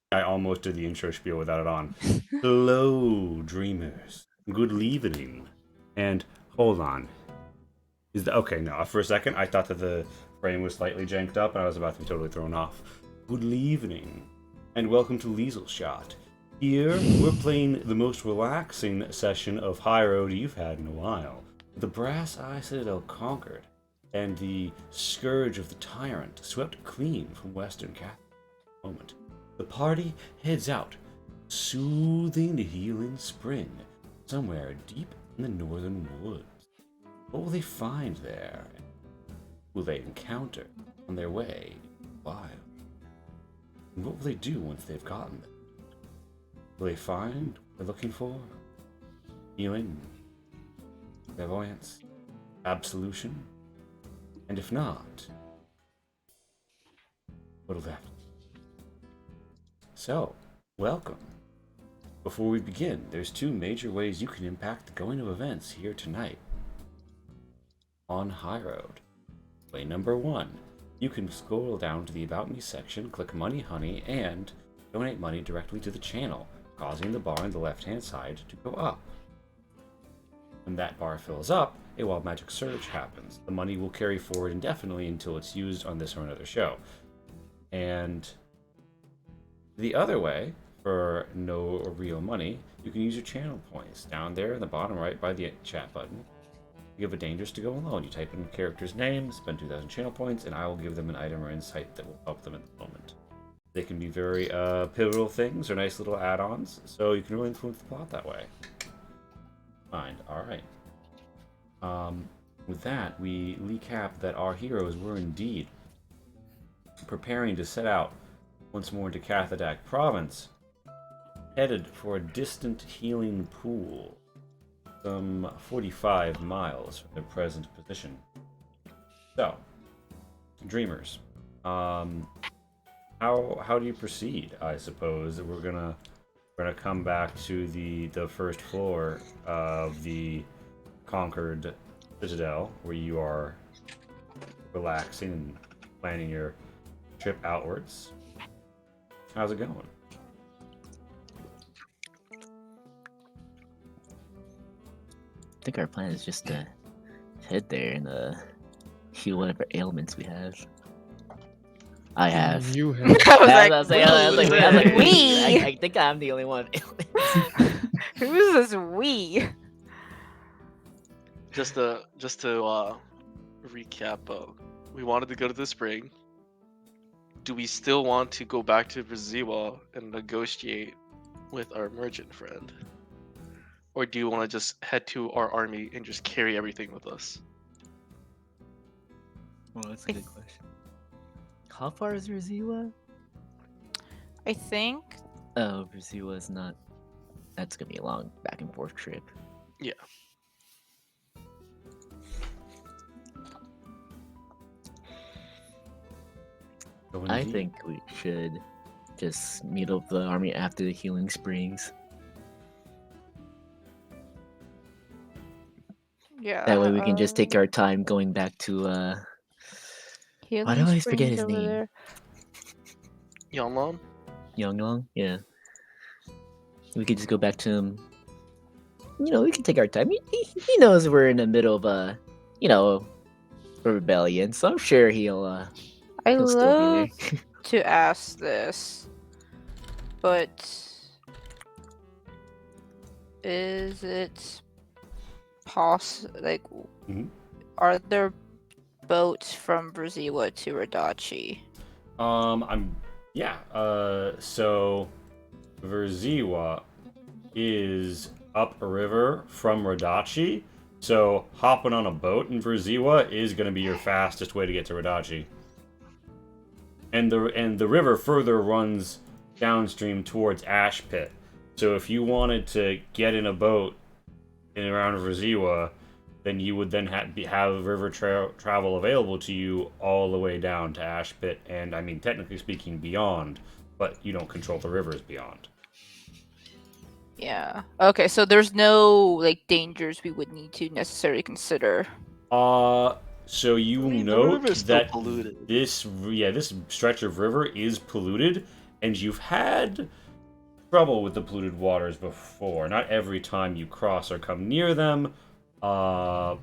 I almost did the intro spiel without it on. Hello, dreamers. Good evening. And hold on. Okay? No, for a second I thought that the frame was slightly janked up, and I was about to be totally thrown off. Good evening, and welcome to Liesel Shot. Here we're playing the most relaxing session of High Road you've had in a while. The Brass Eye Citadel conquered, and the Scourge of the Tyrant swept clean from Western Catholic moment. The party heads out, soothing the healing spring, somewhere deep in the northern woods. What will they find there? Will they encounter on their way wild? And what will they do once they've gotten there? Will they find what they're looking for? Healing? Clairvoyance? Absolution? And if not, what'll that be? So, welcome. Before we begin, there's two major ways you can impact the going of events here tonight on High Road. Way number one, you can scroll down to the About Me section, click Money Honey, and donate money directly to the channel, causing the bar on the left-hand side to go up. When that bar fills up, a wild magic surge happens. The money will carry forward indefinitely until it's used on this or another show. And the other way, for no real money, you can use your channel points down there in the bottom right by the chat button. You have a Dangerous to go alone. You type in the character's name, spend 2,000 channel points, and I will give them an item or insight that will help them at the moment. They can be very pivotal things or nice little add-ons, so you can really influence the plot that way. Fine. Alright. With that, we recap that our heroes were indeed preparing to set out once more into Cathadak Province, headed for a distant healing pool, some 45 miles from their present position. So, dreamers, how do you proceed? I suppose we're gonna come back to the first floor of the conquered citadel, where you are relaxing and planning your trip outwards. How's it going? I think our plan is just to head there and heal whatever ailments we have. I have. You have. I I was like, we. I think I'm the only one with ailments. Who's this we? Just to recap, we wanted to go to the spring. Do we still want to go back to Braziwa and negotiate with our merchant friend? Or do you want to just head to our army and just carry everything with us? Well, that's a good question. How far is Raziwa? I think. Oh, Raziwa is not. That's gonna be a long back and forth trip. Yeah. I think we should just meet up the army after the healing springs. Yeah. That way we can just take our time going back to why do I always forget his name? There. Yonglong? Yonglong? Yeah. We could just go back to him. You know, we can take our time. He knows we're in the middle of a rebellion, so I'm sure he'll I still love be there. to ask this, but is it possible? Are there boats from Braziwa to Radachi? So Verziwa is up a river from Radachi, so hopping on a boat in Verziwa is going to be your fastest way to get to Radachi. And the river further runs downstream towards Ash Pit. So if you wanted to get in a boat in around Verziwa, then you would then have river travel available to you all the way down to Ash Pit, and I mean, technically speaking, beyond, but you don't control the rivers beyond. Yeah. Okay, so there's no dangers we would need to necessarily consider. So you will the note river's still that polluted. this stretch of river is polluted, and you've had trouble with the polluted waters before. Not every time you cross or come near them, but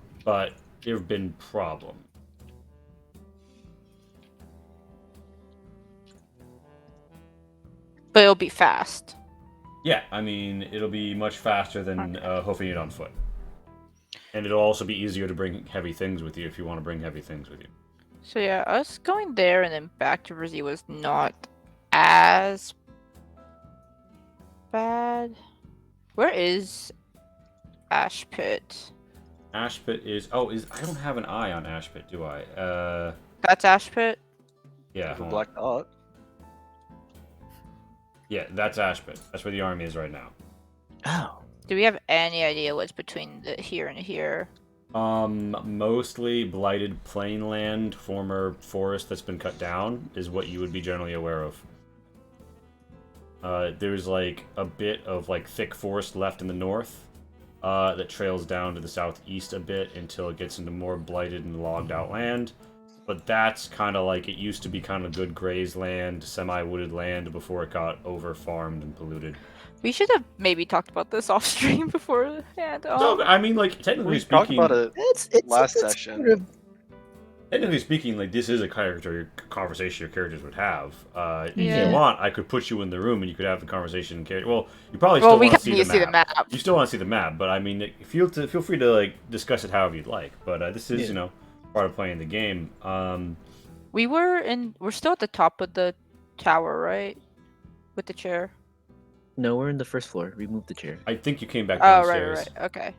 there have been problems. But it'll be fast. Yeah, I mean, it'll be much faster than hoofing it on foot. And it'll also be easier to bring heavy things with you if you want to bring heavy things with you. So yeah, us going there and then back to Brazil was not as bad. Where is Ash Pit? Ash Pit is... I don't have an eye on Ash Pit, do I? That's Ash Pit? Yeah, The hold on. black dot. Yeah, that's Ash Pit. That's where the army is right now. Oh. Do we have any idea what's between the here and here? Mostly blighted plain land, former forest that's been cut down, is what you would be generally aware of. There's like a bit of like thick forest left in the north, that trails down to the southeast a bit until it gets into more blighted and logged out land. But that's kind of like, it used to be kind of good grazed land, semi-wooded land before it got over-farmed and polluted. We should have maybe talked about this off stream beforehand. So, I mean, like, technically We talked speaking, about it It's last it's session. sort of- technically speaking, like, this is a conversation your characters would have. If Yeah. you want, I could put you in the room and you could have the conversation. Well, you probably Well, still we want to need to see the map. You still want to see the map, but I mean, feel free to like discuss it however you'd like. But this is, part of playing the game. We're still at the top of the tower, right? With the chair. No, we're in the first floor. Remove the chair. I think you came back Oh, downstairs. right. Okay.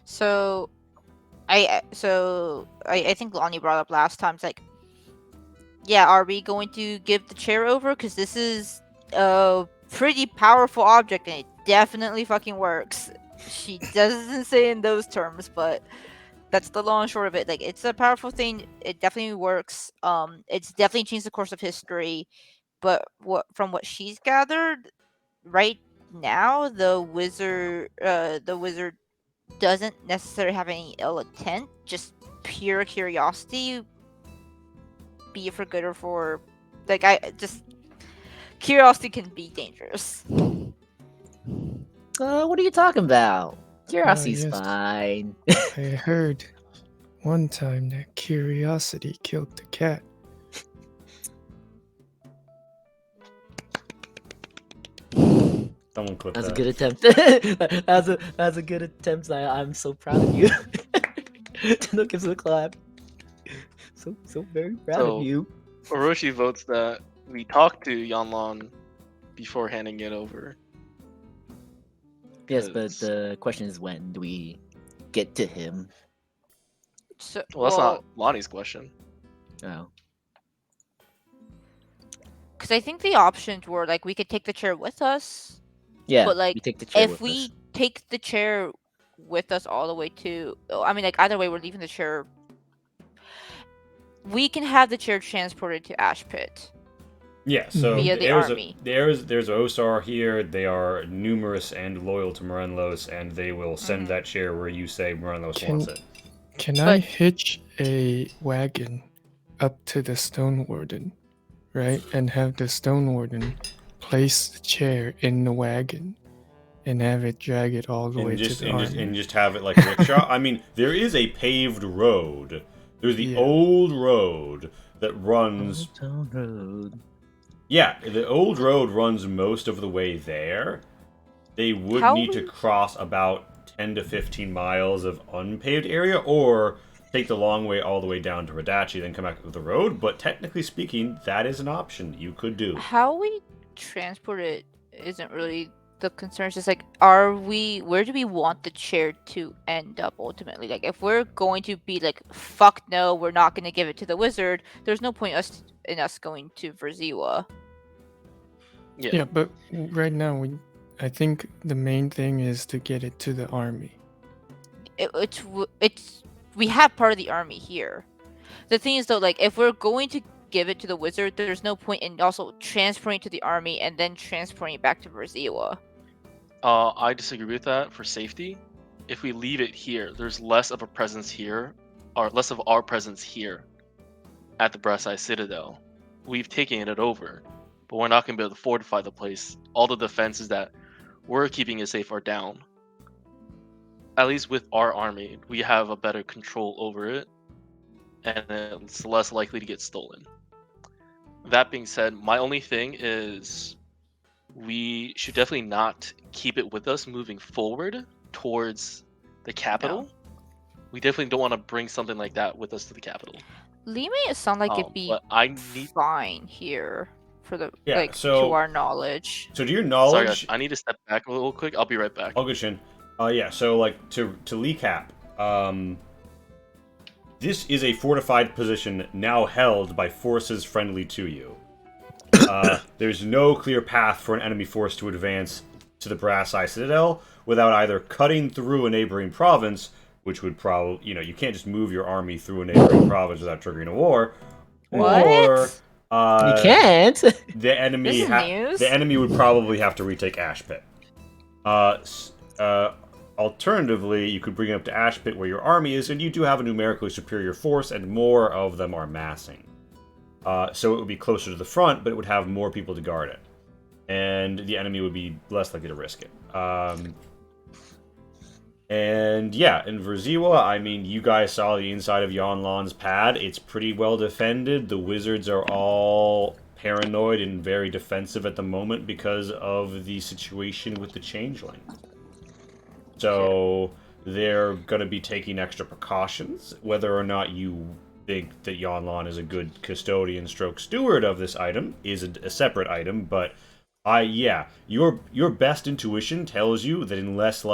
So I think Lonnie brought up last time. It's like, yeah, are we going to give the chair over? Because this is a pretty powerful object, and it definitely fucking works. She doesn't say in those terms, but that's the long and short of it. Like, it's a powerful thing. It definitely works. It's definitely changed the course of history. But from what she's gathered, right now, the wizard doesn't necessarily have any ill intent. Just pure curiosity, be it for good or for, like, curiosity can be dangerous. What are you talking about? Curiosity's yes. fine. I heard one time that curiosity killed the cat. Someone clip That's a that. good attempt. that's a good attempt. I'm so proud of you. Tendo gives a clap. So very proud So- of you. Orochi votes that we talk to Yanlong before handing it over. Yes, but Because- the question is, when do we get to him? So, Well, that's not Lonnie's question. Oh, because I think the options were like we could take the chair with us. yeah. But, like, we take the chair If with we us. take the chair with us all the way to, I mean, like, either way, we're leaving the chair. We can have the chair transported to Ash Pit. Yeah, so Via the there's army. there's Osar here. They are numerous and loyal to Morenlos, and they will send Mhm. that chair where you say Morenlos Can- wants it. Can I But- hitch a wagon up to the Stone Warden, right? And have the Stone Warden place the chair in the wagon and have it drag it all the way And to the army. and just have it like a rickshaw. I mean, there is a paved road. There's the Yeah. old road that runs. Old Town Road. Yeah, the old road runs most of the way there. They would How need to we- cross about 10 to 15 miles of unpaved area, or take the long way all the way down to Radachi, then come back to the road. But technically speaking, that is an option you could do. How we transport it isn't really the concern. It's just like, where do we want the chair to end up ultimately? Like, if we're going to be like, fuck no, we're not going to give it to the wizard, there's no point in us going to Verziwa. Yeah, but right now I think the main thing is to get it to the army. We have part of the army here. The thing is though, like, if we're going to give it to the wizard, there's no point in also transporting it to the army and then transporting it back to Verziwa. I disagree with that for safety. If we leave it here, there's less of a presence here, or less of our presence here. at the Brass Eye Citadel. We've taken it over, but we're not going to be able to fortify the place. All the defenses that we're keeping it safe are down. At least with our army, we have a better control over it, and it's less likely to get stolen. That being said, my only thing is we should definitely not keep it with us moving forward towards the capital. We definitely don't want to bring something like that with us to the capital. Lee made it sound like it'd be But I need. fine here for the Yeah, like to so- our knowledge. So to your Sorry, knowledge, guys, I need to step back a little quick. I'll be right back. I'll go Shin. Yeah, so like to recap, this is a fortified position now held by forces friendly to you. There's no clear path for an enemy force to advance to the Brass Eye Citadel without either cutting through a neighboring province, which would probably, you can't just move your army through a neighboring province without triggering a war, What? or You can't. the enemy This is news. the enemy would probably have to retake Ash Pit. Alternatively, you could bring it up to Ash Pit where your army is, and you do have a numerically superior force, and more of them are massing. So it would be closer to the front, but it would have more people to guard it. And the enemy would be less likely to risk it. And yeah, in Verziwa, I mean, you guys saw the inside of Yonlan's pad. It's pretty well defended. The wizards are all paranoid and very defensive at the moment because of the situation with the changeling. So they're going to be taking extra precautions. Whether or not you think that Yonlan is a good custodian stroke steward of this item is a separate item, but your best intuition tells you that unless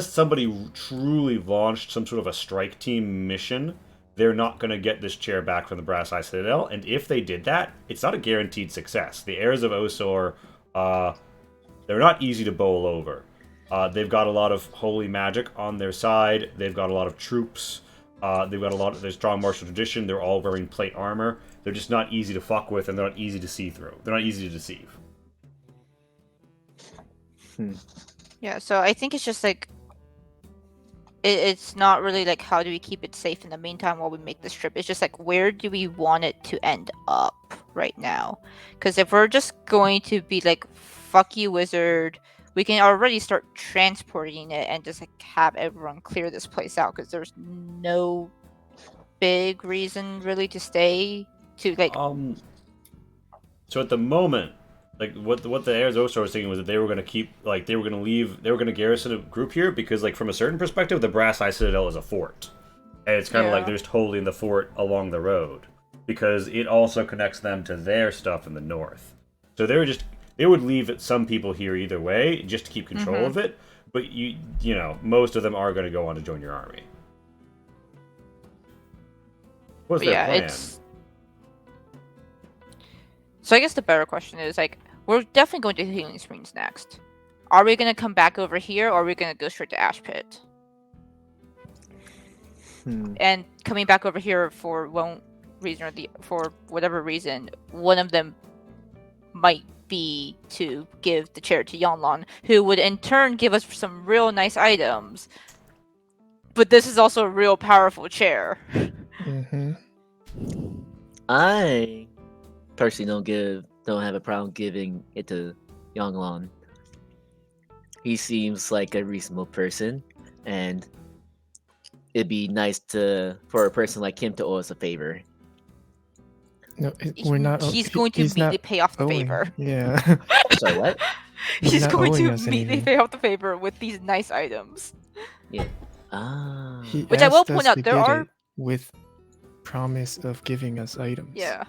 somebody truly launched some sort of a strike team mission, they're not going to get this chair back from the Brass Eye Citadel, and if they did that, it's not a guaranteed success. The heirs of Osor, they're not easy to bowl over. They've got a lot of holy magic on their side, they've got a lot of troops, they've got a lot of their strong martial tradition, they're all wearing plate armor. They're just not easy to fuck with, and they're not easy to see through. They're not easy to deceive. Yeah, so I think it's just like it's not really like how do we keep it safe in the meantime while we make this trip. It's just like where do we want it to end up right now? Because if we're just going to be like fuck you wizard, we can already start transporting it and just like have everyone clear this place out because there's no big reason really to stay to like. So at the moment, like what the heirs of Osor was thinking was that they were going to keep they were going to garrison a group here because like from a certain perspective the Brass Eye Citadel is a fort, and it's kind of like they're just holding the fort along the road because it also connects them to their stuff in the north. So they would leave some people here either way just to keep control of it, but you know most of them are going to go on to join your army. What's their plan? So I guess the better question is like we're definitely going to Healing Springs next. Are we going to come back over here, or are we going to go straight to Ash Pit? And coming back over here for one reason or for whatever reason, one of them might be to give the chair to Yonlan, who would in turn give us some real nice items. But this is also a real powerful chair. I personally don't have a problem giving it to Yonglon. He seems like a reasonable person, and it'd be nice for a person like him to owe us a favor. No, we're not. He's going to he's not immediately pay off the owing. favor. Yeah. Sorry, what? He's not going owing to us immediately anything. pay off the favor with these nice items. Yeah. Ah. He Which I will asked us point out, to there get are- it with promise of giving us items. Yeah.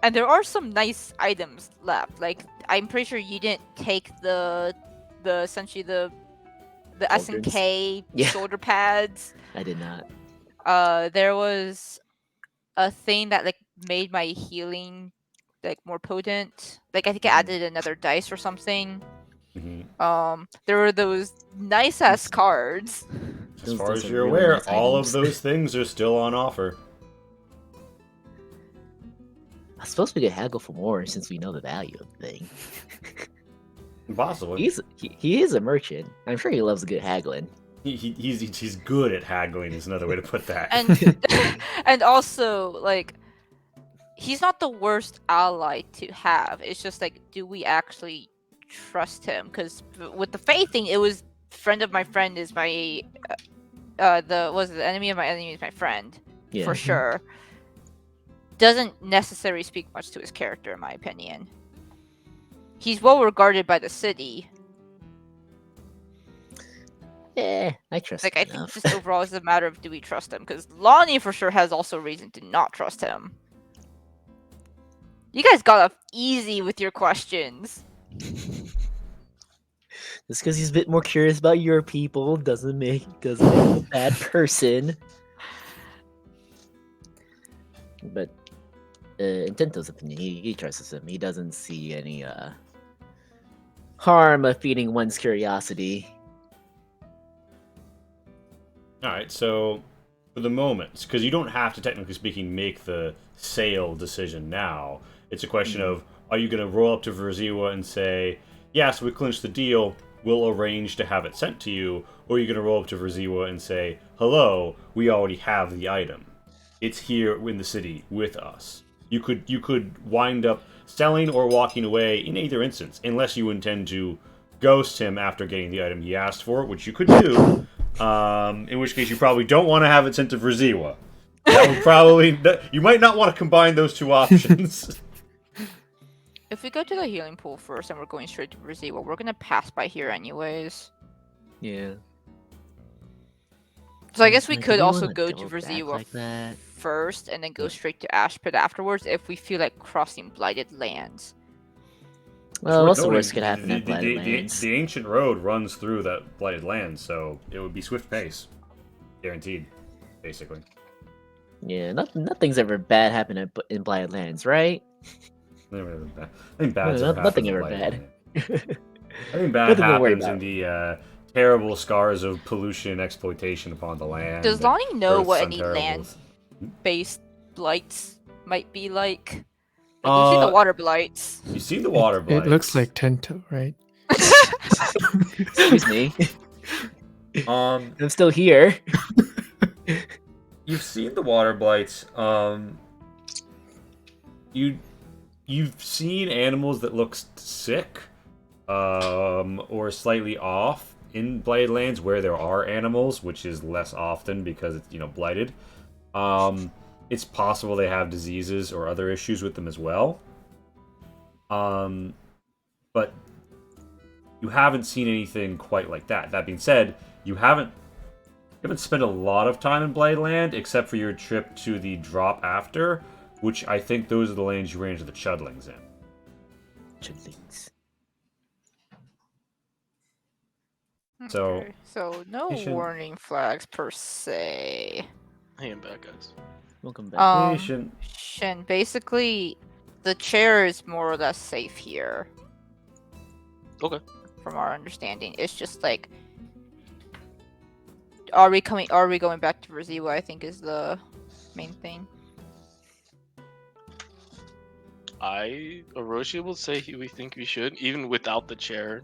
And there are some nice items left. Like I'm pretty sure you didn't take the essentially the SNK Yeah. shoulder pads. I did not. There was a thing that like made my healing like more potent. Like I think I added another dice or something. There were those nice ass cards. As Those far as are you're really aware, nice all items. of those things are still on offer. I suppose we could haggle for more since we know the value of the thing. Possibly. He is a merchant. I'm sure he loves a good haggling. He's good at haggling. Is another way to put that. And and also like he's not the worst ally to have. It's just like, do we actually trust him? Because with the faith thing, it was friend of my friend is my the enemy of my enemy is my friend Yeah. for sure. Doesn't necessarily speak much to his character, in my opinion. He's well regarded by the city. Yeah, I trust Like, him I think enough. just overall it's a matter of do we trust him? Because Lonnie for sure has also reason to not trust him. You guys got off easy with your questions. Just because he's a bit more curious about your people doesn't make him a bad person. But in Tento's opinion, he trusts him. He doesn't see any harm of feeding one's curiosity. All right, so for the moment, because you don't have to, technically speaking, make the sale decision now. It's a question of, are you going to roll up to Verziwa and say, yes, we clinched the deal, we'll arrange to have it sent to you, or are you going to roll up to Verziwa and say, hello, we already have the item. It's here in the city with us. You could wind up selling or walking away in either instance, unless you intend to ghost him after getting the item he asked for, which you could do. In which case you probably don't want to have it sent to Verziwa. That would probably you might not want to combine those two options. If we go to the healing pool first and we're going straight to Verziwa, we're gonna pass by here anyways. Yeah. So I guess we Like, do could also wanna go to double back Verziwa like that? first and then go straight to Ashpit afterwards if we feel like crossing Blighted Lands. Well, what's the Noting, worst could happen at Blighted Lands? the ancient road runs through that blighted land, so it would be swift pace, guaranteed, basically. Yeah, nothing's ever bad happened in Blighted Lands, right? Nothing bad's ever Nothing happened in ever Blighted bad. Land. Nothing bad Nothing to worry happens in about. the terrible scars of pollution and exploitation upon the land. Does and Lonnie know births what and any terribles. land-based blights might be like? Like we've seen the water blights. You've seen the water blights. It looks like Tento, right? Excuse me. Um, I'm still here. you've seen the water blights. You've seen animals that look sick, or slightly off in blighted lands where there are animals, which is less often because it's blighted. It's possible they have diseases or other issues with them as well. But you haven't seen anything quite like that. That being said, you haven't spent a lot of time in Blighted Land, except for your trip to the drop after, which I think those are the lands you ran into the Chudlings in. Chudlings. So- Okay, so no Patient. warning flags per se. I am back, guys. Welcome back. Patient. Shin, basically, the chair is more or less safe here. Okay. From our understanding, it's just like, are we going back to Verziwa? I think is the main thing. Orochi will say we think we should, even without the chair.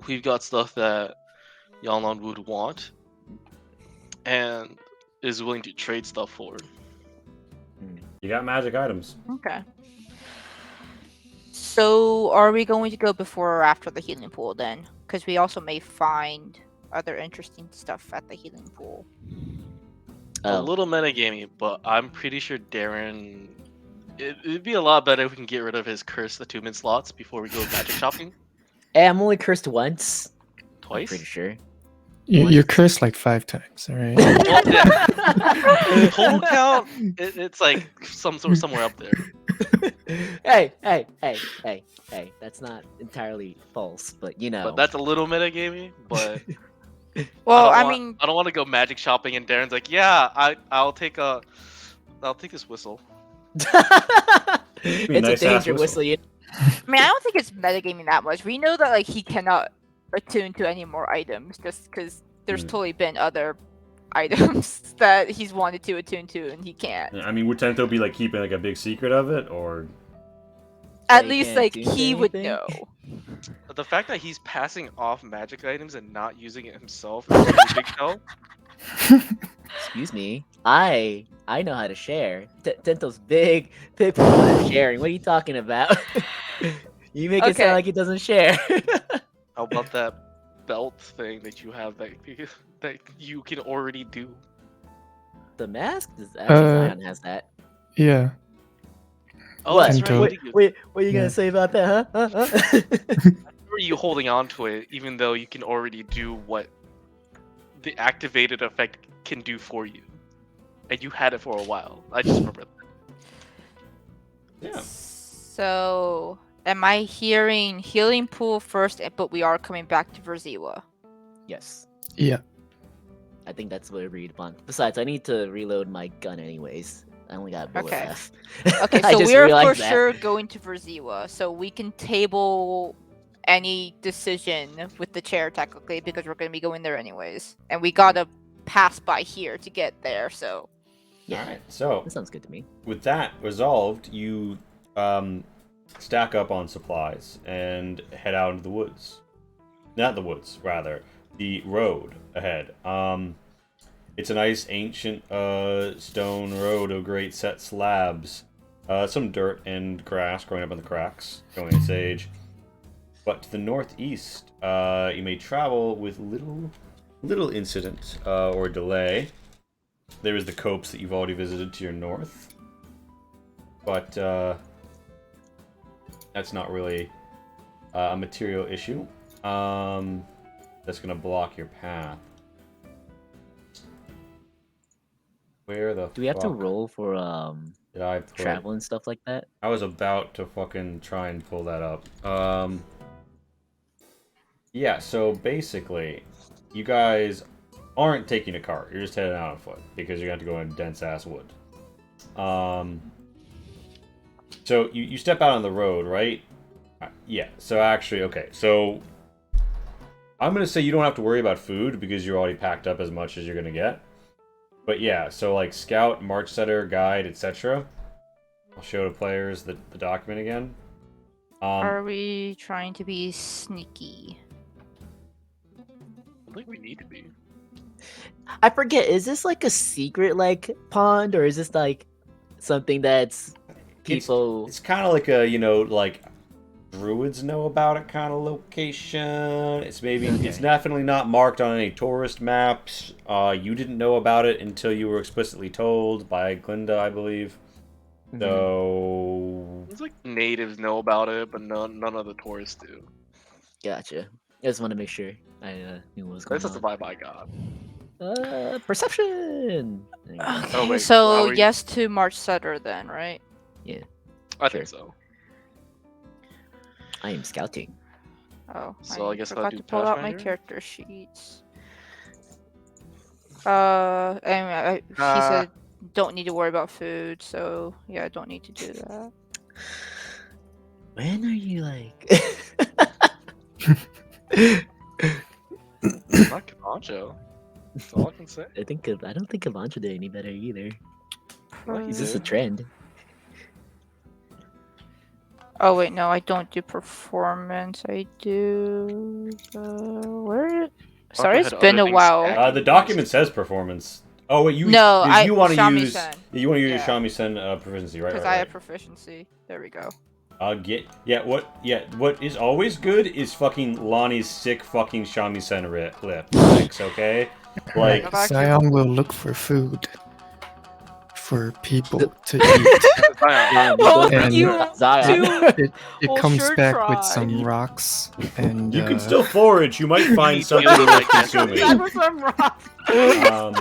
We've got stuff that Yanlon would want, and is willing to trade stuff for. You got magic items. Okay. So, are we going to go before or after the healing pool then? Because we also may find other interesting stuff at the healing pool. A Oh, little metagaming, but I'm pretty sure Darren. It'd be a lot better if we can get rid of his cursed attunement slots before we go magic shopping. hey, I'm only cursed once. I'm Twice? pretty sure. You're cursed like 5 times, all right? Well, yeah. Total count, it's like somewhere up there. hey, that's not entirely false, but you know. But that's a little metagaming. But Well, I I don't mean, I don't want to go magic shopping, and Darren's like, yeah, I'll take this whistle. It's nice a ass danger whistle. whistle. You I don't think it's metagaming that much. We know that like he cannot attune to any more items just because there's totally been other items that he's wanted to attune to and he can't. I mean, would Tento be like keeping like a big secret of it, or? At you least can't like do he would anything? know. But the fact that he's passing off magic items and not using it himself is a really big tell. Excuse me. I know how to share. Tento's big proponent of sharing. What are you talking about? You make it Okay. sound like he doesn't share. How about that belt thing that you have that you can already do? The mask? Actually, Zion has that. Yeah. Oh, What? that's right. Tento. you did get- What are you Yeah. gonna say about that, huh? How are you holding on to it even though you can already do what the activated effect can do for you? And you had it for a while. I just remember that. Yeah. So, am I hearing healing pool first? But we are coming back to Verziwa. Yes. Yeah. I think that's what I agreed upon. Besides, I need to reload my gun anyways. I only got a bullet Okay. left. Okay, I so just we are for realized that. sure going to Verziwa, so we can table any decision with the chair technically because we're going to be going there anyways, and we gotta pass by here to get there. So Yeah. All right. So That sounds good to me. with that resolved, you stack up on supplies and head out into the woods. Not the woods, rather the road ahead. It's a nice ancient stone road of great set slabs. Some dirt and grass growing up in the cracks, showing its age. But to the northeast, you may travel with little incident or delay. There is the copse that you've already visited to your north. But that's not really a material issue. That's going to block your path. Where the Do we have to fuck roll for did I put? travel and stuff like that? I was about to fucking try and pull that up. Yeah, so basically, you guys aren't taking a cart. You're just heading out on foot because you're going to have to go in dense ass wood. So you step out on the road, right? Yeah, so actually, okay, so I'm going to say you don't have to worry about food because you're already packed up as much as you're going to get. But yeah, so like scout, march setter, guide, etc. I'll show the players the document again. are we trying to be sneaky? I think we need to be. I forget. Is this like a secret like pond, or is this like something that's people? It's kind of like a, like druids know about it kind of location. It's Okay. definitely not marked on any tourist maps. You didn't know about it until you were explicitly told by Glinda, I believe. Mhm. So It's like natives know about it, but none of the tourists do. Gotcha. I just want to make sure I knew what was going This is the on. vibe I got. Perception. Anyway. Okay, wait, so are we- yes to March Setter then, right? I Sure. think so. I am scouting. Oh, So I guess I'll forgot do to pull out my Pathfinder? character sheets. Anyway, he said don't need to worry about food, so yeah, I don't need to do that. When are you like? Not Camacho. That's all I can say. I don't think Avantra did any better either. Well, he Is this a did. trend? Oh wait, no, I don't do performance. I do. Where? Sorry, it's had been other a things while. stacked. the document says performance. Oh wait, you No, you want to use Shamisen. you want to use Yeah. your shamisen proficiency, right? Because Right, I have right. proficiency. There we go. What is always good is fucking Lonnie's sick fucking shamisen lips, okay? Like Go back here. Zion will look for food for people to eat. Zion, Oh, And- Zion. It Well, comes sure back try. with some rocks and you can still forage. You might find You something feel worth like consuming. That was some rock. Um,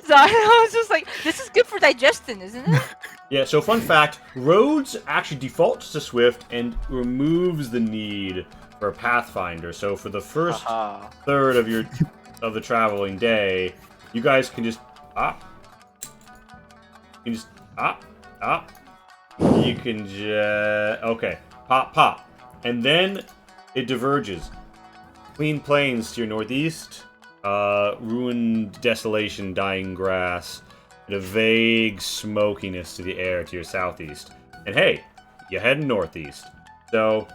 Zion was just like, this is good for digestion, isn't it? yeah. So fun fact: roads actually defaults to Swift and removes the need for a Pathfinder. So for the first haha. third of the traveling day, you guys can just op. You can just op. You can just okay, pop, and then it diverges. Clean plains to your northeast, ruined desolation, dying grass, and a vague smokiness to the air to your southeast. And hey, you're heading northeast. So,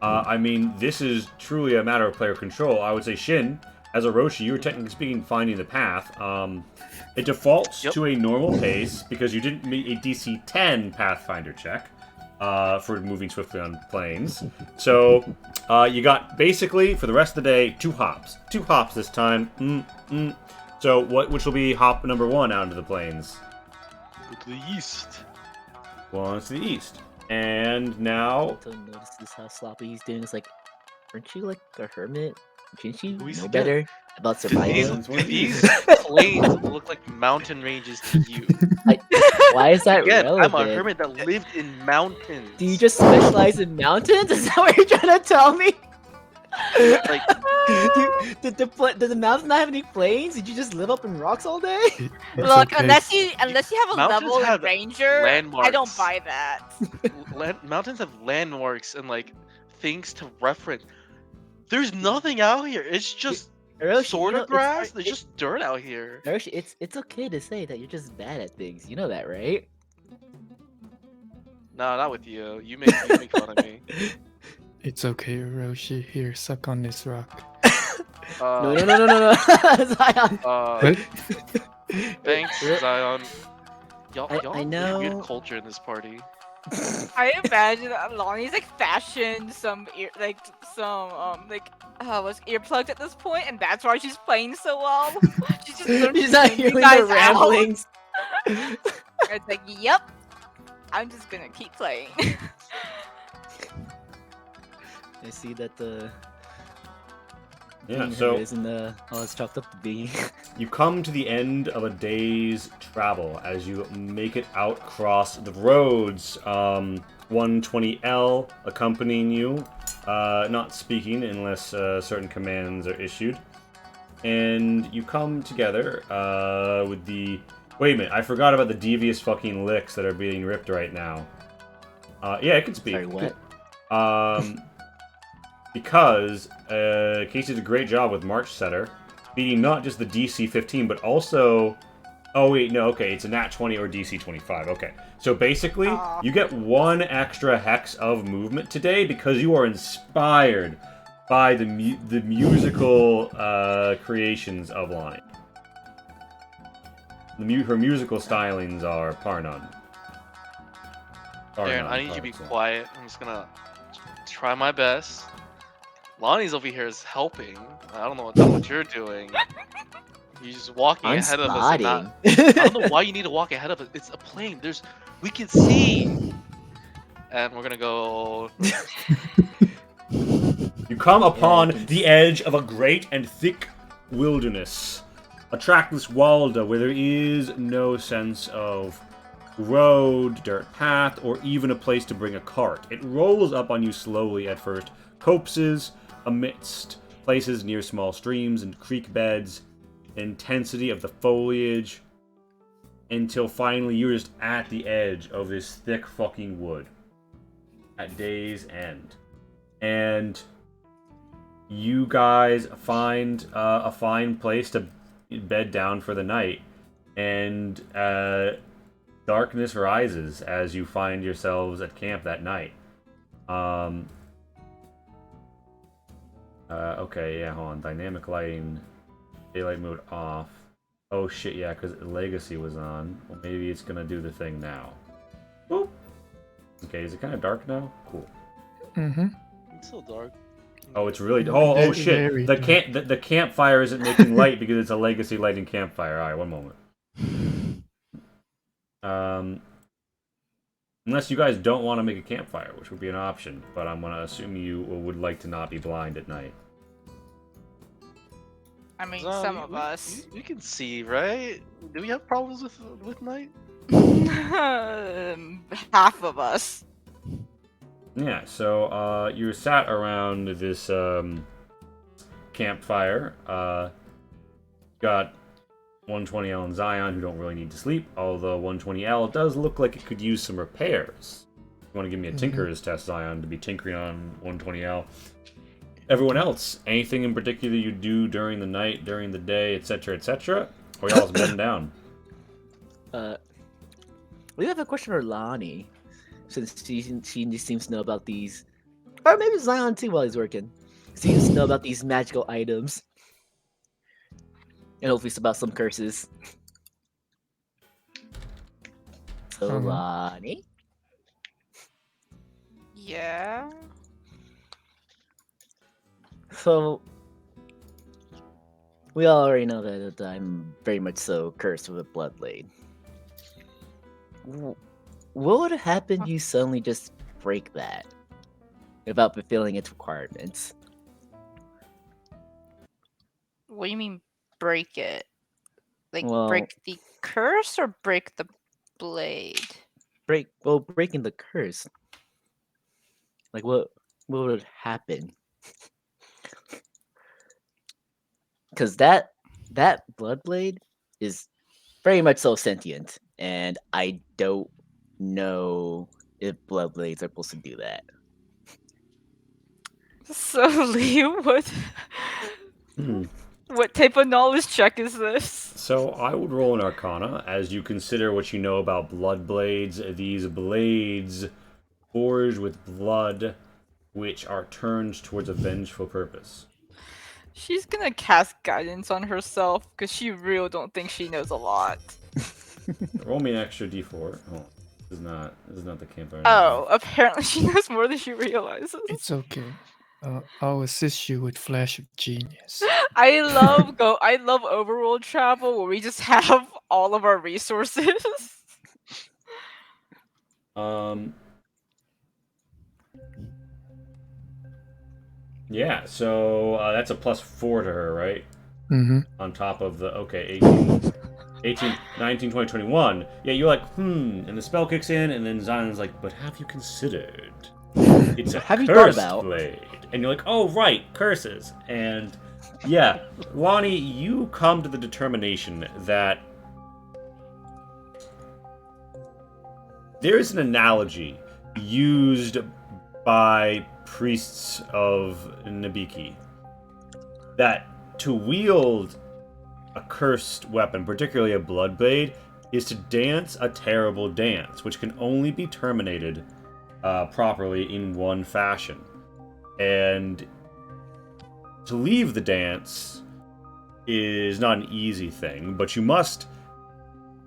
I mean, this is truly a matter of player control. I would say Shin, as a Roshi, you were technically speaking finding the path. It defaults Yep. to a normal pace because you didn't meet a DC 10 Pathfinder check for moving swiftly on planes. So, you got basically for the rest of the day 2 hops. 2 hops this time. So, which will be hop number 1 out into the plains? Go to the east. One to the east. And now, Until he notices how sloppy he's doing. It's like, aren't you like a hermit? Shouldn't you We know forget. better about These, survival? these plains look like mountain ranges to you. Why is that Again, I'm relevant? a hermit that lived in mountains. Do you just specialize in mountains? Is that what you're trying to tell me? like Did the mountains not have any plains? Did you just live up in rocks all day? It's Look, okay. unless you have a Mountains level in have ranger, I don't landmarks. buy that. mountains have landmarks and like things to reference. There's nothing out here. It's just Hiroshi, sort you know, of grass. There's it- just dirt out here. Hiroshi, it's okay to say that you're just bad at things. You know that, right? No, not with you. You make fun of me. It's okay, Roshi. Here, suck on this rock. No, Uh, no. Zion. What? Thanks, Zion. Y'all, I y'all have really know- good culture in this party. I imagine Lonnie's like fashioned some was earplugs at this point, and that's why she's playing so well. She's just learned She's to not tune you hearing guys the out. ramblings. It's like, yep, I'm just gonna keep playing. I see that the yeah, being so her isn't all it's chalked up to be. you come to the end of a day's travel as you make it out across the roads. 120L accompanying you, not speaking unless certain commands are issued. And you come together with the... Wait a minute, I forgot about the devious fucking licks that are being ripped right now. Yeah, it can speak. Sorry, what? Because Casey did a great job with March Setter, beating not just the DC 15, but also... Oh wait, no, okay, it's a nat 20 or DC 25, okay. So basically, Aw. you get 1 extra hex of movement today because you are inspired by the musical creations of Lonnie. Her musical stylings are par none. Par Aaron, none, I need you par to be excellence. quiet. I'm just gonna try my best. Lonnie's over here is helping. I don't know what you're doing. You're just walking I'm ahead of us. And spotting. I don't know why you need to walk ahead of us. It's a plane. We can see. And we're gonna go. You come upon can the edge of a great and thick wilderness. A trackless walda where there is no sense of road, dirt path, or even a place to bring a cart. It rolls up on you slowly at first, copses amidst places near small streams and creek beds, intensity of the foliage, until finally you're just at the edge of this thick fucking wood at day's end. And you guys find a fine place to bed down for the night, and darkness rises as you find yourselves at camp that night. Okay, yeah, hold on. Dynamic lighting, daylight mode off. Oh shit, yeah, because Legacy was on. Well, maybe it's gonna do the thing now. Boop. Okay, is it kind of dark now? Cool. Mm-hmm. It's so dark. Oh, it's really... Oh Very shit. The campfire isn't making light because it's a legacy lighting campfire. Alright, one moment. Unless you guys don't want to make a campfire, which would be an option, but I'm going to assume you would like to not be blind at night. I mean, Zom, some of us. We can see, right? Do we have problems with night? Half of us. Yeah, so you're sat around this campfire. Got 120L and Zion, who don't really need to sleep, although 120L does look like it could use some repairs. You want to give me a Tinker's test, Zion, to be tinkering on 120L. Everyone else, anything in particular you do during the night, during the day, etc., or y'all's bedding down? We have a question for Lonnie. since she seems to know about these, or maybe Zion too while he's working. Seems to know about these magical items, and hopefully it's about some curses. So Uh-huh. Lonnie, Yeah. so we all already know that I'm very much so cursed with a bloodblade. What would happen if you suddenly just break that without fulfilling its requirements? What do you mean break it? Like Well, break the curse or break the blade? breaking the curse. Like what would happen? Because that bloodblade is very much so sentient, and I don't know if bloodblades are supposed to do that. So Liam, Hmm. what type of knowledge check is this? So I would roll an Arcana as you consider what you know about blood blades. These blades forged with blood, which are turned towards a vengeful purpose. She's gonna cast guidance on herself because she really don't think she knows a lot. Roll me an extra D4. Oh, this is not the campfire. Oh, apparently she knows more than she realizes. It's okay. I'll assist you with flash of genius. I love overworld travel where we just have all of our resources. Um. Yeah. So that's a +4 to her, right? Mm-hmm. On top of the 18, 19, 20, 21. Yeah, you're like, and the spell kicks in, and then Zion's like, but have you considered? It's a Have you thought cursed about? blade. And you're like, oh, right, curses. And yeah, Lonnie, you come to the determination that there is an analogy used by priests of Nabiki that to wield a cursed weapon, particularly a blood blade, is to dance a terrible dance, which can only be terminated properly in one fashion. And to leave the dance is not an easy thing, but you must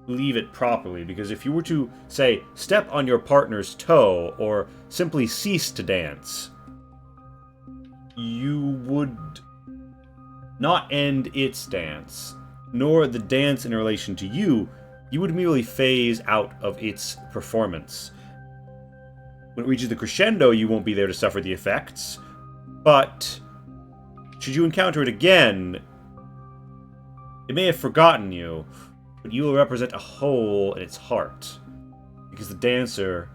leave it properly, because if you were to, say, step on your partner's toe or simply cease to dance, you would not end its dance, nor the dance in relation to you. You would merely phase out of its performance. When it reaches the crescendo, you won't be there to suffer the effects, but should you encounter it again, it may have forgotten you, but you will represent a hole in its heart, because the dancer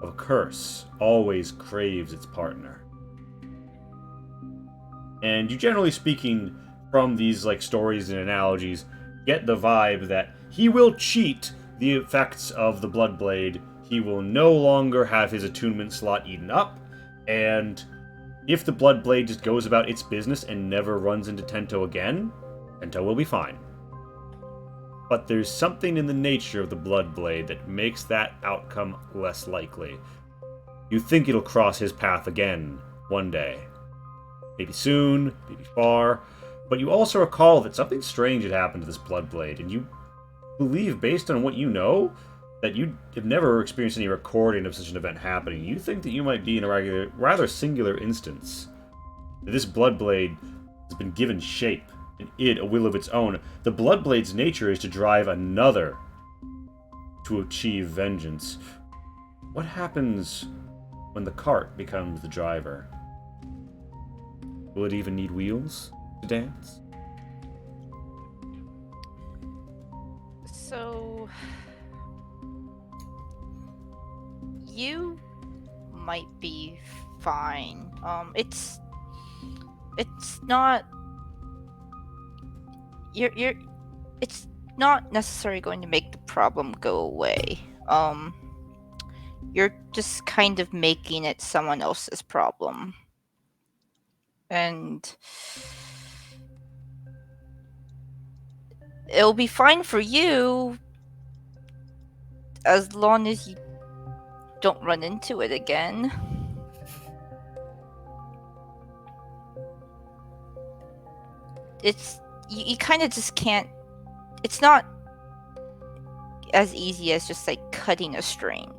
of a curse always craves its partner. And you, generally speaking, from these like stories and analogies, get the vibe that he will cheat the effects of the Bloodblade. He will no longer have his attunement slot eaten up, and if the Bloodblade just goes about its business and never runs into Tento again, Tento will be fine. But there's something in the nature of the Bloodblade that makes that outcome less likely. You think it'll cross his path again one day. Maybe soon, maybe far, but you also recall that something strange had happened to this Bloodblade, and you believe, based on what you know, that you have never experienced any recording of such an event happening. You think that you might be in a rather singular instance. That this Bloodblade has been given shape, and a will of its own. The Bloodblade's nature is to drive another to achieve vengeance. What happens when the cart becomes the driver? Will it even need wheels to dance? So you might be fine. It's not you're it's not necessarily going to make the problem go away. You're just kind of making it someone else's problem. And it'll be fine for you as long as you don't run into it again. It's you kind of just can't. It's not as easy as just like cutting a string.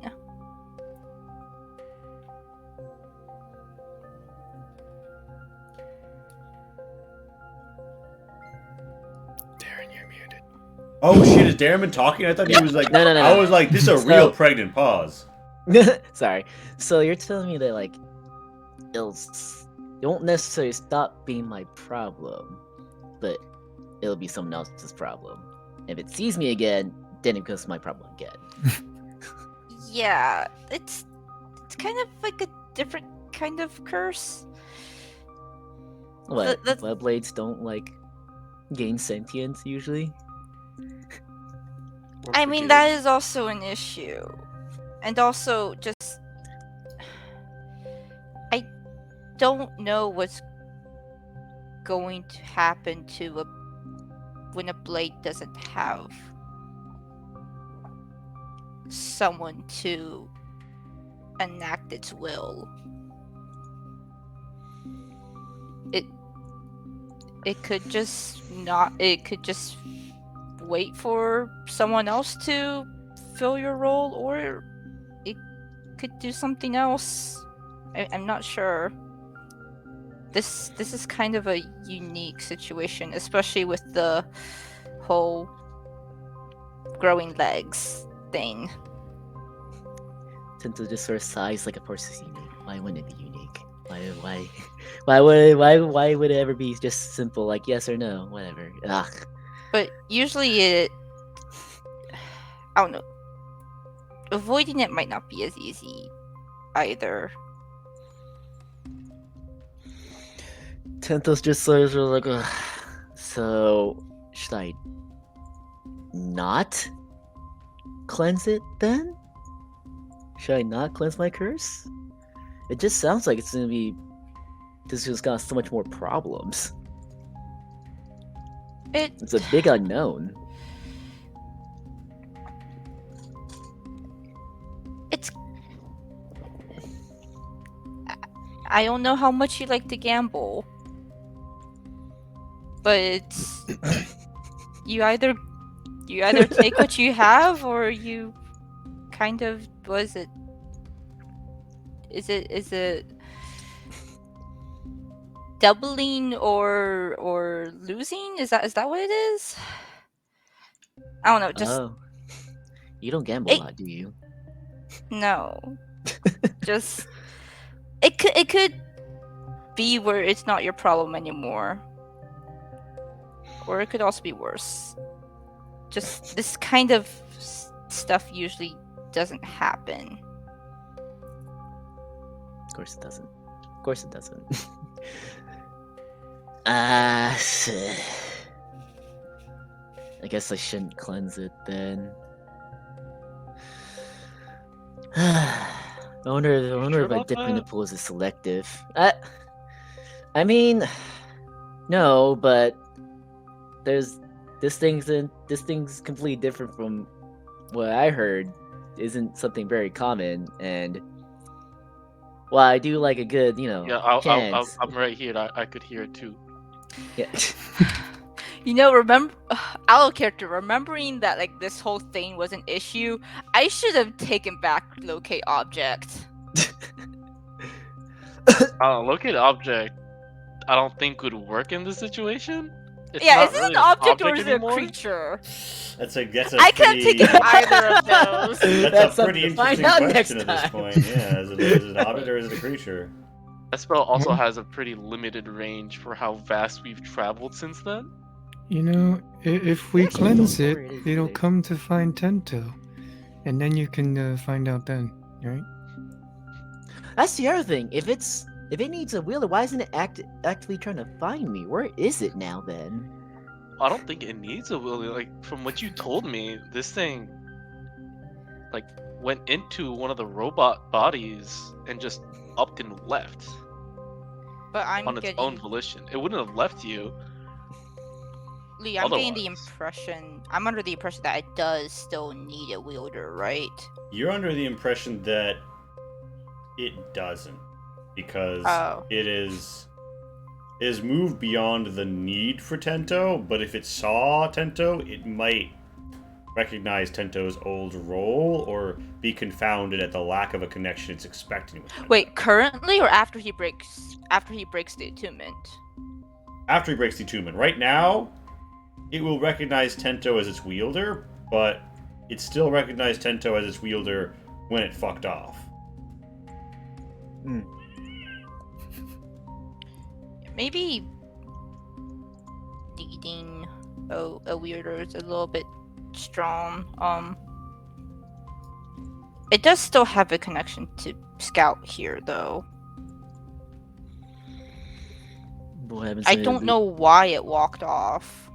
Darren, you're muted. Oh shit, is Darren been talking? I thought he was like. No. I was like, this is a So- real pregnant pause. Sorry. So you're telling me that like it won't necessarily stop being my problem, but it'll be someone else's problem. If it sees me again, then it becomes my problem again. Yeah, it's kind of like a different kind of curse. What? the- Bloodblades don't like gain sentience usually. Or I mean, forgive. that is also an issue. And also, just. I don't know what's going to happen to when a blade doesn't have someone to enact its will. It could just not. It could just wait for someone else to fill your role, or it could do something else. I'm not sure. This is kind of a unique situation, especially with the whole growing legs thing. Tend to just sort of size like a person's unique. Why wouldn't it be unique? Why would it ever be just simple like yes or no, whatever? Ugh. But usually I don't know. Avoiding it might not be as easy either. Tento's just sort of like, ugh. So should I not cleanse it then? Should I not cleanse my curse? It just sounds like it's gonna be. This has got so much more problems. It's a big unknown. It's. I don't know how much you like to gamble, but it's you either take what you have, or you kind of is it doubling or losing? Is that what it is? I don't know. Just Oh, you don't gamble a It- lot, do you? no. Just it could be where it's not your problem anymore, or it could also be worse. Just this kind of stuff usually doesn't happen. Of course it doesn't. Of course it doesn't. I guess I shouldn't cleanse it then. I wonder sure if my about dipping the that? pool is selective. I mean, no, but there's this thing's completely different from what I heard. Isn't something very common, and while I do like a good, Yeah, chance. I'm right here. I could hear it too. Yeah. Remember, our character remembering that like this whole thing was an issue. I should have taken back locate object. Locate object. I don't think would work in this situation. It's Yeah, not is it really an object or is it a anymore. creator? That's a I could have pretty. taken either of those. That's a something pretty to find interesting out question next at this time. point. Yeah, is it an object or is it a creature? That spell also has a pretty limited range for how vast we've traveled since then. You know, if we Actually, don't cleanse know it, where it is it'll either. come to find Tento. And then you can find out then, right? That's the other thing. If it needs a wheeler, why isn't it actively trying to find me? Where is it now then? I don't think it needs a will. Like from what you told me, this thing like went into one of the robot bodies and just upped and left But I'm on its getting own volition. It wouldn't have left you. Lee, I'm getting the otherwise. impression. I'm under the impression that it does still need a wielder, right? You're under the impression that it doesn't, because Oh. it is moved beyond the need for Tento. But if it saw Tento, it might recognize Tento's old role or be confounded at the lack of a connection it's expecting with Tento. Wait, currently or after he breaks the attunement? After he breaks the attunement. Right now, it will recognize Tento as its wielder, but it still recognized Tento as its wielder when it fucked off. Maybe leading a weirder is a little bit strong. It does still have a connection to Scout here, though. What happens I if don't we- know why it walked off.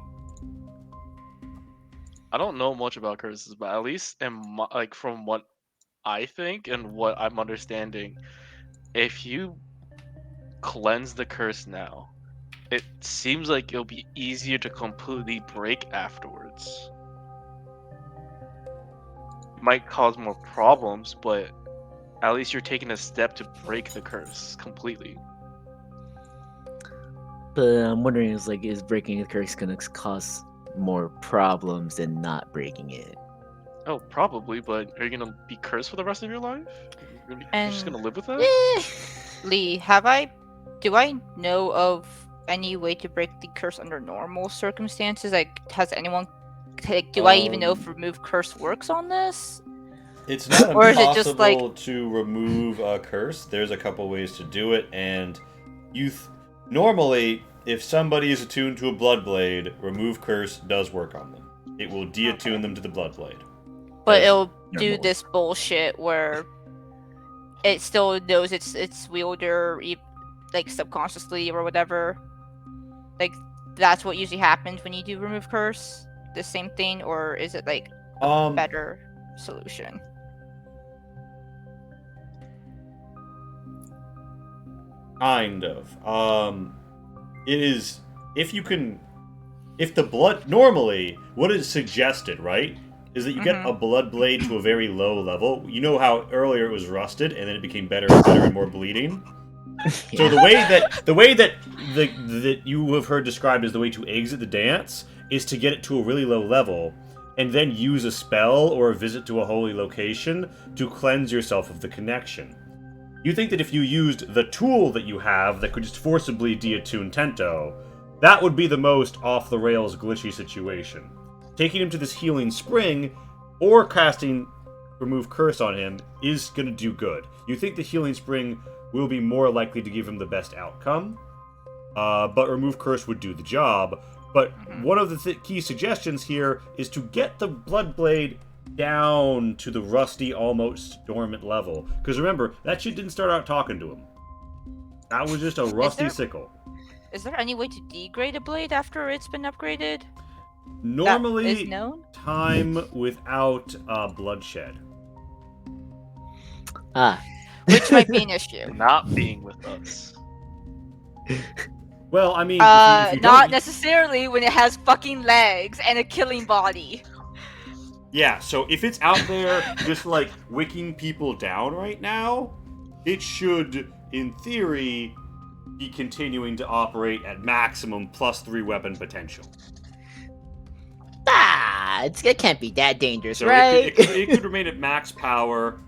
I don't know much about curses, but at least like from what I think and what I'm understanding, if you cleanse the curse now, it seems like it'll be easier to completely break afterwards. It might cause more problems, but at least you're taking a step to break the curse completely. But I'm wondering, is breaking the curse gonna cause more problems than not breaking it? Oh, probably, but are you gonna be cursed for the rest of your life? You're just And- gonna live with that? Lee, do I know of any way to break the curse under normal circumstances? Like, has anyone, do I even know if remove curse works on this? It's not Or is it just, impossible to remove a curse. There's a couple ways to do it, and normally, if somebody is attuned to a Bloodblade, remove curse does work on them. It will deattune them to the Bloodblade. But As it'll do normal. this bullshit where it still knows its wielder, like subconsciously or whatever. Like, that's what usually happens when you do remove curse. The same thing, or is it like a better solution? Kind of. It is if the blood normally what is suggested, right, is that you get a blood blade to a very low level. You know how earlier it was rusted and then it became better and better and more bleeding. So the way that you have heard described as the way to exit the dance is to get it to a really low level and then use a spell or a visit to a holy location to cleanse yourself of the connection. You think that if you used the tool that you have that could just forcibly deattune Tento, that would be the most off-the-rails glitchy situation. Taking him to this healing spring, or casting Remove Curse on him, is going to do good. You think the healing spring will be more likely to give him the best outcome, but Remove Curse would do the job. But one of the key suggestions here is to get the Bloodblade down to the rusty, almost dormant level. Because remember, that shit didn't start out talking to him. That was just a rusty sickle. Is there any way to degrade a blade after it's been upgraded? Normally, that is known? time without bloodshed. Which might be an issue. Not being with us. Well, I mean, if you Not don't... necessarily when it has fucking legs and a killing body. Yeah, so if it's out there just, like, wicking people down right now, it should, in theory, be continuing to operate at maximum +3 weapon potential. It can't be that dangerous, So right? it could remain at max power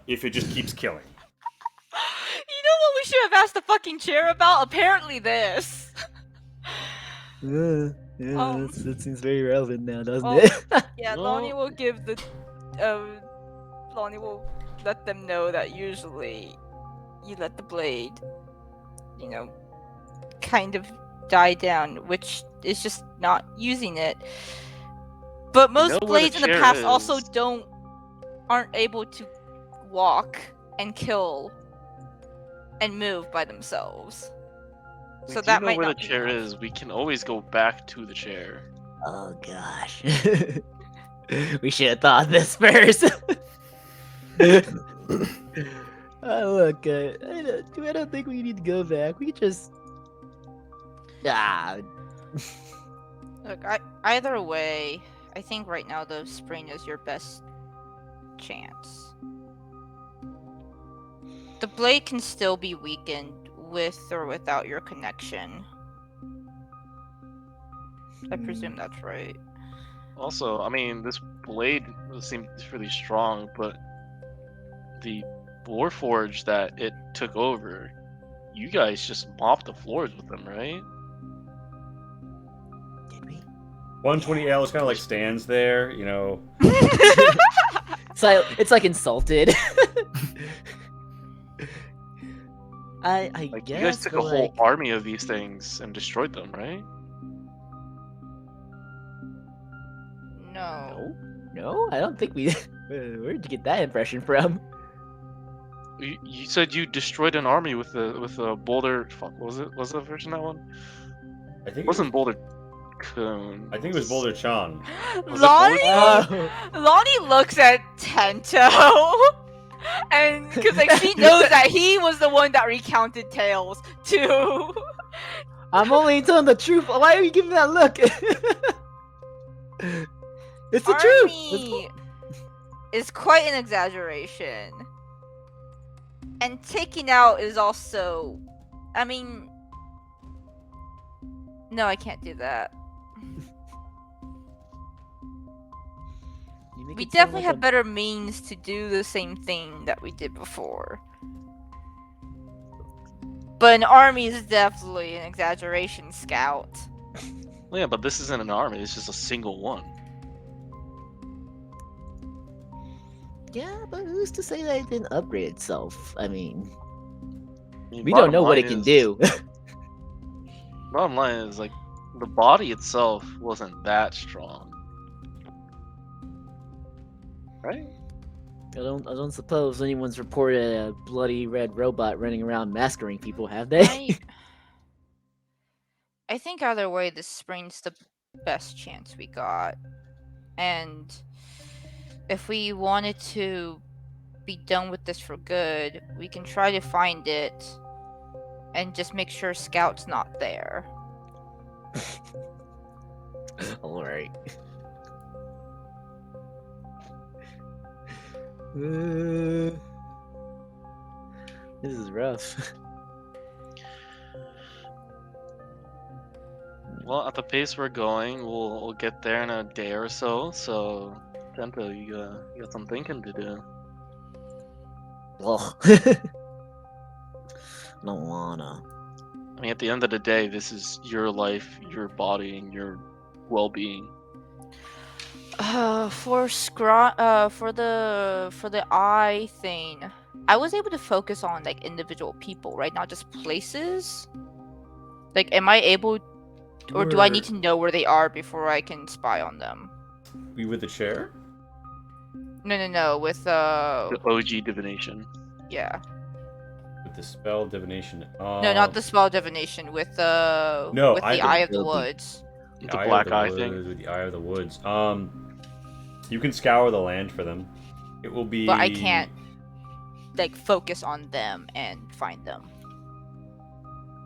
if it just keeps killing. You know what we should have asked the fucking chair about? Apparently this. That seems very relevant now, doesn't Oh, it? yeah, Well- Lonnie will give the Lonnie will let them know that usually you let the blade, kind of die down, which is just not using it. But most know where the blades in the chair past also is. aren't able to walk and kill and move by themselves. We So do that know might where not the be chair enough. is. We can always go back to the chair. Oh gosh. We should have thought this first. Look, I don't think we need to go back. We could just. Look, either way, I think right now the spring is your best chance. The blade can still be weakened with or without your connection. I presume that's right. Also, I mean, this blade seems really strong, but the Warforge that it took over, you guys just mopped the floors with them, right? Did we? 120L is kind of like stands there, you know. It's like insulted. I Like, guess you guys took a but, whole like, army of these things and destroyed them, right? No. No, I don't think we. Where'd you get that impression from? You said you destroyed an army with a boulder. Fuck, was it? Was the version that one? I think It wasn't Boulder Cone. I think it was Boulder Chan. Was it Boulder Lonnie, Cone? Lonnie looks at Tento, and because like she knows that he was the one that recounted tales too. I'm only telling the truth. Why are you giving that look? It's the truth. Army is quite an exaggeration, and taking out is also. I mean, no, I can't do that. You make We it sound definitely like have I'm- better means to do the same thing that we did before. But an army is definitely an exaggeration, Scout. Well, yeah, but this isn't an army. It's just a single one. Yeah, but who's to say that it didn't upgrade itself? I mean, I mean, we don't know what bottom it can line do. Bottom line is, like, the body itself wasn't that strong, right? I don't suppose anyone's reported a bloody red robot running around massacring people, have they? I think either way, this spring's the best chance we got. And if we wanted to be done with this for good, we can try to find it and just make sure Scout's not there. Alright. This is rough. Well, at the pace we're going, we'll get there in a day or so. So, Tempo, you got some thinking to do. Well, don't wanna. I mean, at the end of the day, this is your life, your body, and your well-being. For the eye thing, I was able to focus on like individual people, right? Not just places. Like, am I able, or do I need to know where they are before I can spy on them? You with the chair? No. With The OG divination. yeah. With the spell divination. No, not the spell divination. With the No, with I the think Eye of the it'll be- Woods. With the black eye woods, thing. With the eye of the woods. You can scour the land for them. It will be. But I can't like focus on them and find them.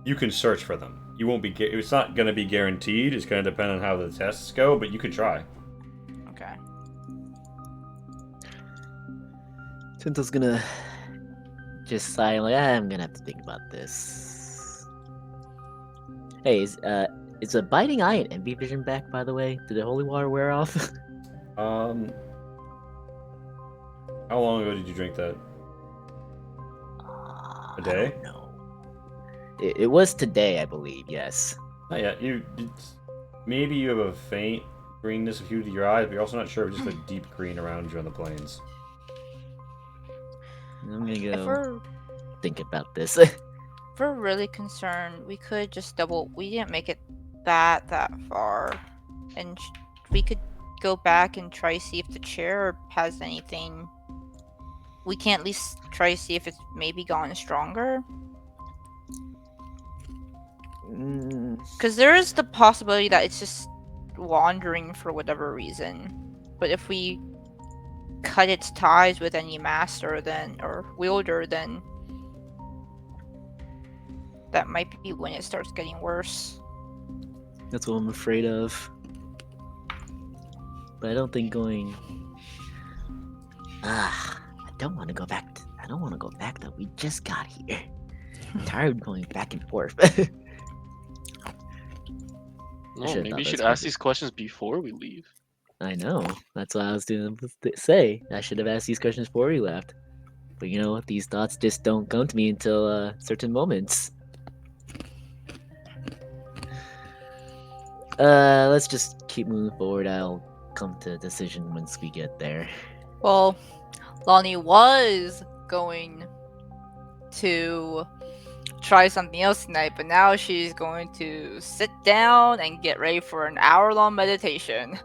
You can search for them. You won't be. It's not going to be guaranteed. It's going to depend on how the tests go, but you could try. Okay. Tinto's gonna just sigh like, I'm gonna have to think about this. Hey, is a biting eye and envy vision back, by the way? Did the holy water wear off? How long ago did you drink that? A day? No. It was today, I believe. Yes. Not yet. Maybe you have a faint greenness of hue to your eyes, but you're also not sure if it's just a deep green around you on the plains. I'm gonna If go we're think about this. if we're really concerned, we could just double. We didn't make it that far, and we could go back and try to see if the chair has anything. We can at least try to see if it's maybe gotten stronger. Because there is the possibility that it's just wandering for whatever reason. But if we cut its ties with any master or wielder, then that might be when it starts getting worse. That's what I'm afraid of. But I don't think going. I don't want to go back. I don't want to go back though. We just got here. I'm tired of going back and forth. No, should've maybe thought you should that's what ask these questions before we leave. I know. That's what I was doing to say. I should have asked these questions before we left. But you know what? These thoughts just don't come to me until certain moments. Let's just keep moving forward. I'll come to a decision once we get there. Well, Lonnie was going to try something else tonight, but now she's going to sit down and get ready for an hour-long meditation.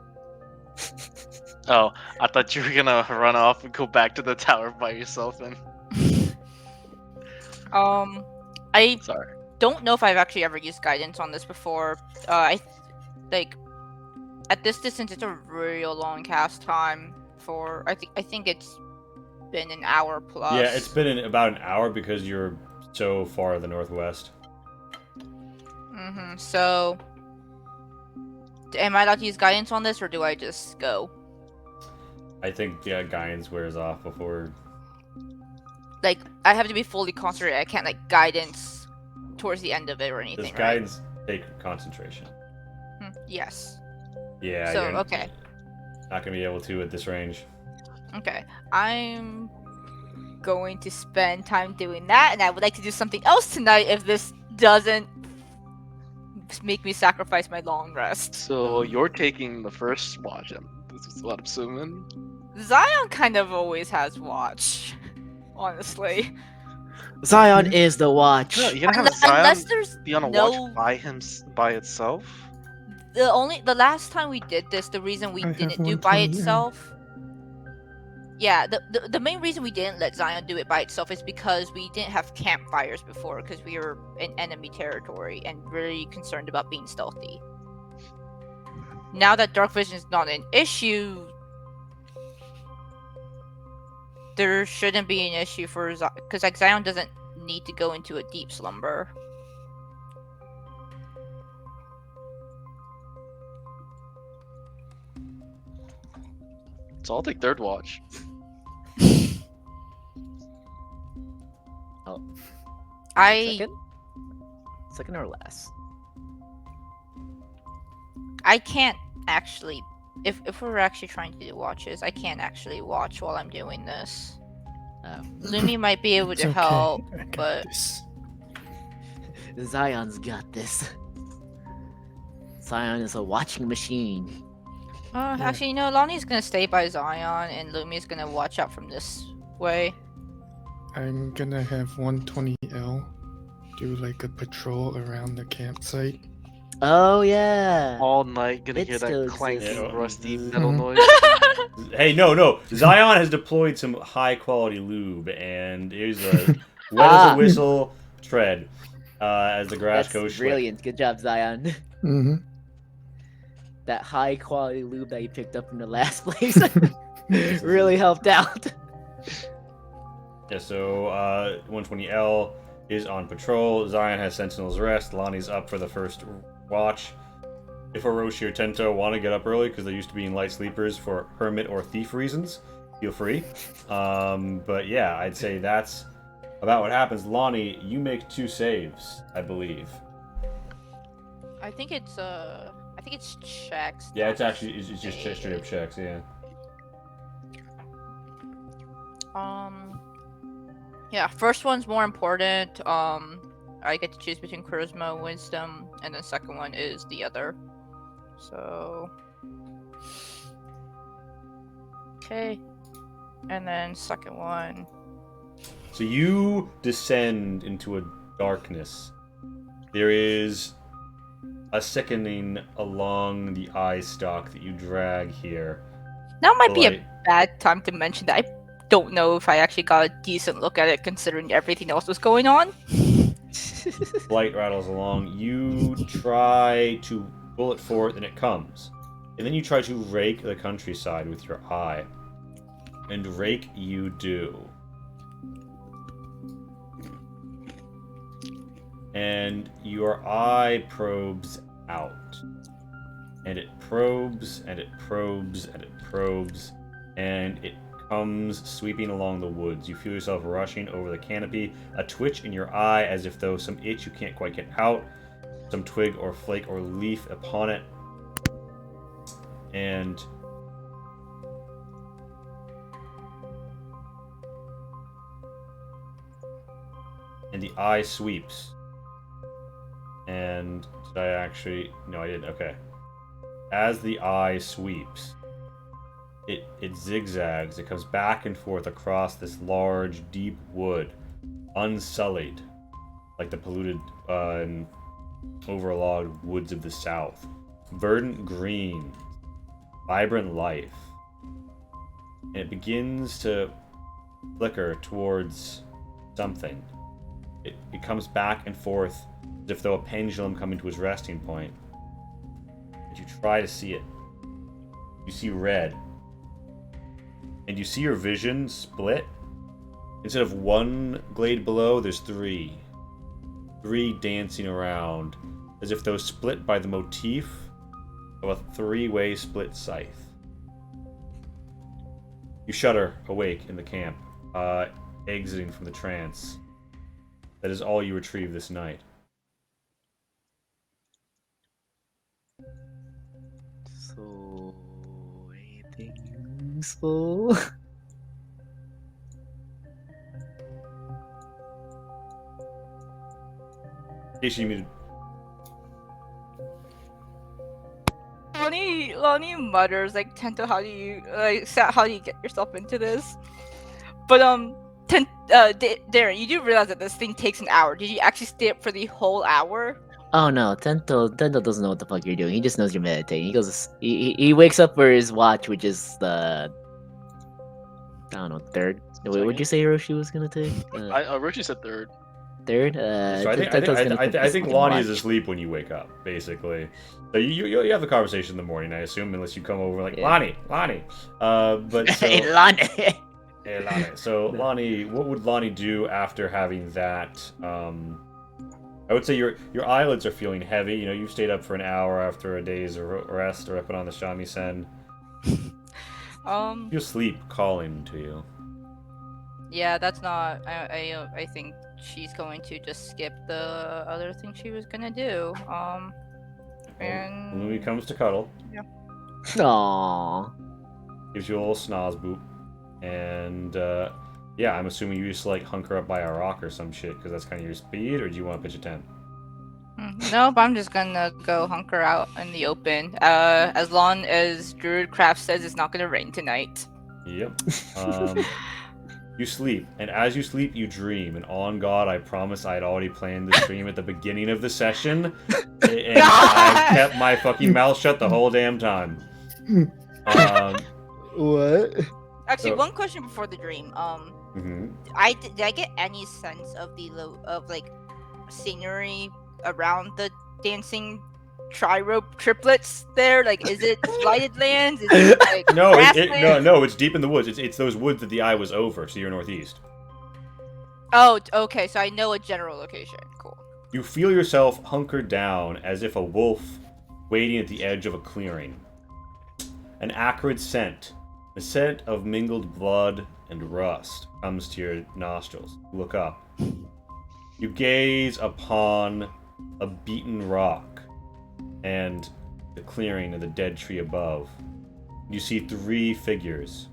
Oh, I thought you were gonna run off and go back to the tower by yourself. And I sorry. don't know if I've actually ever used guidance on this before. Like at this distance, it's a real long cast time. I think it's been an hour plus. Yeah, it's been about an hour because you're so far to the northwest. So, am I allowed to use guidance on this, or do I just go? I think guidance wears off before. Like, I have to be fully concentrated. I can't like guidance towards the end of it or anything. Does Right? guidance take concentration? Yes. Yeah. So you're okay. Not gonna be able to at this range. Okay. I'm going to spend time doing that, and I would like to do something else tonight if this doesn't make me sacrifice my long rest. So you're taking the first watch. This is what I'm assuming. Zion kind of always has watch, honestly. Zion is the watch. No, you're gonna have Unless Zion there's be on a no. watch by itself. The last time we did this, the reason we I have didn't do by 120 now. itself. Yeah, the main reason we didn't let Zion do it by itself is because we didn't have campfires before, because we were in enemy territory and really concerned about being stealthy. Now that dark vision is not an issue, there shouldn't be an issue for Zion, because like Zion doesn't need to go into a deep slumber. So I'll take third watch. Second or last? I can't actually. If we're actually trying to do watches, I can't actually watch while I'm doing this. Lumi might be able It's to okay. help, I got but this. Zion's got this. Zion is a watching machine. actually, no. Lonnie's gonna stay by Zion, and Lumi's gonna watch out from this way. I'm gonna have 120L do like a patrol around the campsite. Oh yeah. All night, gonna It hear still that clanking, exists. rusty Mhm. metal noise. Hey, no. Zion has deployed some high quality lube, and here's a wet as a whistle tread as the grass That's goes slick. brilliant. Good job, Zion. Mm-hmm. That high quality lube that you picked up from the last place really helped out. Yeah, so 120L is on patrol. Zion has Sentinel's Rest. Lonnie's up for the first watch. If Orochi or Tento want to get up early because they're used to being light sleepers for hermit or thief reasons, feel free. But yeah, I'd say that's about what happens. Lonnie, you make 2 saves, I believe. I think it's checks. Yeah, it's not actually it's just straight up checks. Yeah. Yeah, first one's more important. I get to choose between charisma and wisdom, and the second one is the other. So, okay, and then second one. So you descend into a darkness. There is a sickening along the eye stalk that you drag here. Now might be a Light. bad time to mention that I don't know if I actually got a decent look at it, considering everything else was going on. Light rattles along. You try to pull it forth, and it comes. And then you try to rake the countryside with your eye. And rake you do. And your eye probes out. And it probes, and it probes, and it probes, and it comes sweeping along the woods. You feel yourself rushing over the canopy, a twitch in your eye as if though some itch you can't quite get out, some twig or flake or leaf upon it, and the eye sweeps. And did I actually? No, I didn't. Okay. As the eye sweeps, it zigzags. It comes back and forth across this large, deep wood, unsullied, like the polluted and overlogged woods of the south. Verdant green, vibrant life. And it begins to flicker towards something. It comes back and forth as if though a pendulum coming to its resting point. But you try to see it. You see red. And you see your vision split. Instead of one glade below, there's three. Three dancing around, as if those split by the motif of a three-way split scythe. You shudder awake in the camp, exiting from the trance. That is all you retrieve this night. So, anything useful? Casey, you muted. Lonnie mutters like, Tento, how do you get yourself into this? But Darren, you do realize that this thing takes an hour. Did you actually stay up for the whole hour? Oh no, Tento doesn't know what the fuck you're doing. He just knows you're meditating. He goes, he wakes up for his watch, which is the, I don't know, third. Wait, what'd you say Hiroshi was gonna take? Roshi said third. Third? So I think Lonnie Lonnie is asleep when you wake up, basically. So you have the conversation in the morning, I assume, unless you come over like, Yeah. Lonnie. But so, Hey, Lonnie! Hey, Lonnie. So, Lonnie, what would Lonnie do after having that? I would say your eyelids are feeling heavy. You know, you've stayed up for an hour after a day's rest or up on the shamisen. You sleep calling to you. Yeah, that's not. I think she's going to just skip the other thing she was gonna do. And When it comes to cuddle, Aww. gives you a little snaz boop, and yeah, I'm assuming you just like hunker up by a rock or some shit because that's kind of your speed, or do you want to pitch a tent? Nope, I'm just gonna go hunker out in the open. As long as Druidcraft says it's not gonna rain tonight. Yep. You sleep, and as you sleep, you dream. And on God, I promise I had already planned this dream at the beginning of the session, and I kept my fucking mouth shut the whole damn time. What? Actually, So- one question before the dream. Mhm. Did I get any sense of the like scenery around the dancing tri-rope triplets there? Like, is it lighted lands? Is it like No, grasslands? no, it's deep in the woods. It's those woods that the eye was over, so you're northeast. Oh, okay. So I know a general location. Cool. You feel yourself hunkered down as if a wolf waiting at the edge of a clearing. An acrid scent, the scent of mingled blood and rust, comes to your nostrils. You look up. You gaze upon a beaten rock and the clearing of the dead tree above. You see three figures.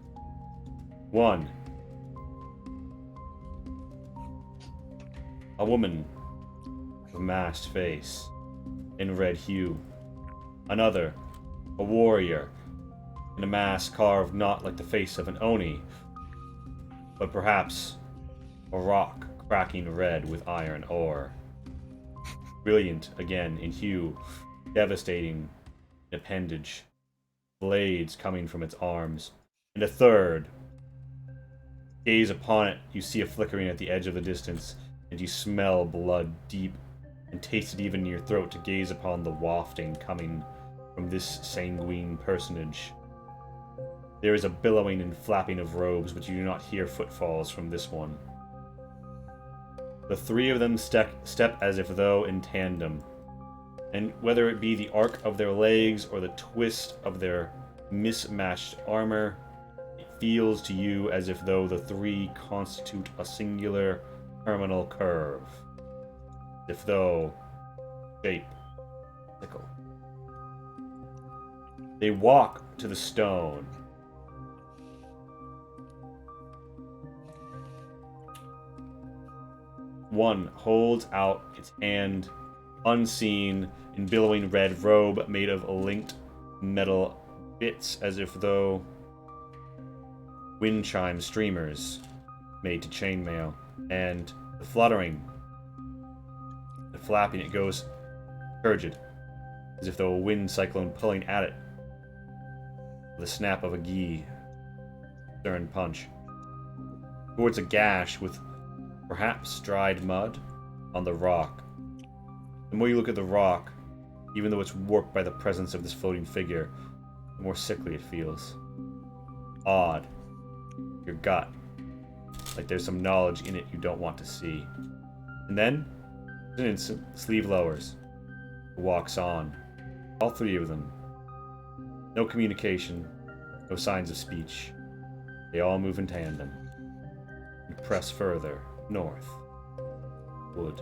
One, a woman with a masked face in red hue. Another, a warrior in a mask carved not like the face of an Oni, but perhaps a rock cracking red with iron ore. Brilliant again in hue, devastating in appendage, blades coming from its arms. And a third, gaze upon it, you see a flickering at the edge of the distance, and you smell blood deep, and taste it even in your throat to gaze upon the wafting coming from this sanguine personage. There is a billowing and flapping of robes, but you do not hear footfalls from this one. The three of them step as if though in tandem, and whether it be the arc of their legs or the twist of their mismatched armor, it feels to you as if though the three constitute a singular terminal curve. As if though shape, sickle. They walk to the stone. One holds out its hand, unseen, in billowing red robe made of linked metal bits, as if though wind chime streamers made to chainmail, and the fluttering, the flapping, it goes turgid, as if though a wind cyclone pulling at it, with a snap of a gi, stern punch, towards a gash with perhaps dried mud on the rock. The more you look at the rock, even though it's warped by the presence of this floating figure, the more sickly it feels. Odd. Your gut. Like there's some knowledge in it you don't want to see. And then, in an instant, sleeve lowers. Walks on. All three of them. No communication. No signs of speech. They all move in tandem. And press further north. Wood.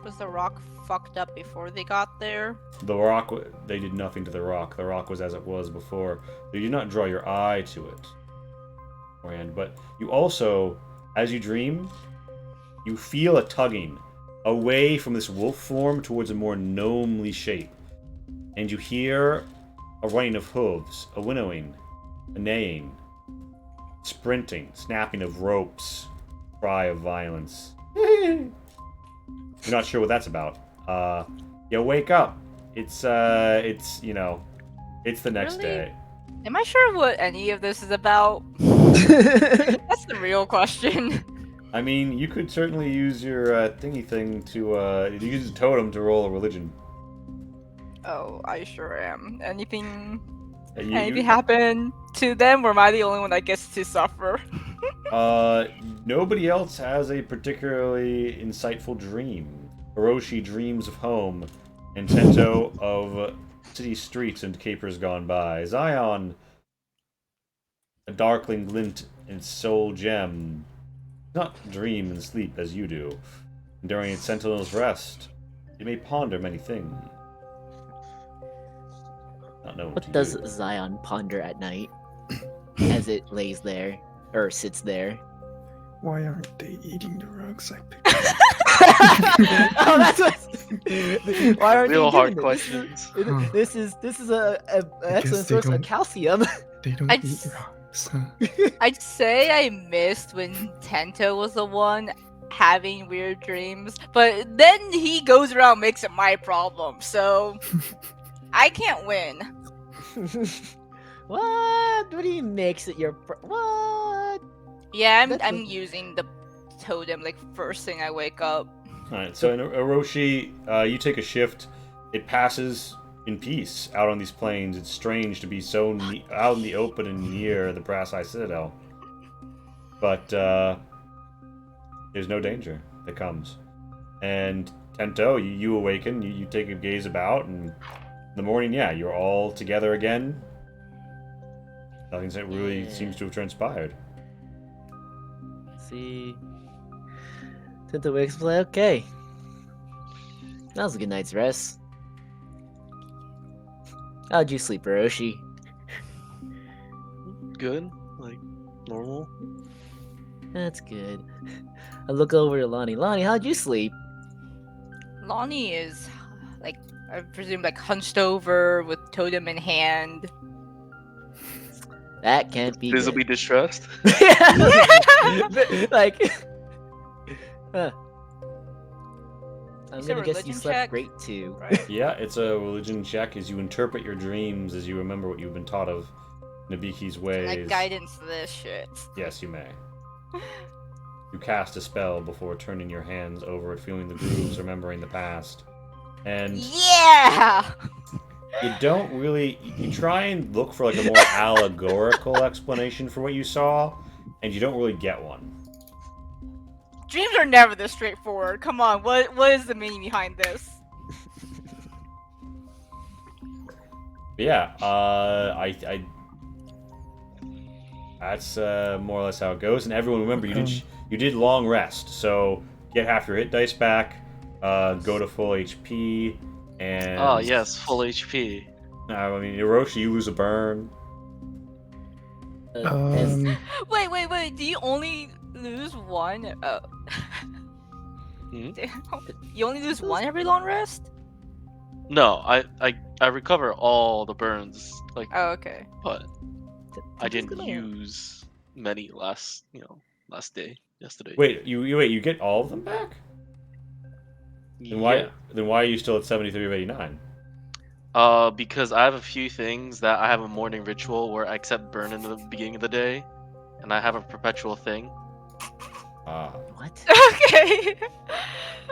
Was the rock fucked up before they got there? The rock, they did nothing to the rock. The rock was as it was before. You do not draw your eye to it. But you also, as you dream, you feel a tugging away from this wolf form towards a more gnomely shape. And you hear a running of hooves, a winnowing, a neighing, sprinting, snapping of ropes, cry of violence. You're not sure what that's about. You wake up. It's you know, it's the next Really? day. Am I sure what any of this is about? That's the real question. I mean, you could certainly use your thingy thing to you use a totem to roll a religion. Oh, I sure am. Anything You- happen to them, or am I the only one that gets to suffer? Nobody else has a particularly insightful dream. Hiroshi dreams of home, and Tento of city streets and capers gone by. Zion, a darkling glint in soul gem, not dream and sleep as you do. During its sentinel's rest, it may ponder many things. Not known What to does you. Zion ponder at night as it lays there or sits there? Why aren't they eating the rugs I picked? Oh, that's what. Why aren't Real they hard doing questions. This is a excellent they source of don't- calcium. They don't I'd eat s- rugs. Huh? I'd say I missed when Tento was the one having weird dreams, but then he goes around and makes it my problem, so I can't win. What? What do you mix it your what? Yeah, That's I'm a- using the totem like first thing I wake up. Alright, so in Orochi, you take a shift. It passes in peace out on these plains. It's strange to be so out in the open and near the Brass Eye Citadel. But there's no danger that comes. And Tento, you awaken, you take a gaze about, and in the morning, yeah, you're all together again. Nothing that really Yeah. seems to have transpired. See, Tinta wakes up like, okay, that was a good night's rest. How'd you sleep, Hiroshi? Good, like normal. That's good. I look over to Lonnie. Lonnie, how'd you sleep? Lonnie is like I presume like hunched over with totem in hand. That can't be Visibly good. distressed. Like, huh. I'm Is it a gonna guess you religion slept check? great too. Right. Yeah, it's a religion check as you interpret your dreams, as you remember what you've been taught of Nabiki's ways. Like guidance to this shit. Yes, you may. You cast a spell before turning your hands over it, feeling the grooves, remembering the past. And Yeah. you don't really... You try and look for like a more allegorical explanation for what you saw, and you don't really get one. Dreams are never this straightforward. Come on, what is the meaning behind this? Yeah, I that's more or less how it goes. And everyone, remember, you did long rest, so get half your hit dice back, go to full HP, and Oh yes, full HP. I mean, Hiroshi, you lose a burn. As Wait. Do you only lose one? Oh. Hmm? Damn. You only lose one every long rest? No, I recover all the burns, like, Oh, okay. but I Tento's didn't gonna- use many last yesterday. Wait, you get all of them back? Then why Yeah. then why are you still at 73 of 89? Because I have a few things that I have a morning ritual where I accept burn in the beginning of the day, and I have a perpetual thing. Ah. What? Okay.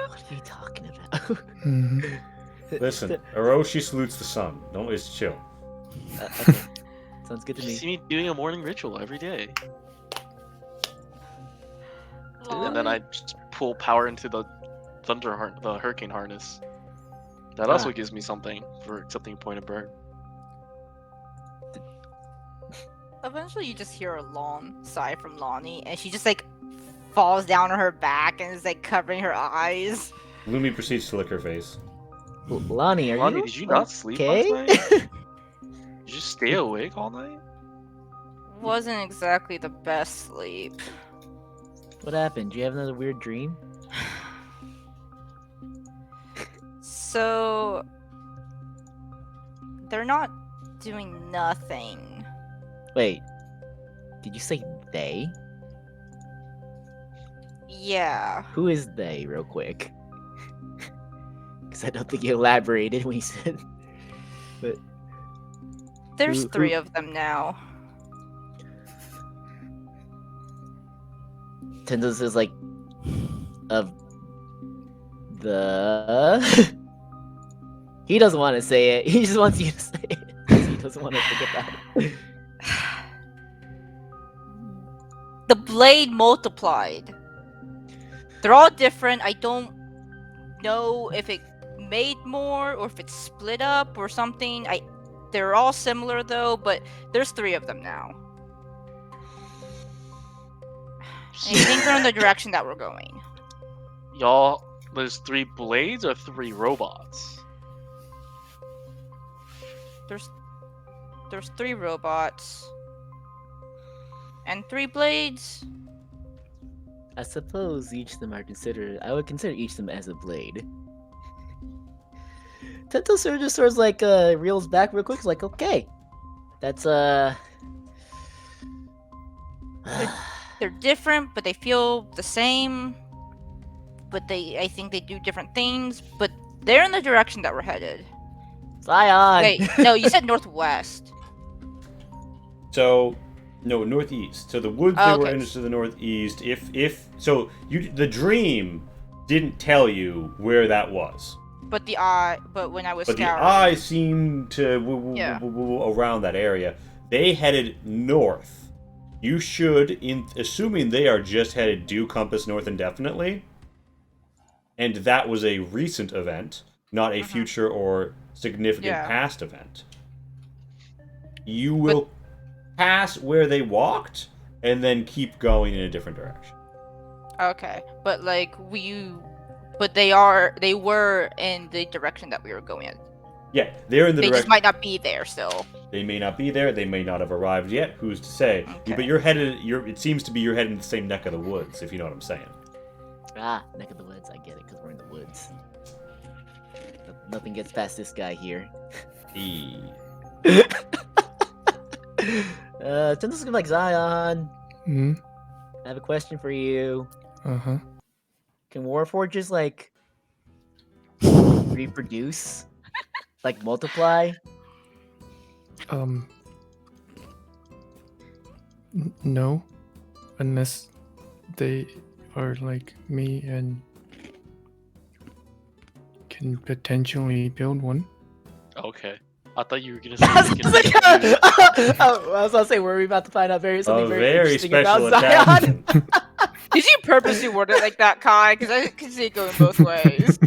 What are you talking about? hmm Listen, Hiroshi salutes the sun. Don't just chill. Okay. Sounds good to You me. see me doing a morning ritual every day, and then I just pull power into the the hurricane harness. That also gives me something for accepting a point of burn. Eventually, you just hear a long sigh from Lonnie, and she just like falls down on her back and is like covering her eyes. Lumi proceeds to lick her face. Lonnie, are Lonnie, you did you not sleep okay? last night? Did you stay awake all night? Wasn't exactly the best sleep. What happened? Do you have another weird dream? So they're not doing nothing. Wait, did you say they? Yeah. Who is they, real quick? Because I don't think you elaborated when you said. But There's Who- three of them now. Tendos is like of the. He doesn't want to say it. He just wants you to say it. 'Cause he doesn't want to think about it. The blade multiplied. They're all different. I don't know if it made more or if it's split up or something. They're all similar though, but there's three of them now. And I think they're in the direction that we're going. Y'all, there's 3 blades or 3 robots? There's 3 robots and 3 blades. I suppose each of them are considered. I would consider each of them as a blade. Tentos just sort of like reels back real quick. He's like, okay, that's They're different, but they feel the same. But I think they do different things. But they're in the direction that we're headed. Zion. Wait, no, you said northwest. So, no, northeast. So the woods Oh, they were okay. in is to the northeast. If so, the dream didn't tell you where that was, But when I was but the scouring, eye seemed to Yeah. around that area. They headed north. You should, in assuming they are just headed due compass north indefinitely, and that was a recent event, not a future or significant Yeah. past event. You will pass where they walked and then keep going in a different direction. okay, but like they were in the direction that we were going in. Yeah, they're in the They just direction. might not be there still. They may not be there. They may not have arrived yet. Who's to say? Okay. But you're headed. It seems to be you're headed in the same neck of the woods, if you know what I'm saying. Neck of the woods. I get it, because we're in the woods. Nothing gets past this guy here. Tentos is gonna be like, Zion, Hmm. I have a question for you. Uh-huh. Can Warforges like reproduce? Like multiply? No, unless they are like me and can potentially build one. Okay. I thought you were gonna say I you can was like, reproduce. Oh, I was gonna say, were we about to find out something A very very interesting special about Zion? attachment. Did you purposely word it like that, Kai? Because I can see it going both ways.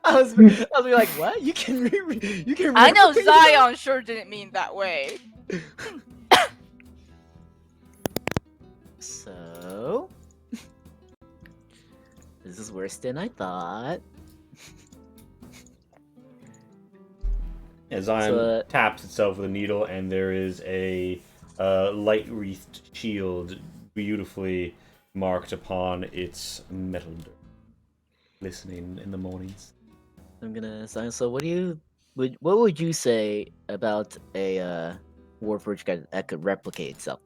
I was like, what? You can you can. I know replicate Zion sure didn't mean that way. So, this is worse than I thought. Yeah, Zion So, taps itself with a needle, and there is a light wreathed shield beautifully marked upon its metal dirt, glistening in the mornings. I'm gonna sign. So, what would you say about a Warforged that could replicate itself?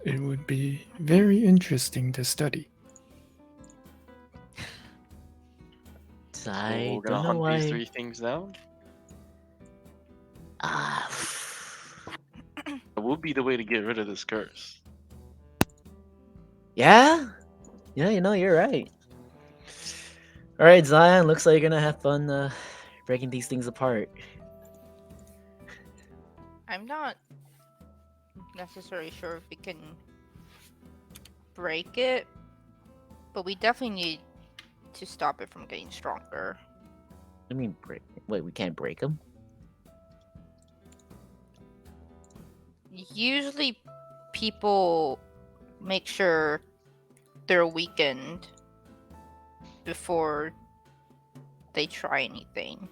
It would be very interesting to study. So I we're don't gonna know hunt these why. 3 things down. Ah, That would be the way to get rid of this curse. yeah, you're right. All right, Zion. Looks like you're gonna have fun breaking these things apart. I'm not necessarily sure if we can break it, but we definitely need to stop it from getting stronger. I mean, break. Wait, we can't break them. Usually, people make sure they're weakened before they try anything.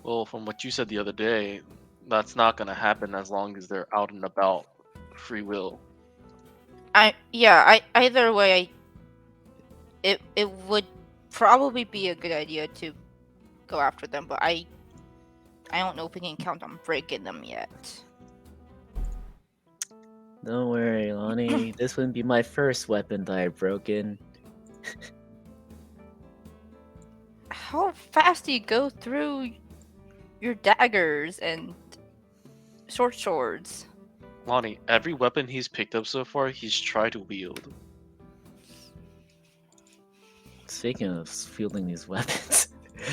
Well, from what you said the other day, that's not gonna happen as long as they're out and about, free will. Either way, it would probably be a good idea to go after them, but I don't know if we can count on breaking them yet. Don't worry, Lonnie. This wouldn't be my first weapon that I've broken. How fast do you go through your daggers and short swords? Lonnie, every weapon he's picked up so far, he's tried to wield. Speaking of fielding these weapons,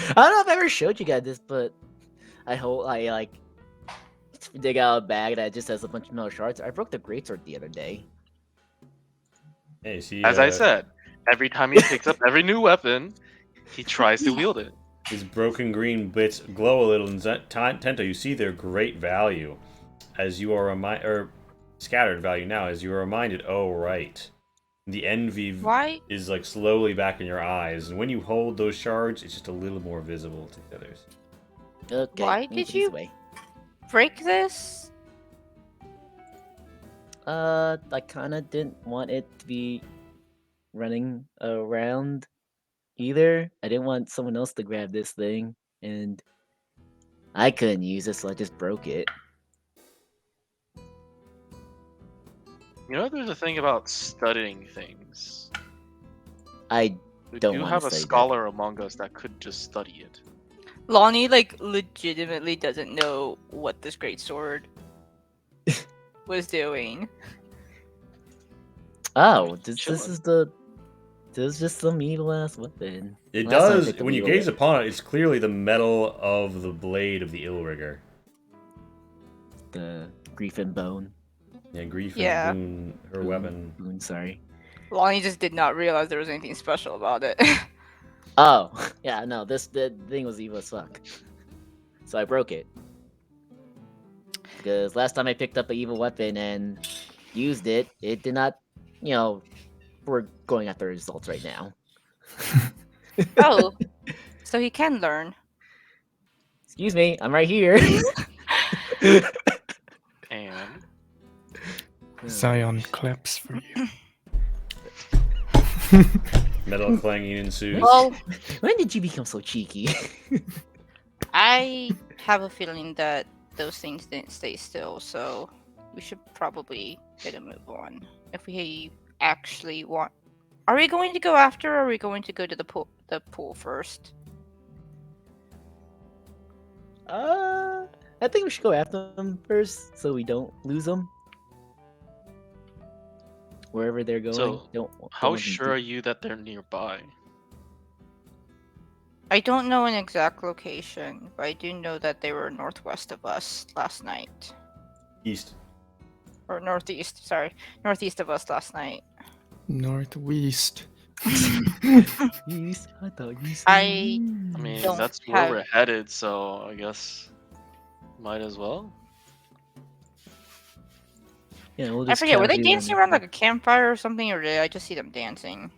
I don't know if I ever showed you guys this, but I like dig out a bag that just has a bunch of metal shards. I broke the greatsword the other day. Hey, see, As I said, every time he picks up every new weapon, he tries to wield it. these broken green bits glow a little in Tento. You see their great value, as you are scattered value now, as you are reminded. Oh, right. The envy Why? is like slowly back in your eyes, and when you hold those shards, it's just a little more visible to the others. Okay, Why let me did put these you- away. Break this? I kind of didn't want it to be running around either. I didn't want someone else to grab this thing, and I couldn't use it, so I just broke it. You know, there's a thing about studying things. I We Don't do wanna have a study that. scholar among us that could just study it. Lonnie legitimately doesn't know what this great sword was doing. Oh, this Chilling. is just some evil ass weapon. It Last time I does, picked up when you evil gaze weapon. upon it, it's clearly the metal of the blade of the Illrigger. The grief and bone. Yeah, Grief Yeah. and Boon, her weapon. Boon, sorry. Lonnie just did not realize there was anything special about it. Oh, yeah, no, the thing was evil as fuck. So I broke it. Because last time I picked up an evil weapon and used it, it did not, we're going after results right now. Oh, so he can learn. Excuse me, I'm right here. And Zion claps for you. Metal clanging ensues. Well, When did you become so cheeky? I have a feeling that those things didn't stay still, so we should probably get a move on. If we actually want, are we going to go after, or are we going to go to the pool first? I think we should go after them first so we don't lose them. Wherever they're going. So, don't how let them sure are you that they're nearby? I don't know an exact location, but I do know that they were northwest of us last night. East. Or northeast, sorry. Northeast of us last night. Northwest. East, I thought you said I east. I mean, Don't that's where have- we're headed, so I guess might as well. Yeah, we'll I just forget, were they casually dancing run around like a campfire or something, or did I just see them dancing?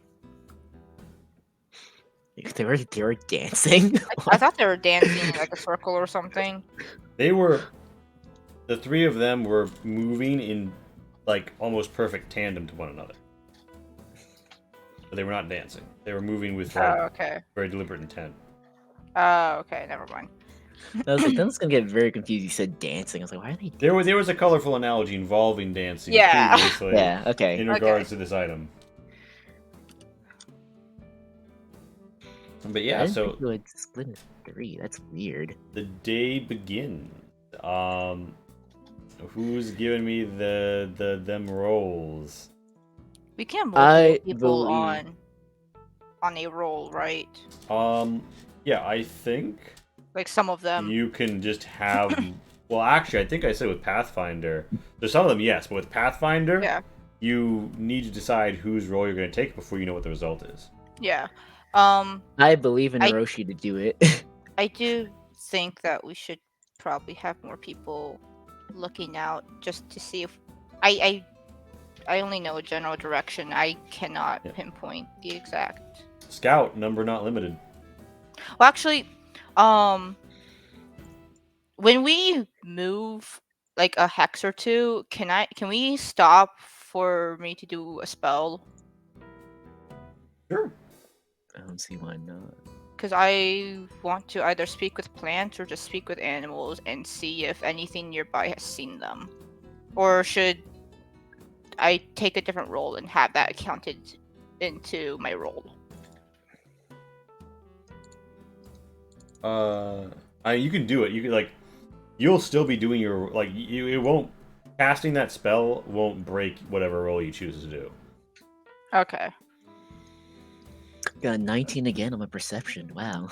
They were dancing. I thought they were dancing in like a circle or something. They were. The three of them were moving in like almost perfect tandem to one another. But they were not dancing. They were moving with like Oh, okay. very deliberate intent. Oh, okay, never mind. I was like, that's gonna get very confused. You said dancing. I was like, why are they? There was a colorful analogy involving dancing Yeah. previously Yeah. Okay. in regards to this item. But I yeah, didn't so think you would split into 3. That's weird. the day begins. Who's giving me them rolls? We can I multiple people believe- on a roll, right? Yeah, I think Like some of them. you can just have. Well, actually, I think I said with Pathfinder. There's some of them, yes, but with Pathfinder, Yeah. you need to decide whose roll you're going to take before you know what the result is. Yeah. I believe in I- Hiroshi to do it. I do think that we should probably have more people looking out just to see if I only know a general direction. I cannot Yeah. pinpoint the exact. Scout number not limited. Well, actually, when we move like a hex or two, can we stop for me to do a spell? Sure. I don't see why not. Because I want to either speak with plants or just speak with animals and see if anything nearby has seen them. Or should I take a different role and have that counted into my role? You can do it. You can you'll still be doing your it won't casting that spell won't break whatever roll you choose to do. Okay. Got a 19 again on my perception. Wow,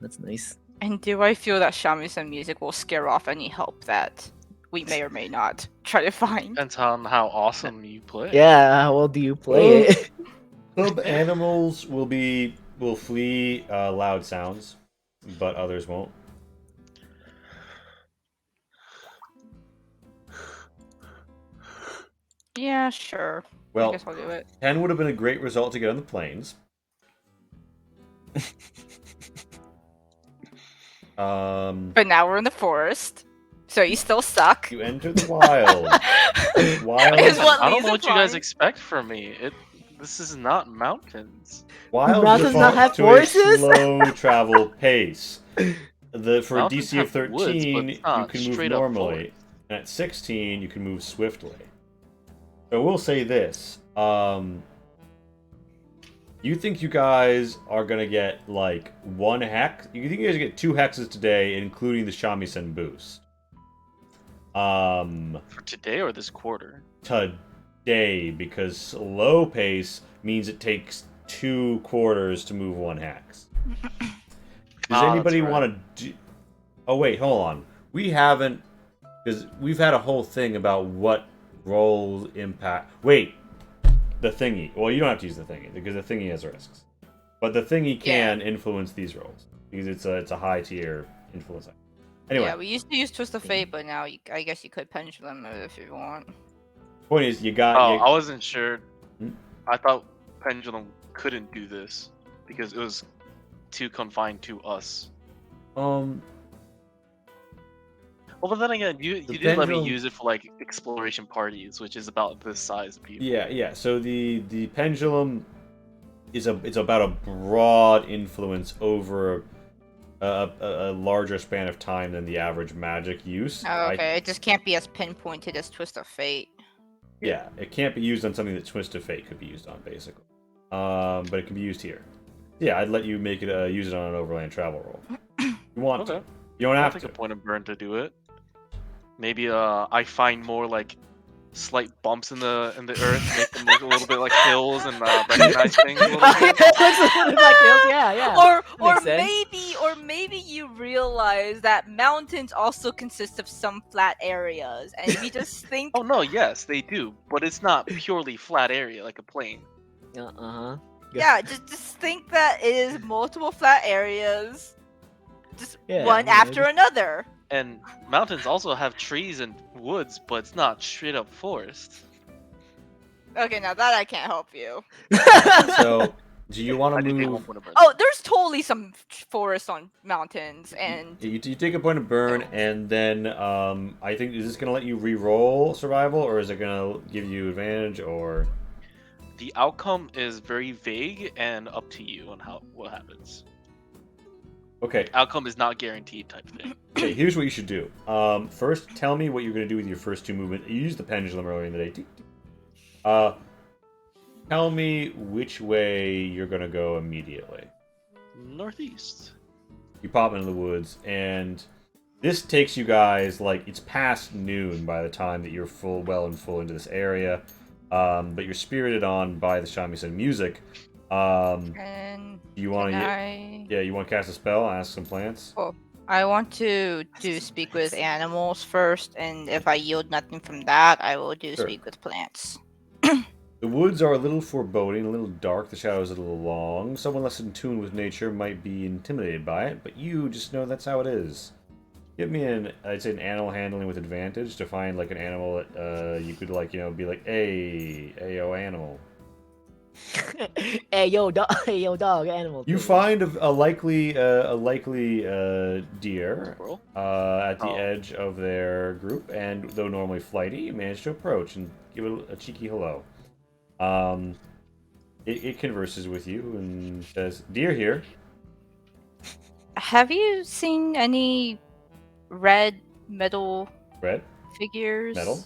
that's nice. And do I feel that shamisen music will scare off any help that we may or may not try to find? Depends on how awesome you play. Yeah, how well do you play it? Some animals will flee loud sounds, but others won't. Yeah, sure. I Well, guess I'll do it. 10 would have been a great result to get on the plains. But now we're in the forest, so you still suck. You enter the wild. Wild Is what I don't Lee's know what you guys implying. expect from me. This is not mountains. Wild mountains not defaults have to horses? a slow travel pace. For a Mountains DC of have woods, but 13, it's you not can move straight up normally, forest. and at 16, you can move swiftly. So we'll say this: you think you guys are gonna get like 1 hex? You think you guys get 2 hexes today, including the shamisen boost? For today or this quarter? Today, because slow pace means it takes 2 quarters to move 1 hex. Does Oh, anybody that's right. want to do... Oh, wait, hold on. We haven't... Because we've had a whole thing about what roles impact... Wait. The thingy. Well, you don't have to use the thingy, because the thingy has risks. But the thingy can influence these rolls. Because it's a high tier influence. Anyway, Yeah, we used to use Twist of Fate, but now I guess you could pendulum it if you want. point is, you got... Oh, you- I wasn't sure. Hmm? I thought Pendulum couldn't do this because it was too confined to us. um, Well, but then again, you The did let me pendulum- use it for like exploration parties, which is about this size of people. yeah. So the pendulum is it's about a broad influence over a larger span of time than the average magic use. Oh, okay, it just can't be as pinpointed as Twist of Fate. Yeah, it can't be used on something that Twist of Fate could be used on, basically. But it can be used here. Yeah, I'd let you make it use it on an overland travel roll. You want Okay. to? You don't I'll have take to. a point of burn to do it. Maybe I find more like slight bumps in the earth make them look a little bit like hills and recognize things a little bit. It looks a little bit like hills. Yeah. Or makes sense. maybe you realize that mountains also consist of some flat areas, and if you just think, Oh no, yes, they do, but it's not purely flat area like a plane. Uh-huh. yeah, just think that it is multiple flat areas, just Yeah, one yeah, after another. And mountains also have trees and woods, but it's not straight up forest. Okay, now that I can't help you. So, do you want I to do take move? 1 point of burn. Oh, there's totally some forest on mountains, and You take a point of burn, and then I think is this gonna let you re-roll survival, or is it gonna give you advantage, or? The outcome is very vague and up to you on what happens. Okay. Outcome is not guaranteed type thing. Okay. Here's what you should do. First, tell me what you're gonna do with your first 2 movements. You used the pendulum earlier in the day. Tell me which way you're gonna go immediately. Northeast. You pop into the woods, and this takes you guys like it's past noon by the time that you're well into this area. But you're spirited on by the shamisen music. and You want can to? Yeah, you want to cast a spell? Ask some plants. I want to do speak with animals first, and if I yield nothing from that, I will do Sure. speak with plants. The woods are a little foreboding, a little dark. The shadows are a little long. Someone less in tune with nature might be intimidated by it, but you just know that's how it is. Give me I'd say an animal handling with advantage to find like an animal that you could like be like, hey yo animal. Hey yo dog, animal. You please. find a likely deer Squirrel? at the Oh. edge of their group, and though normally flighty, you manage to approach and give it a cheeky hello. It converses with you and says, "Deer here." Have you seen any red metal Red figures? metal.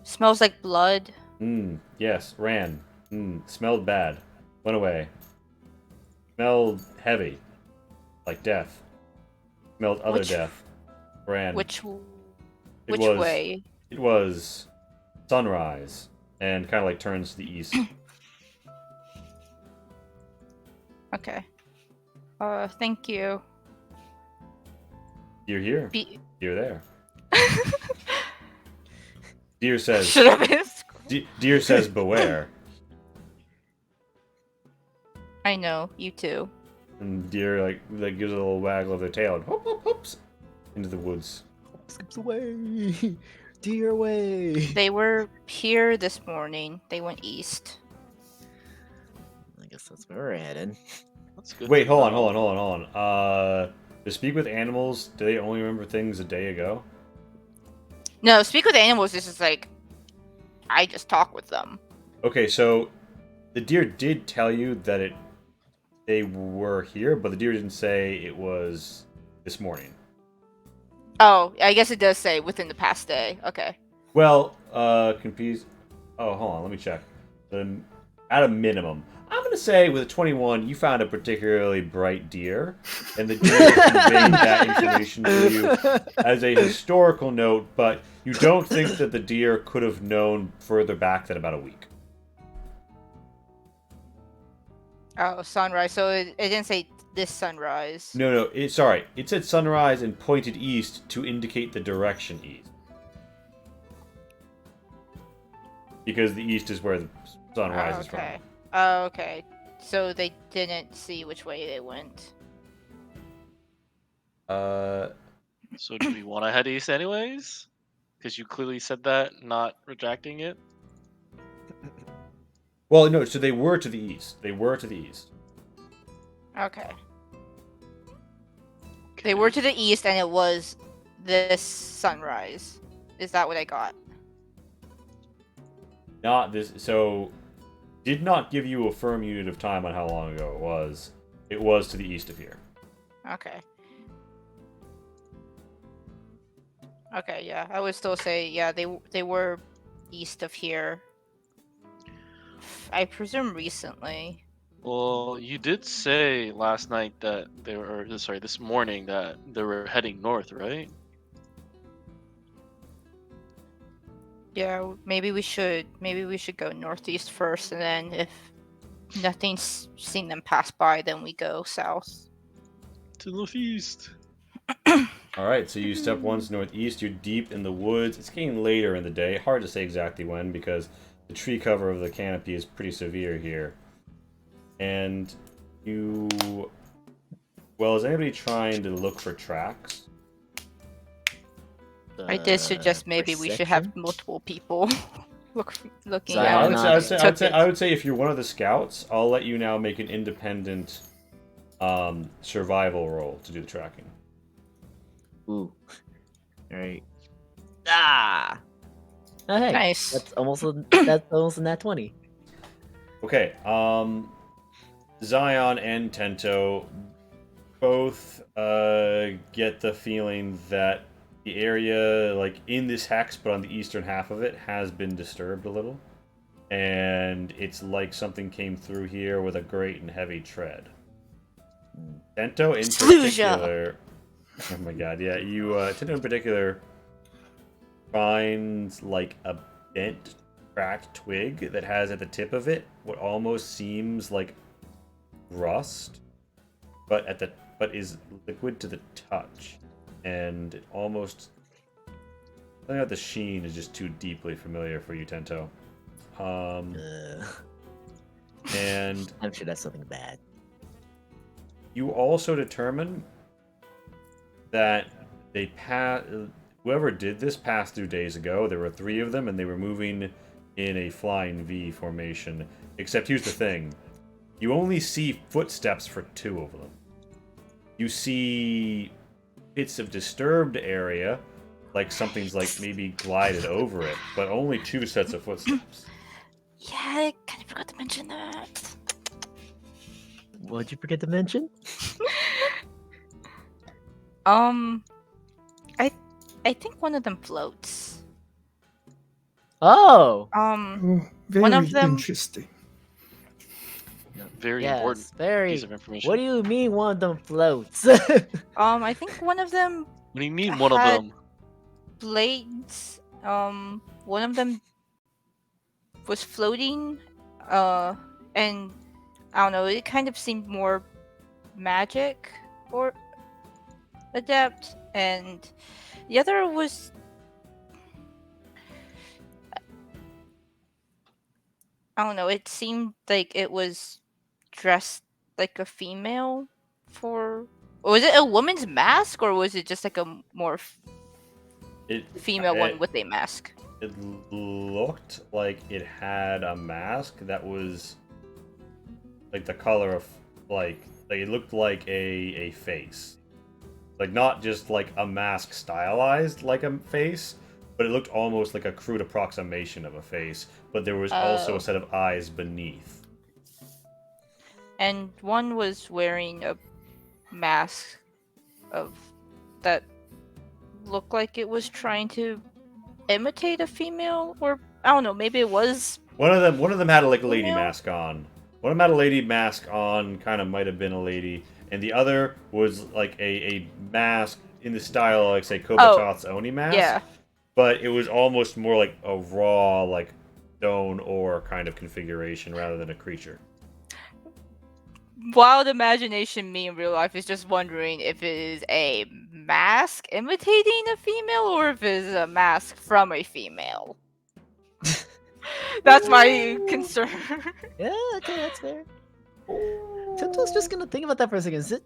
Smells like blood. Yes, ran. Smelled bad. Went away. Smelled heavy, like death. Smelled other Which- death. Ran. Which It was- way? It was sunrise, and kind of like turns to the east. Okay. Thank you. Deer here. Deer there. Deer says. Should have been. Deer says, "Beware." I know, you too. And deer like gives a little waggle of their tail and whoop, whoop, whoops into the woods. Skips away. Deer away. They were here this morning. They went east. I guess that's where we're headed. That's good. Wait, to hold know. on. To speak with animals, do they only remember things a day ago? No, speak with animals is just like I just talk with them. Okay, so the deer did tell you that they were here, but the deer didn't say it was this morning. Oh, I guess it does say within the past day. Okay. Well, confused. Oh, hold on, let me check. At a minimum, I'm gonna say with a 21, you found a particularly bright deer, and the deer conveyed that information to you as a historical note, but you don't think that the deer could have known further back than about a week. Oh, sunrise. So it didn't say this sunrise. No, sorry. It said sunrise and pointed east to indicate the direction east. Because the east is where the sun rises from. Okay. Oh, okay. So they didn't see which way they went. So do we want to head east anyways? Because you clearly said that, not retracting it. Well, no, so they were to the east. Okay. They were to the east, and it was this sunrise. Is that what I got? Not this. So, did not give you a firm unit of time on how long ago it was. It was to the east of here. Okay. Okay, yeah. I would still say, yeah, they were east of here. I presume recently. Well, you did say last night that they were, sorry, this morning that they were heading north, right? Yeah, maybe we should go northeast first, and then if nothing's seen them pass by, then we go south. To the northeast. All right, so you step once northeast. You're deep in the woods. It's getting later in the day. Hard to say exactly when because the tree cover of the canopy is pretty severe here. And you, well, is anybody trying to look for tracks? I did suggest maybe we should have Perception? multiple people looking Zion Yeah, out. I would say if you're one of the scouts, I'll let you now make an independent survival roll to do the tracking. Ooh. Alright. Ah! Oh, hey. Nice. That's almost a nat 20. Okay, Zion and Tento both get the feeling that the area, like in this hex, but on the eastern half of it, has been disturbed a little. And it's like something came through here with a great and heavy tread. Tento in particular... Oh my god, yeah, you, Tento in particular finds like a bent, cracked twig that has at the tip of it what almost seems like rust, but is liquid to the touch, and it almost something about the sheen is just too deeply familiar for you, Tento. And I'm sure that's something bad. you also determine that they whoever did this passed through days ago. There were 3 of them, and they were moving in a flying V formation. Except here's the thing. You only see footsteps for 2 of them. You see bits of disturbed area, like something's like maybe glided over it, but only 2 sets of footsteps. Yeah, I kind of forgot to mention that. What'd you forget to mention? I think one of them floats. Oh! Oh, very One of them- interesting. Very Yes, important very. piece of information. What do you mean one of them floats? I think one of them What do you mean one of had- them? blades. One of them was floating. And I don't know. It kind of seemed more magic or adept, and the other was. I don't know. It seemed like it was dressed like a female. Was it a woman's mask, or was it just like a more female one with a mask? It looked like it had a mask that was like the color of like it looked like a face, like not just like a mask stylized like a face, but it looked almost like a crude approximation of a face. But there was also Oh. a set of eyes beneath. And one was wearing a mask that looked like it was trying to imitate a female, or I don't know, maybe it was. One of them had a lady Female? mask on. One of them had a lady mask on, kind of might have been a lady, and the other was like a mask in the style of, like, say, Kobatot's Oni mask. Yeah. But it was almost more like a raw, like stone ore kind of configuration rather than a creature. Wild imagination me in real life is just wondering if it is a mask imitating a female or if it is a mask from a female. That's my concern. Yeah, okay, that's fair. Tento's just gonna think about that for a second. Is it?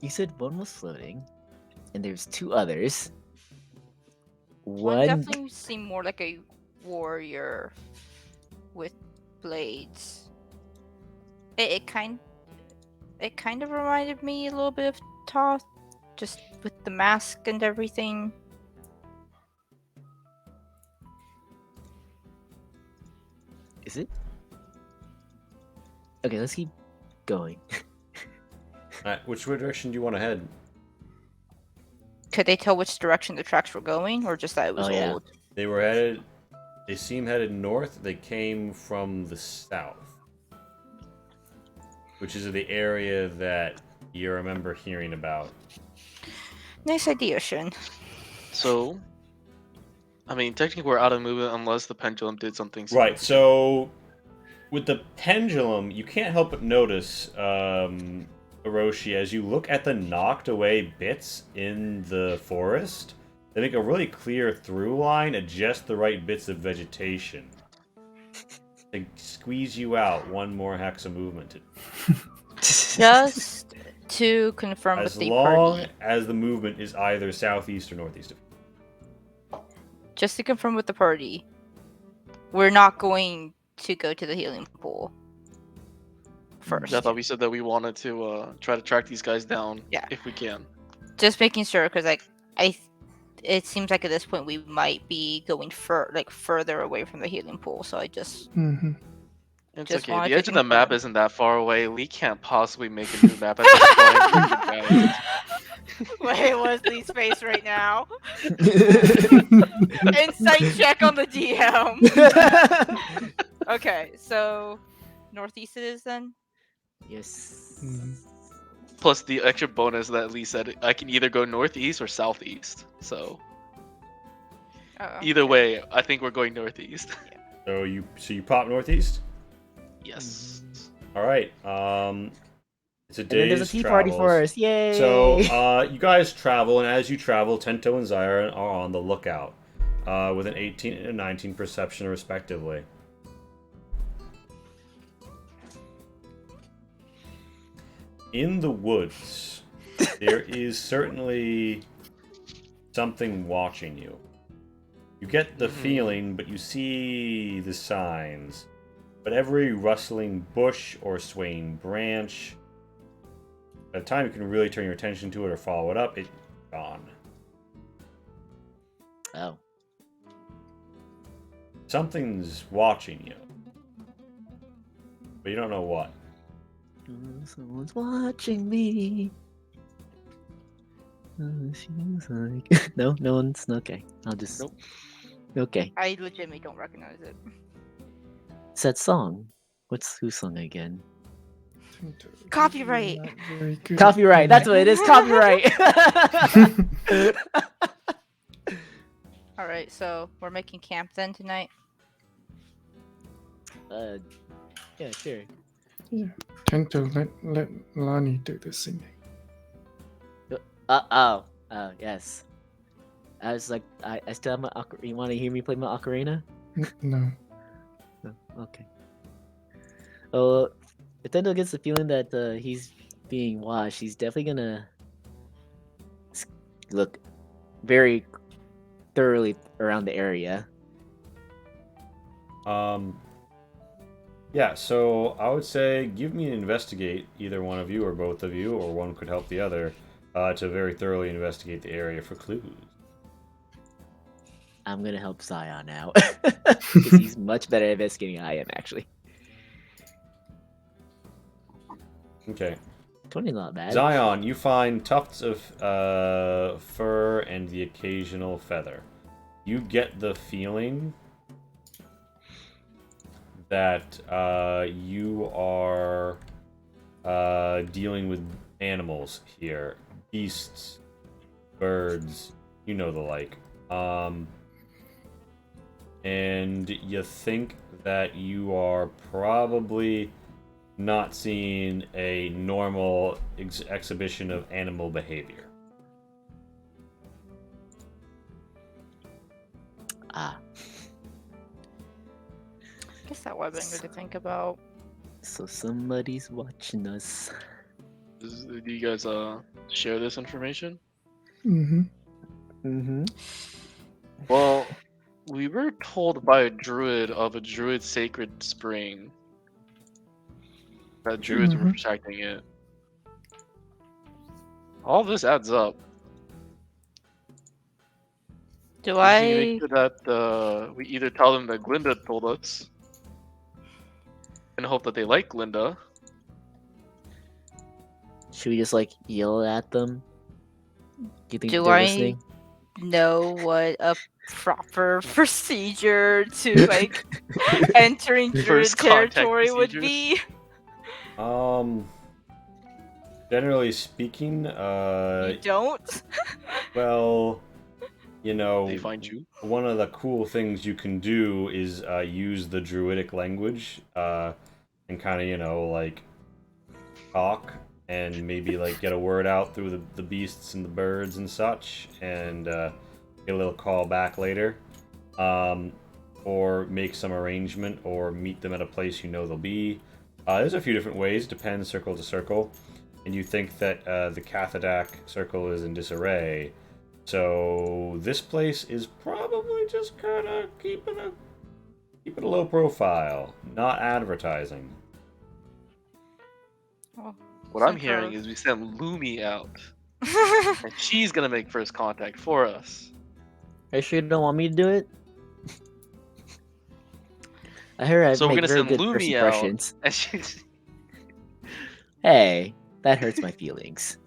You said one was floating, and there's 2 others. One definitely seemed more like a warrior with blades. It kind of reminded me a little bit of Toth, just with the mask and everything. Is it? Okay, let's keep going. Alright, which direction do you want to head? Could they tell which direction the tracks were going, or just that it was Oh, yeah. old? They seem headed north. They came from the south, which is the area that you remember hearing about. Nice idea, Shin. So, I mean, technically we're out of movement unless the pendulum did something Right. significant. So with the pendulum, you can't help but notice, Orochi, as you look at the knocked away bits in the forest, they make a really clear through line at just the right bits of vegetation. They squeeze you out one more hex of movement. Just to confirm As with the long party. as the movement is either southeast or northeast. Just to confirm with the party. We're not going to go to the healing pool first. I thought we said that we wanted to try to track these guys down Yeah. if we can. Just making sure, because it seems like at this point we might be going further away from the healing pool. So I just Mm-hmm. It's Just okay. wanted The to edge of the map confirm. isn't that far away. Lee can't possibly make a new map at this point. We're good, guys. Wait, Wesley's face right now. Insight check on the DM. Okay, so northeast it is then. Yes. Mm-hmm. Plus the extra bonus that Lee said, I can either go northeast or southeast. So Oh, either okay. way, I think we're going northeast. So you pop northeast? Yes. All right. It's a And then there's a day's tea party for travels. us. Yay! So you guys travel, and as you travel, Tento and Zyra are on the lookout, with an 18 and a 19 perception respectively. In the woods, there is certainly something watching you. You get the feeling, but you see the signs. But every rustling bush or swaying branch, by the time you can really turn your attention to it or follow it up, it's gone. Oh. Something's watching you. But you don't know what. Someone's watching me. Seems like no one's okay. I'll just Nope. Okay. I legitimately don't recognize it. It's that song. Whose song again? Copyright. Not very good. Copyright. That's what it is. Copyright. All right, so we're making camp then tonight. Yeah, sure. Tento, let Lonnie do the singing. Yes. I was like, I still have my you want to hear me play my ocarina? No. No. Okay. Oh, Nintendo gets the feeling that he's being watched. He's definitely gonna look very thoroughly around the area. Yeah, so I would say give me an investigate, either one of you or both of you, or one could help the other, to very thoroughly investigate the area for clues. I'm gonna help Zion out because he's much better at investigating than I am, actually. Okay. 20 not bad. Zion, you find tufts of fur and the occasional feather. You get the feeling that you are dealing with animals here. Beasts, birds, you know the like. And you think that you are probably not seeing a normal exhibition of animal behavior. Ah, I guess that would have been good to think about. so somebody's watching us. Do you guys share this information? Mm-hmm. Mm-hmm. Well, we were told by a druid of a druid sacred spring. That druids were Mhm. protecting it. All this adds up. Do We I? make sure that we either tell them that Glinda told us, and hope that they like Glinda. Should we just like yell at them? Do you think Do they're I listening? know what a proper procedure to like entering druid First contact territory would procedures. be? Generally speaking, You don't? well, you They know, find you. one of the cool things you can do is use the druidic language and kind of, like talk and maybe like get a word out through the beasts and the birds and such, and get a little call back later. Um, or make some arrangement or meet them at a place you know they'll be. There's a few different ways, depends circle to circle. And you think that the Cathadak circle is in disarray. So this place is probably just kind of keeping a low profile, not advertising. Well, What I'm since hearing we're- is we send Lumi out, and she's gonna make first contact for us. Are you sure you don't want me to do it? I heard I So we're make gonna very send good first Lumi out, impressions. and she's. Hey, that hurts my feelings.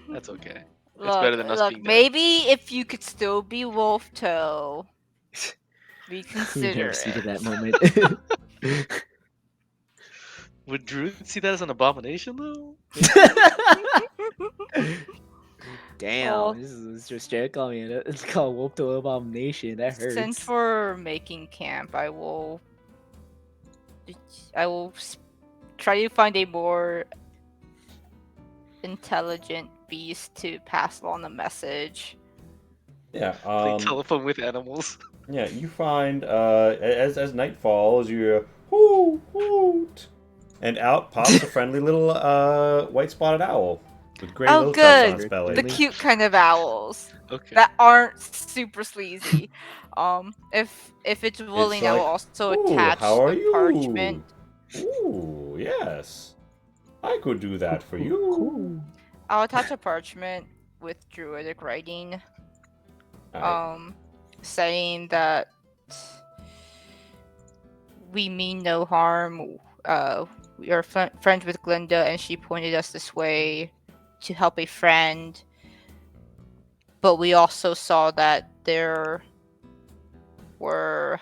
That's okay. It's look, better than us look. being dead. Maybe if you could still be Wolf Toe, We reconsider never see to it. that moment. Would Druid see that as an abomination though? Damn, Well, this is just straight calling it. It's called Wolf to Abomination. That hurts. Since we're making camp, I will try to find a more intelligent beast to pass along the message. Yeah. Play telephone with animals. Yeah. You find as night falls, you hear hoot hoot, and out pops a friendly little white spotted owl with gray Oh, little tufts on good. its belly. The cute kind of owls Okay. that aren't super sleazy. If it's willing, I will like, also "Ooh, attach how are the you? parchment. Ooh, yes. I could do that for you. Cool. I'll attach a parchment with druidic writing, Alright. saying that we mean no harm. We are friends with Glinda, and she pointed us this way to help a friend. But we also saw that there were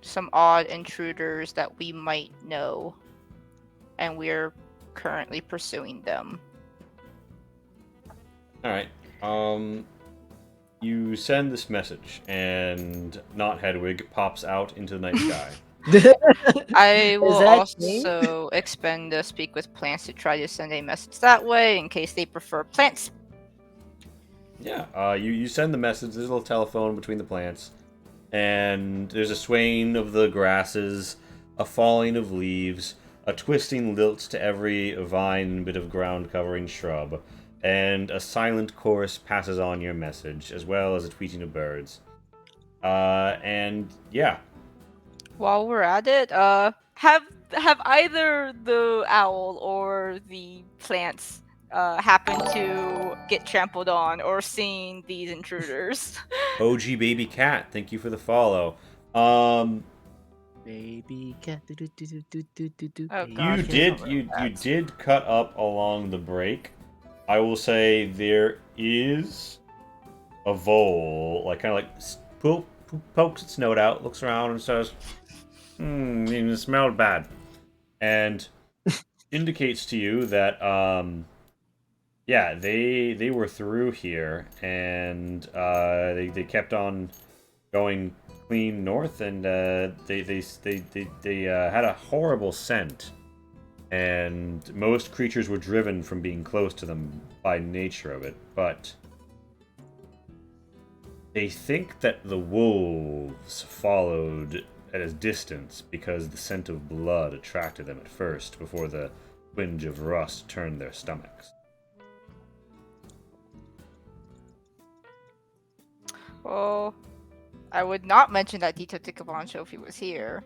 some odd intruders that we might know, and we're currently pursuing them. Alright. You send this message, and not Hedwig pops out into the night sky. I will that me? also expend the speak with plants to try to send a message that way in case they prefer plants. Yeah, you send the message. There's a little telephone between the plants, and there's a swaying of the grasses, a falling of leaves, a twisting lilt to every vine and bit of ground-covering shrub, and a silent chorus passes on your message, as well as a tweeting of birds. And yeah, While we're at it, have either the owl or the plants happen to get trampled on or seen these intruders? OG baby cat, thank you for the follow. Baby cat. Oh, You gosh, baby did cat. you did cut up along the break. I will say there is a vole, like kind of like pokes its note out, looks around, and says, it smelled bad," and indicates to you that yeah, they were through here, and they kept on going clean north, and they had a horrible scent, and most creatures were driven from being close to them by nature of it, but they think that the wolves followed at a distance because the scent of blood attracted them at first, before the twinge of rust turned their stomachs. Well, I would not mention that detail to Kavancho if he was here.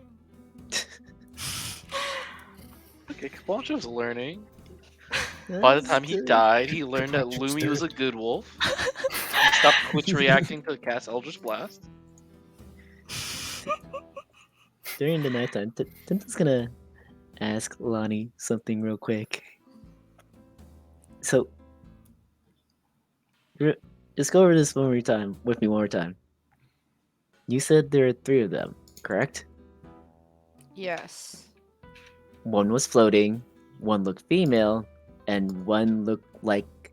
Okay, Kabancho's learning. By the time he died, he learned that Kabancho's Lumi was a third. good wolf. He stopped Twitch reacting to cast Eldritch Blast. During the nighttime, Tintin's gonna ask Lonnie something real quick. So, just go over this one more time with me one more time. You said there are 3 of them, correct? Yes. One was floating, one looked female, and one looked like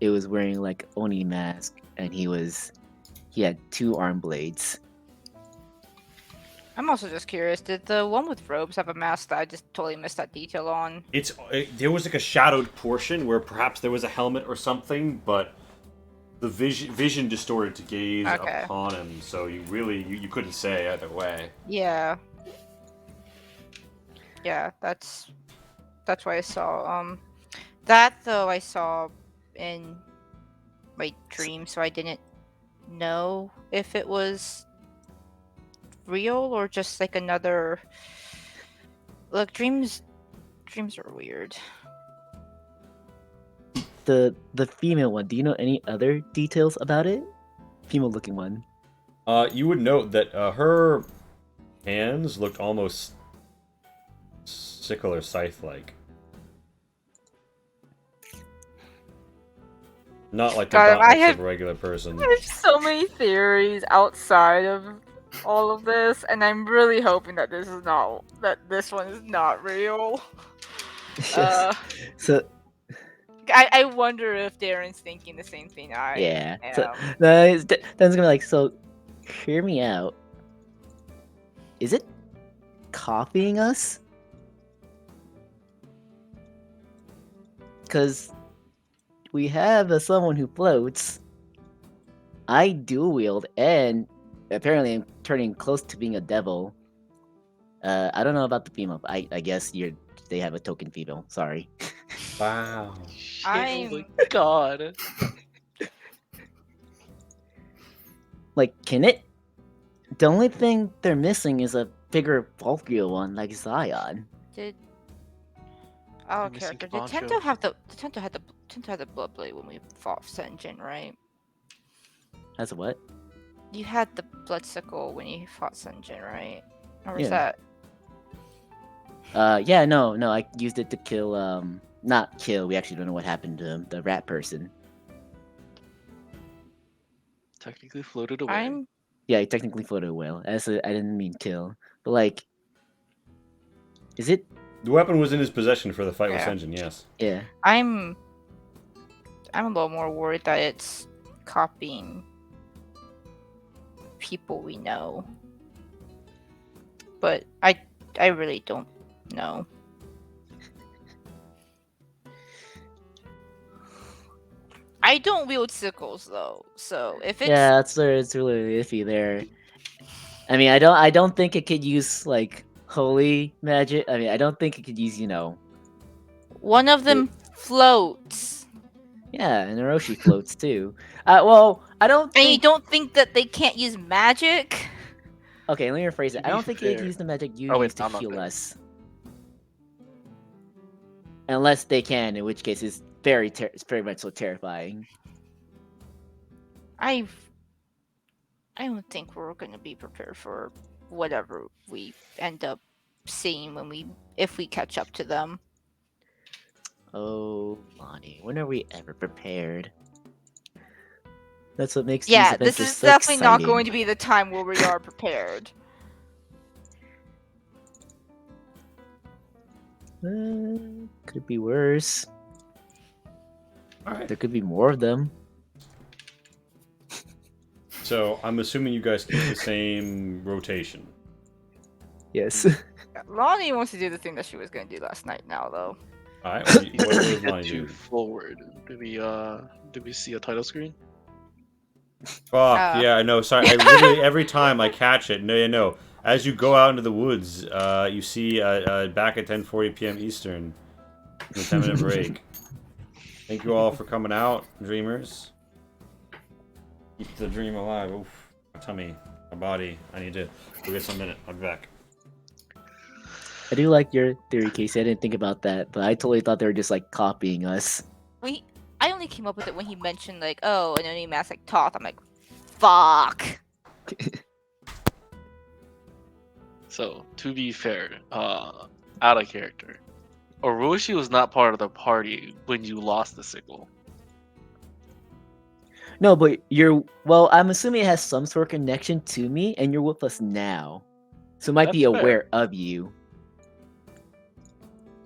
it was wearing like Oni mask, and he had 2 arm blades. I'm also just curious. Did the one with robes have a mask that I just totally missed that detail on? There was like a shadowed portion where perhaps there was a helmet or something, but the vision distorted to gaze Okay. upon him, so you couldn't say either way. Yeah. Yeah, that's what I saw. That though I saw in my dream, so I didn't know if it was real or just like another. Look, dreams are weird. The female one. Do you know any other details about it? Female looking one. You would note that her hands looked almost sickle or scythe-like. Not like the God, gauntlets of a regular person. I have so many theories outside of all of this, and I'm really hoping that this one is not real. Yes. So I wonder if Darren's thinking the same thing I yeah. am. So Dan's gonna be like, so hear me out. Is it copying us? Because we have someone who floats. I dual wield, and apparently I'm turning close to being a devil. I don't know about the female. But I guess they have a token female. Sorry. Wow. Oh my god. Like, can it? The only thing they're missing is a bigger, bulkier one like Zion. Did our I'm missing character did Kabancho. Tento had the blood blade when we fought Senjin, right? That's what? You had the blood sickle when you fought Senjin, right? Or was Yeah. that? Yeah, no, I used it to kill, not kill, we actually don't know what happened to him, the rat person. Technically floated away. Yeah, he technically floated a whale. I didn't mean kill. But, like, is it? The weapon was in his possession for the fight with Yeah. Senjin, yes. Yeah. I'm a little more worried that it's copying people we know. But I really don't know. I don't wield sickles though, so if it's Yeah, that's where it's really iffy there. I mean, I don't think it could use, like, holy magic. I mean, I don't think it could use, one of them floats. Yeah, and Orochi floats too. Well, I don't And you think... don't think that they can't use magic? Okay, let me rephrase it. To I don't be think they fair- can use the magic you Oh, wait, use to I'm not heal there. us. Unless they can, in which case it's it's very much so terrifying. I don't think we're gonna be prepared for whatever we end up seeing if we catch up to them. Oh, Lonnie, when are we ever prepared? That's what makes Yeah, these this adventures is so definitely not going exciting. to be the time where we are prepared. Could be worse. Alright. There could be more of them. So I'm assuming you guys keep the same rotation. Yes. Lonnie wants to do the thing that she was gonna do last night now though. Alright, what does Get Lonnie too do? forward. Do we see a title screen? Fuck, yeah, I know. Sorry, I literally, every time I catch it, no. As you go out into the woods, you see back at 10:40 p.m. Eastern, the 10-minute break. Thank you all for coming out, dreamers. Keep the dream alive. Oof, my tummy, my body. I need to go get some minute. I'll be back. I do like your theory, Casey. I didn't think about that, but I totally thought they were just like copying us. I only came up with it when he mentioned like, oh, an enemy mask like Toth. I'm like, fuck. So, to be fair, out of character, Orochi was not part of the party when you lost the sickle. No, but well, I'm assuming it has some sort of connection to me, and you're with us now. So it might be That's fair. aware of you.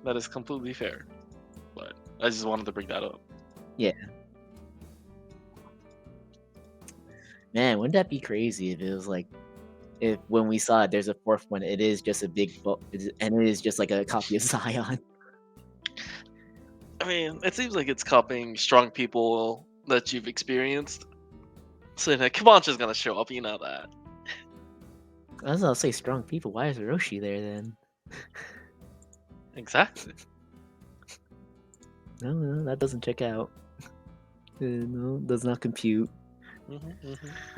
That is completely fair. But I just wanted to bring that up. Man, wouldn't that be crazy if it was like if when we saw it, there's a fourth one, it is just a big book, and it is just like a copy of Zion. I mean, it seems like it's copying strong people that you've experienced. So like, Comanche's gonna show up, you know that. I was gonna say strong people. Why is Roshi there then? Exactly. No, that doesn't check out. No, does not compute.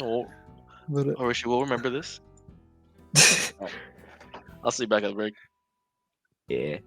Oh, But, Orochi will remember this. I'll see you back at the break. yeah.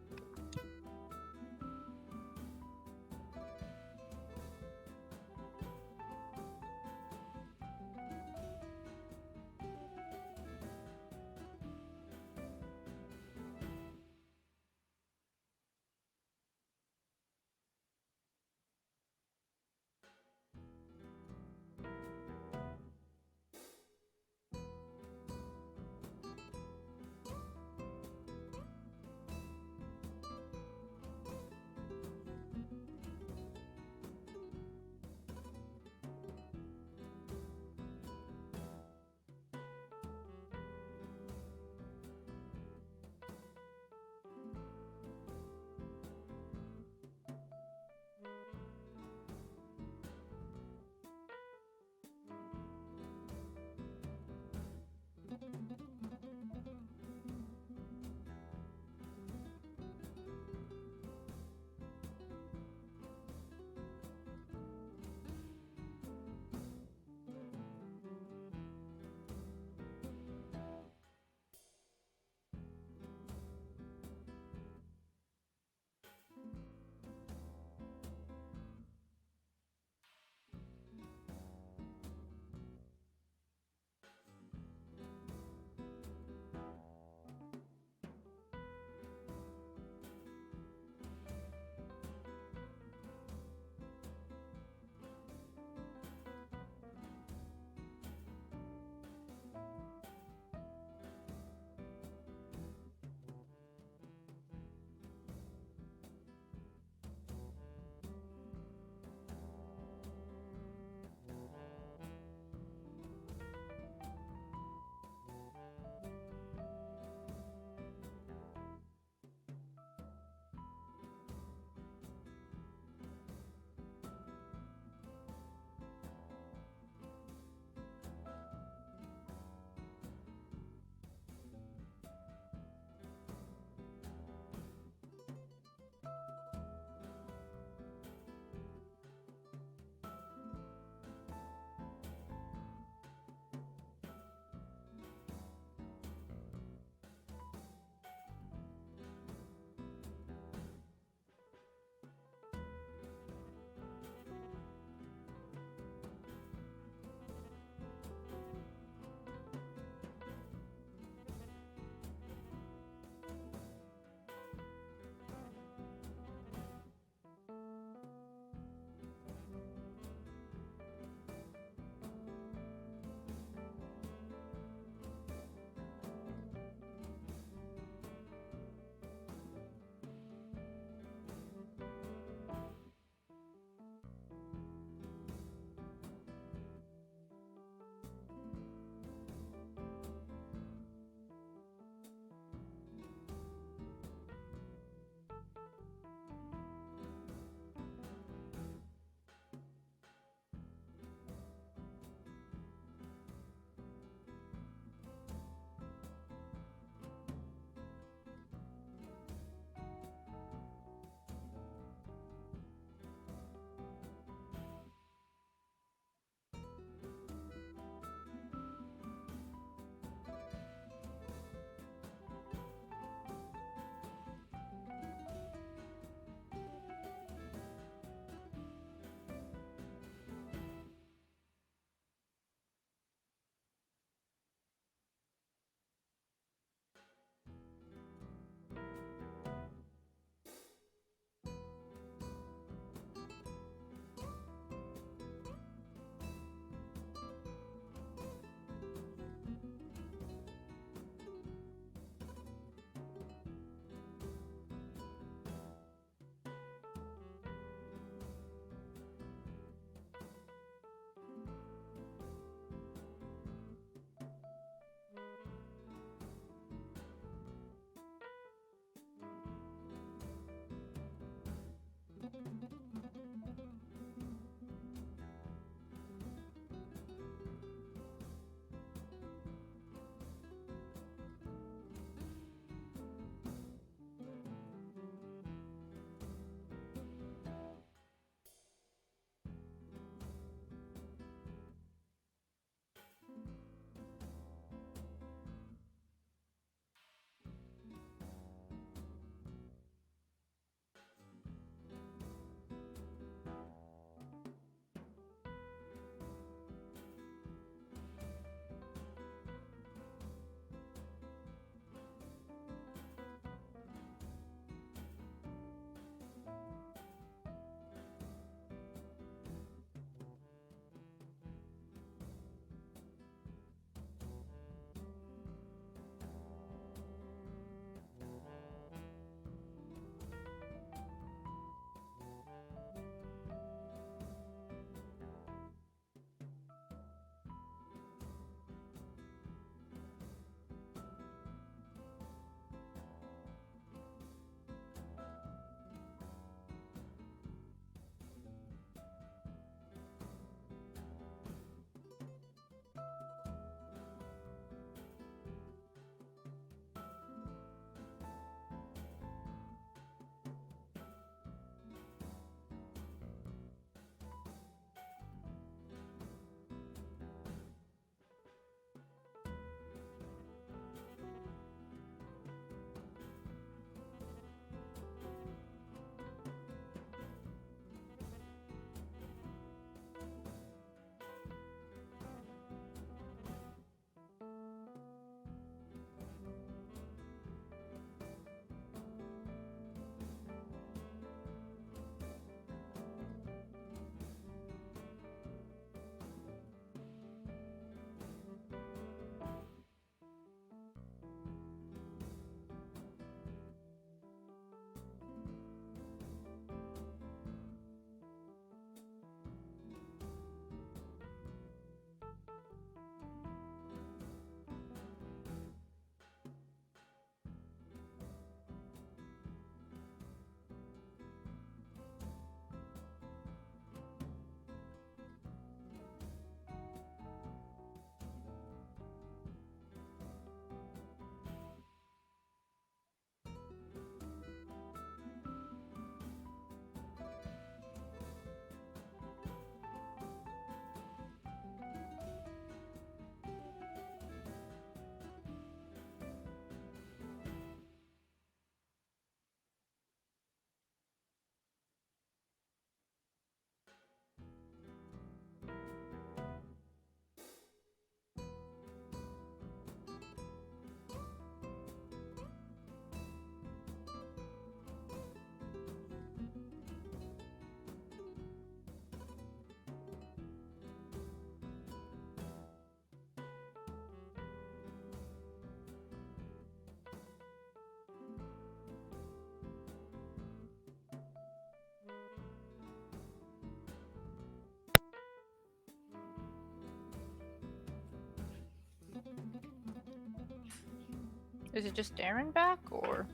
Is it just Darren back or?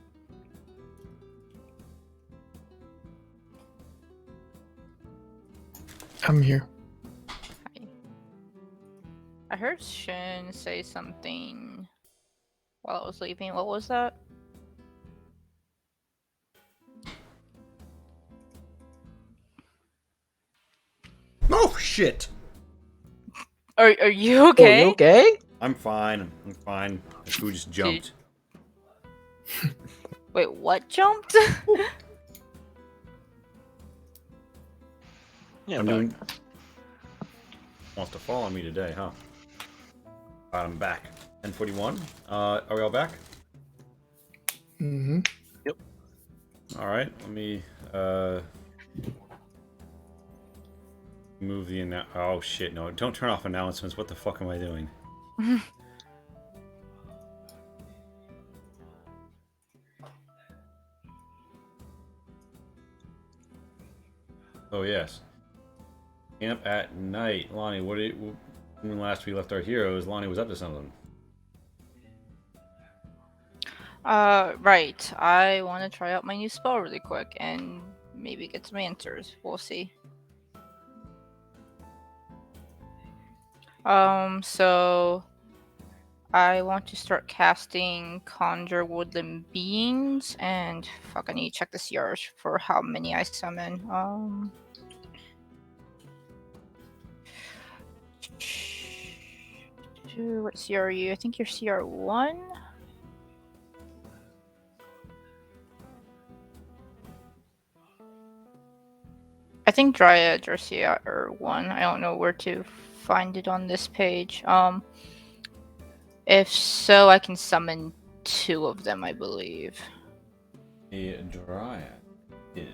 I'm here. Hi. I heard Shin say something while I was leaving. What was that? Oh shit! Are you Oh, okay? you okay? I'm fine. I'm fine. The food just jumped. Wait, what jumped? Yeah, I'm back. doing. Wants to fall on me today, huh? Alright, I'm back. 10:41. Are we all back? Mm-hmm. All right. Let me move the oh shit! No, don't turn off announcements. What the fuck am I doing? Oh yes. Camp at night. Lonnie, when last we left our heroes, Lonnie was up to something. Right. I want to try out my new spell really quick and maybe get some answers. We'll see. So I want to start casting Conjure Woodland Beings, and fuck, I need to check the CRs for how many I summon. What CR are you? I think you're CR1. I think Dryads are CR1. I don't know where to find it on this page. If so, I can summon 2 of them, I believe. A dryad is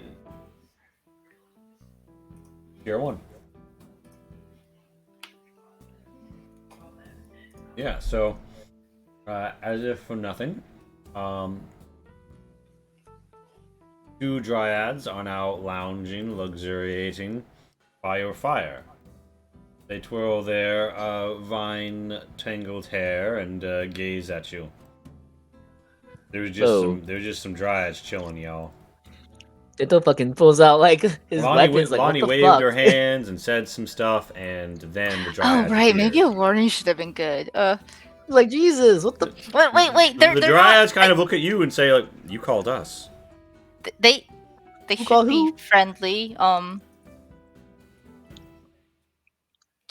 tier 1. Yeah. So, as if for nothing, 2 dryads are now lounging, luxuriating by your fire. They twirl their vine-tangled hair and gaze at you. There's just some dryads chilling, y'all. Tito fucking pulls out like his weapons. Like, Lonnie what the waved fuck? her hands and said some stuff, and then the Oh dryads right, maybe a appeared. warning should have been good. Like, Jesus, what the? Wait. The They're dryads not. kind of look at you and say, like, "You called us." They Who should called be who? friendly.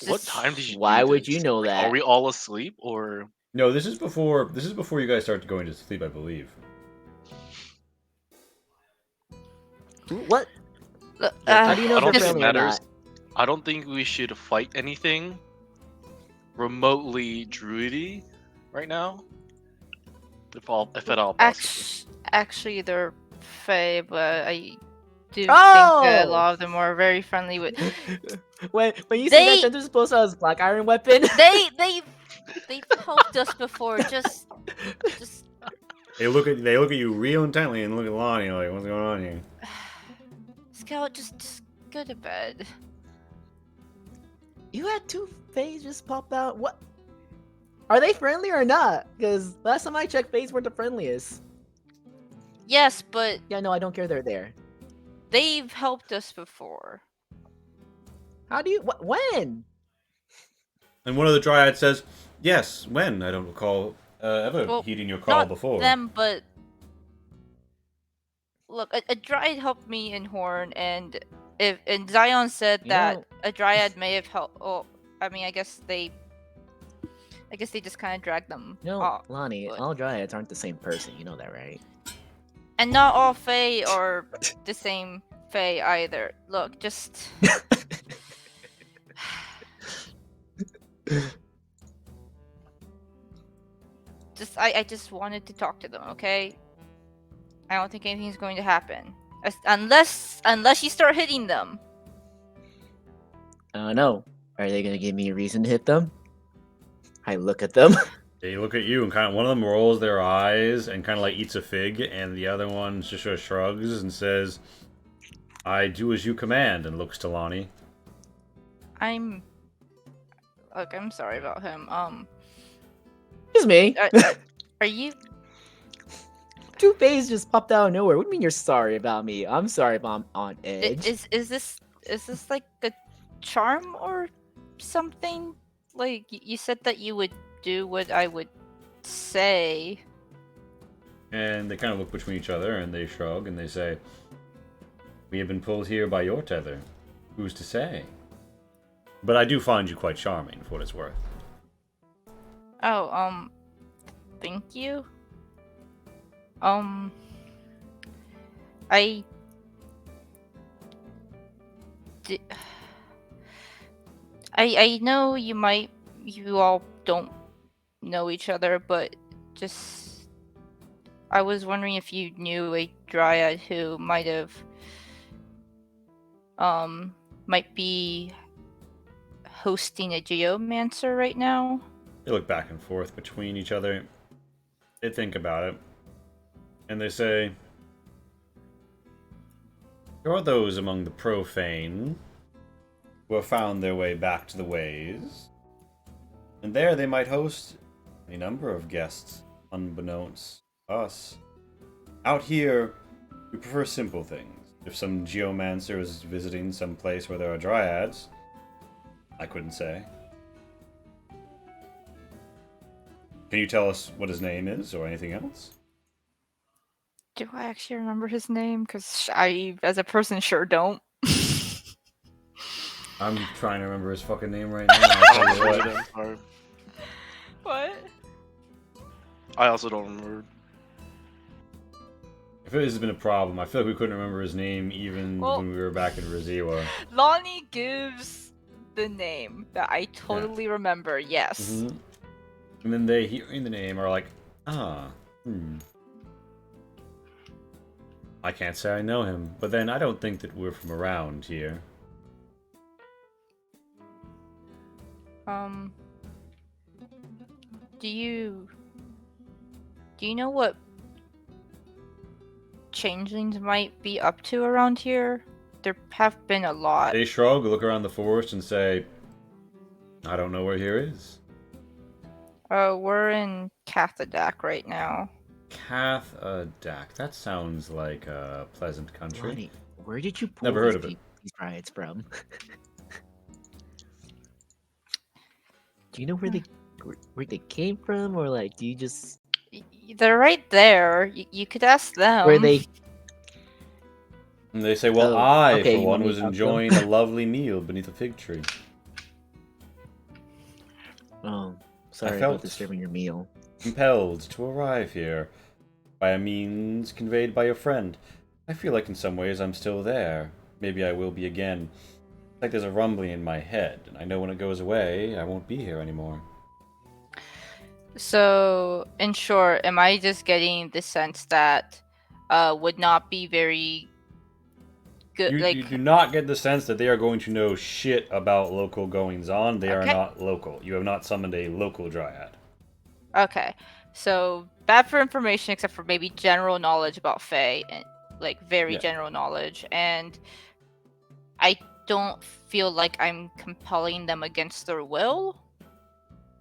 What Just time did you Why do would this? you know Like, that? are we all asleep or? No, this is before you guys start going to sleep, I believe. What? look, How do you know I if they're don't think it friendly or matters. not? I don't think we should fight anything remotely druidy right now. If at all possible. actually, they're Fae, but I do think that a Oh! lot of them are very friendly with. when you say that, They- Chentu's supposed to have his black iron weapon. They've helped us before. Just They look at you real intently and look at Lonnie like, "What's going on here?" Scout, just go to bed. You had 2 Fays just pop out. What? Are they friendly or not? Because last time I checked, Fays weren't the friendliest. Yes, but Yeah, no, I don't care they're there. they've helped us before. How do you? When? And one of the dryads says, "Yes, when? I don't recall ever Well, heeding your call Not before." them, but look, a dryad helped me in Horn, and Zion said You that know- a dryad may have helped. Oh, I mean, I guess they just kind of dragged them No, off. Lonnie, but- all dryads aren't the same person. You know that, right? And not all Fae are the same Fae either. Look, just I just wanted to talk to them, okay? I don't think anything's going to happen. Unless you start hitting them. I don't know. Are they gonna give me a reason to hit them? I look at them. They look at you and kind of one of them rolls their eyes and kind of like eats a fig, and the other one just sort of shrugs and says, "I do as you command," and looks to Lonnie. I'm sorry about him. It's me. Are you Two Fays just popped out of nowhere. What do you mean you're sorry about me? I'm sorry if I'm on edge. Is this like a charm or something? Like you said that you would do what I would say. And they kind of look between each other and they shrug and they say, "We have been pulled here by your tether. Who's to say? But I do find you quite charming, for what it's worth." Oh, thank you. I di- I know you all don't know each other, but just I was wondering if you knew a dryad who might be hosting a geomancer right now. They look back and forth between each other. They think about it. And they say, "There are those among the profane who have found their way back to the ways. And there they might host a number of guests, unbeknownst to us. Out here, we prefer simple things. If some geomancer is visiting some place where there are dryads, I couldn't say. Can you tell us what his name is or anything else?" Do I actually remember his name? Because I, as a person, sure don't. I'm trying to remember his fucking name right now. I'll tell you what. I'm sorry. What? I also don't remember. I feel like this has been a problem. I feel like we couldn't remember his name even Well- when we were back in Raziwa. Lonnie gives the name that I totally remember. Yes. Mhm. And then they, hearing the name, are like, I can't say I know him, but then I don't think that we're from around here. Do you know what changelings might be up to around here? There have been a lot. They shrug, look around the forest, and say, "I don't know where here is." We're in Cathadak right now. Cathadak. That sounds like a pleasant country. Lonnie, where did you pull Never heard of it. these riots from? Do you know where they came from, or like do you just They're right there. You could ask them. where they? And they say, "Well, Oh, I, okay, for you one, want me was to talk to them? enjoying a lovely meal beneath a fig tree. Oh, sorry felt- about disturbing your meal. Compelled to arrive here by a means conveyed by a friend. I feel like in some ways I'm still there. Maybe I will be again. It's like there's a rumbling in my head, and I know when it goes away, I won't be here anymore." So, in short, am I just getting the sense that would not be very good? You do not get the sense that they are going to know shit about local goings on. They are Okay. not local. You have not summoned a local dryad. Okay, so bad for information, except for maybe general knowledge about Fae, and like very Yeah. general knowledge. And I don't feel like I'm compelling them against their will,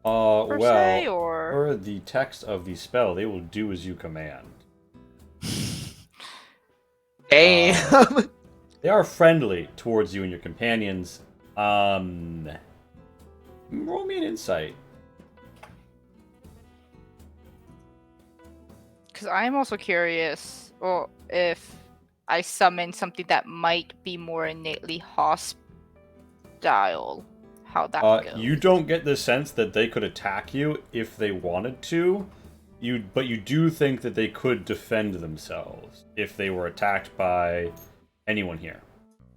per se, Well, or per the text of the spell, they will do as you command. Damn. They are friendly towards you and your companions. Roll me an insight. because I'm also curious, or if I summon something that might be more innately hostile, how that goes. You don't get the sense that they could attack you if they wanted to. But you do think that they could defend themselves if they were attacked by anyone here,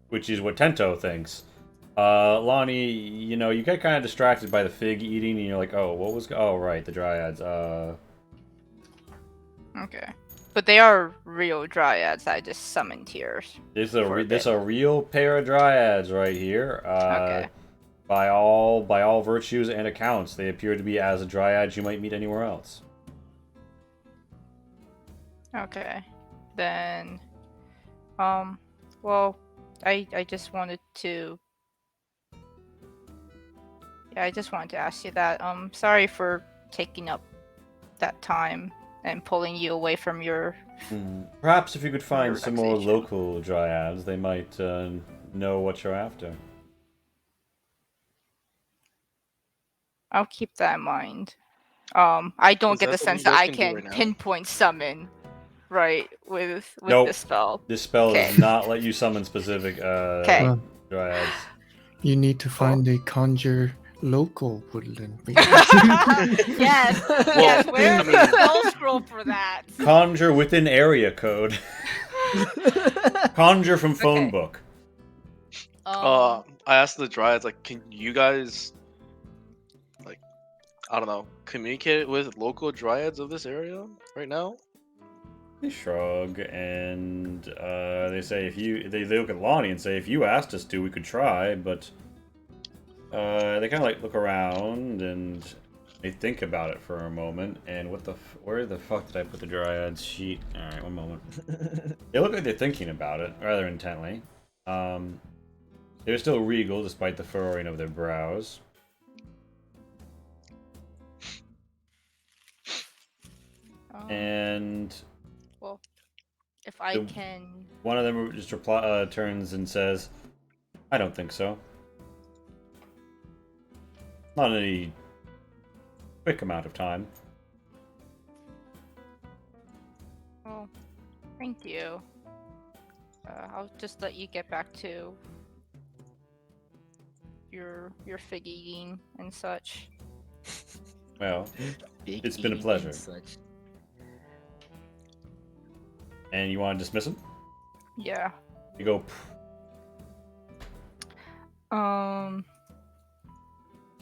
which is what Tento thinks. Lonnie, you know, you get kind of distracted by the fig eating, and you're like, "Oh, what was? Oh, right, the dryads." Okay, but they are real dryads that I just summoned here. This For a is bit. a real pair of dryads right here. Okay. By all virtues and accounts, they appear to be as a dryad you might meet anywhere else. Okay, then, well, I just wanted to. Yeah, I just wanted to ask you that. Sorry for taking up that time. and pulling you away from your. Perhaps if you could find some more relaxation. local dryads, they might know what you're after. I'll keep that in mind. I don't Is get that the something sense you that guys I can do can right now? pinpoint summon, right, with Nope. this spell. This spell Okay. does not let you summon specific Okay. Well, dryads. you need to find a conjure local woodland. Yes. Well, Yes. Where's I the mean- spell scroll for that? Conjure within area code. Conjure from phone Okay. book. I asked the dryads, like, can you guys, like, I don't know, communicate with local dryads of this area right now? They shrug and they say they look at Lonnie and say if you asked us to we could try, but they kind of like look around and they think about it for a moment. And where the fuck did I put the dryad's sheet? All right, one moment. They look like they're thinking about it rather intently. They're still regal despite the furrowing of their brows. And Well, if I the- can. one of them just turns and says, "I don't think so. Not in any quick amount of time." Well, thank you. I'll just let you get back to your fig eating and such. Well, Big It's been a eating pleasure. and such. and you want to dismiss him? Yeah. You go.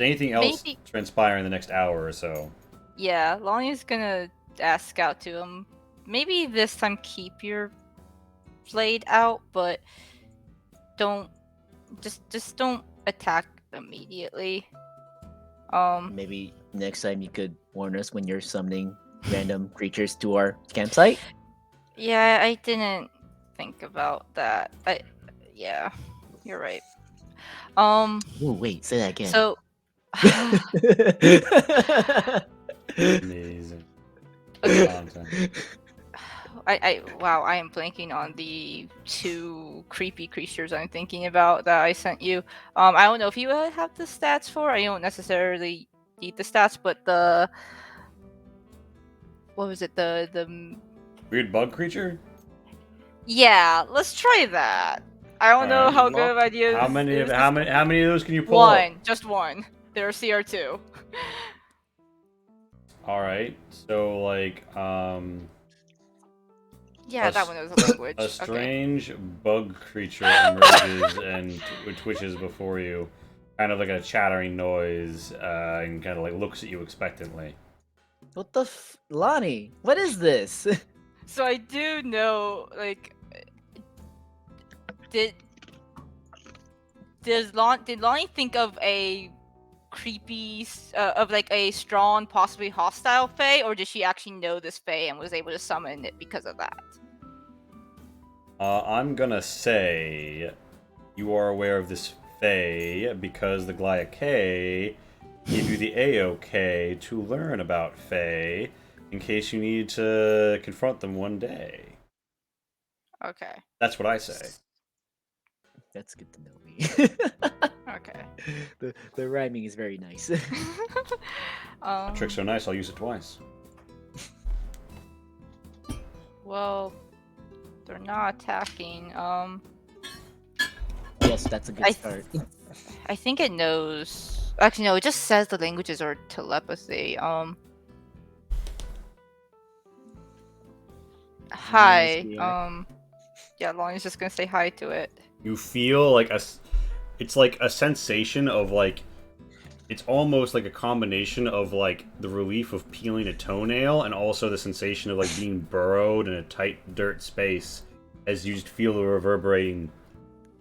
Anything else Maybe- transpire in the next hour or so? Yeah, Lonnie's gonna ask out to him. Maybe this time keep your blade out, but don't just don't attack immediately. Maybe next time you could warn us when you're summoning random creatures to our campsite. Yeah, I didn't think about that. Yeah, you're right. Oh wait, say that again. So Amazing. Okay. Content. wow, I am blanking on the two creepy creatures I'm thinking about that I sent you. I don't know if you have the stats for. I don't necessarily need the stats, but what was it? The Weird bug creature? yeah, let's try that. I don't know Alright. how good of idea. How many is of how this- many of those can you pull up? One, just one. There are CR2. Alright. So like Yeah, A that s- one was a language. a Okay. strange bug creature emerges and twitches before you, kind of like a chattering noise, and kind of like looks at you expectantly. What the Lonnie? What is this? So I do know, like, did Lonnie think of a creepy, of like a strong, possibly hostile fae, or did she actually know this fae and was able to summon it because of that? I'm gonna say you are aware of this Fae because the Glyake give you the AOK to learn about Fae in case you need to confront them one day. Okay. That's what I say. That's good to know me. Okay. the rhyming is very nice. That trick's so nice, I'll use it twice. Well, they're not attacking. Yes, that's a good I start. I think it knows. Actually, no. It just says the languages are telepathy. Hi. here. Yeah, Lonnie's just gonna say hi to it. You feel like it's like a sensation of like, it's almost like a combination of like the relief of peeling a toenail and also the sensation of like being burrowed in a tight dirt space as you just feel the reverberating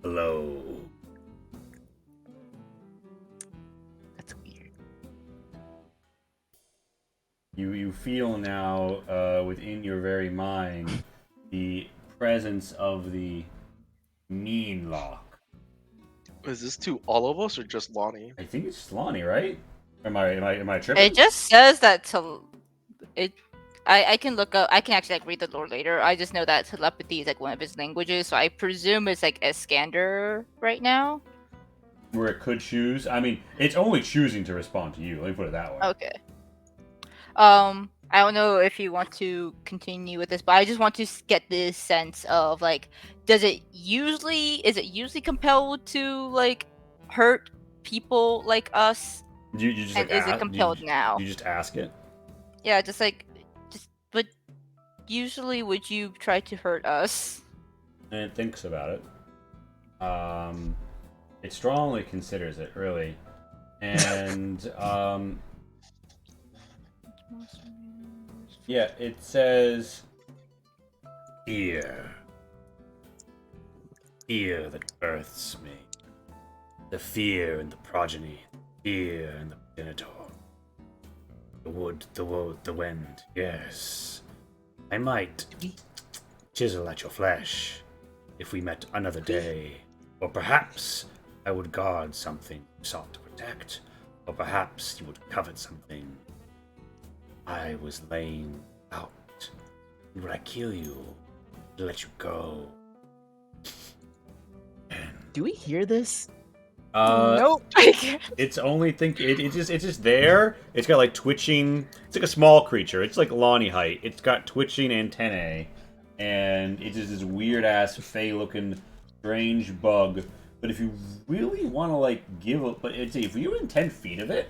blow. That's weird. You feel now within your very mind the presence of the mean lock. Is this to all of us or just Lonnie? I think it's Lonnie, right? Am I tripping? It just says that to it. I can look up. I can actually like read the lore later. I just know that telepathy is like one of his languages, so I presume it's like Iskander right now. Where it could choose. I mean, it's only choosing to respond to you. Let me put it that way. Okay. I don't know if you want to continue with this, but I just want to get this sense of like, is it usually compelled to like hurt people like us, You just and like is it compelled now? You just ask it. Yeah, but usually would you try to hurt us? And it thinks about it. It strongly considers it, really. And, yeah, it says, Fear. Fear that births me. The fear and the progeny. Fear and the progenitor. The wood, the wind, yes. I might chisel at your flesh if we met another day. Or perhaps I would guard something you sought to protect. Or perhaps you would covet something I was laying out. And would I kill you? Let you go? And Do we hear this? Nope. it's only it's just there. It's got like twitching. It's like a small creature. It's like Lonnie height. It's got twitching antennae, and it's just this weird ass fey looking strange bug. But if you really want to like give a, but it's if you're within 10 feet of it.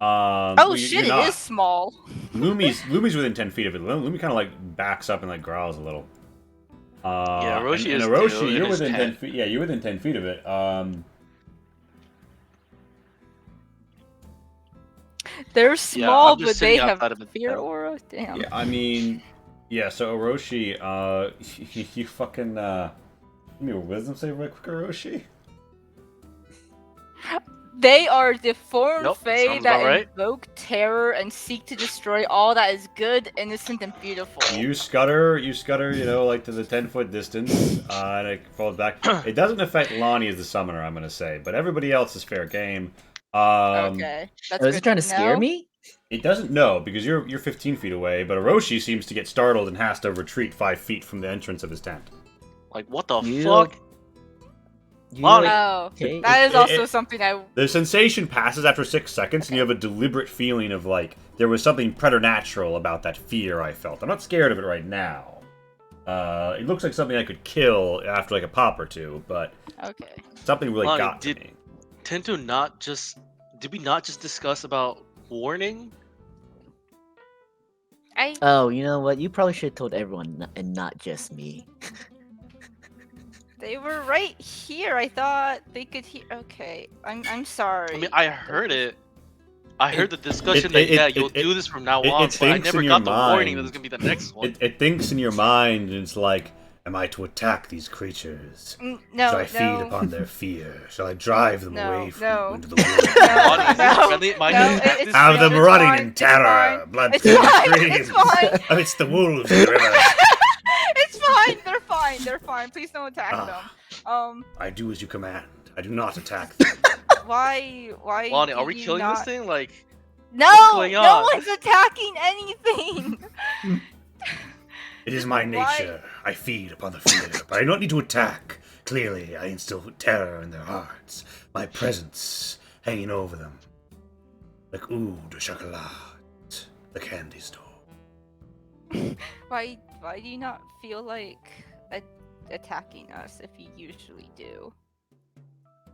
Oh well, shit! you're It not. is small. Lumi's within 10 feet of it. Lumi kind of like backs up and like growls a little. Yeah, Orochi and is Orochi, still in you're his within 10 tent. feet. Yeah, you're within 10 feet of it. They're Yeah, small, I'm just but they sitting have outside of the fear tent. aura. Damn. Yeah, I mean, yeah. So Orochi, you fucking give me a wisdom save right quick, Orochi. They are deformed Nope, fae sounds that about right. invoke terror and seek to destroy all that is good, innocent, and beautiful. You scutter, you know, like to the 10-foot distance, and it falls back. It doesn't affect Lonnie as the summoner, I'm gonna say, but everybody else is fair game. Okay, that's Oh, is good it trying to scare know. me? It doesn't know because you're 15 feet away, but Orochi seems to get startled and has to retreat 5 feet from the entrance of his tent. Like, what the You- fuck? You Lonnie. Oh, okay? that is also something I. The sensation passes after 6 seconds, and you have a deliberate feeling of like there was something preternatural about that fear I felt. I'm not scared of it right now. It looks like something I could kill after like a pop or two, but Okay. something really Lonnie, got to me. Did we not just discuss about warning? Oh, you know what? You probably should have told everyone and not just me. They were right here. I thought they could hear. Okay, I'm sorry. I mean, I heard it. I heard the discussion it- that you'll do this from now on, but I thinks never in got your the warning that mind. it's gonna be the next one. It thinks in your mind, and it's like, am I to attack these creatures? No, Shall I feed upon their fear? Shall I drive them No, away from no. you into the woods? Lonnie, is No, this friendly? Mind no, you, at it's this Have them it's running fine, in it's terror, fine. blood It's fine. It's fine. amidst the wolves in the river. It's fine. They're fine. They're fine. Please don't attack Ah. them. I do as you command. I do not attack them. Why? Lonnie, do are we you killing not... this thing? Like, No, What's going no on? one's attacking anything. It is my Why- nature. I feed upon the fear, but I don't need to attack. Clearly, I instill terror in their hearts. My presence hanging over them. Like eau de chocolat, the candy store. Why do you not feel like attacking us if you usually do?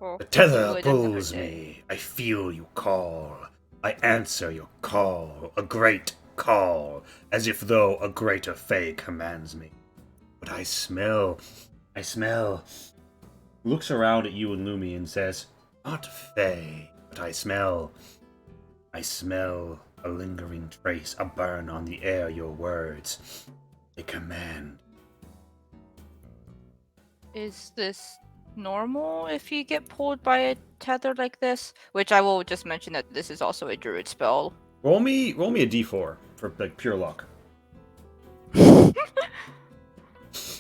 Well, The you tether would another pulls day. me. I feel you call. I answer your call. A great call. As if though a greater fey commands me. But I smell. Looks around at you and Lumi and says, not fey, but I smell. I smell a lingering trace, a burn on the air, your words. A command. Is this normal if you get pulled by a tether like this? Which I will just mention that this is also a druid spell. Roll me a d4 for like pure luck.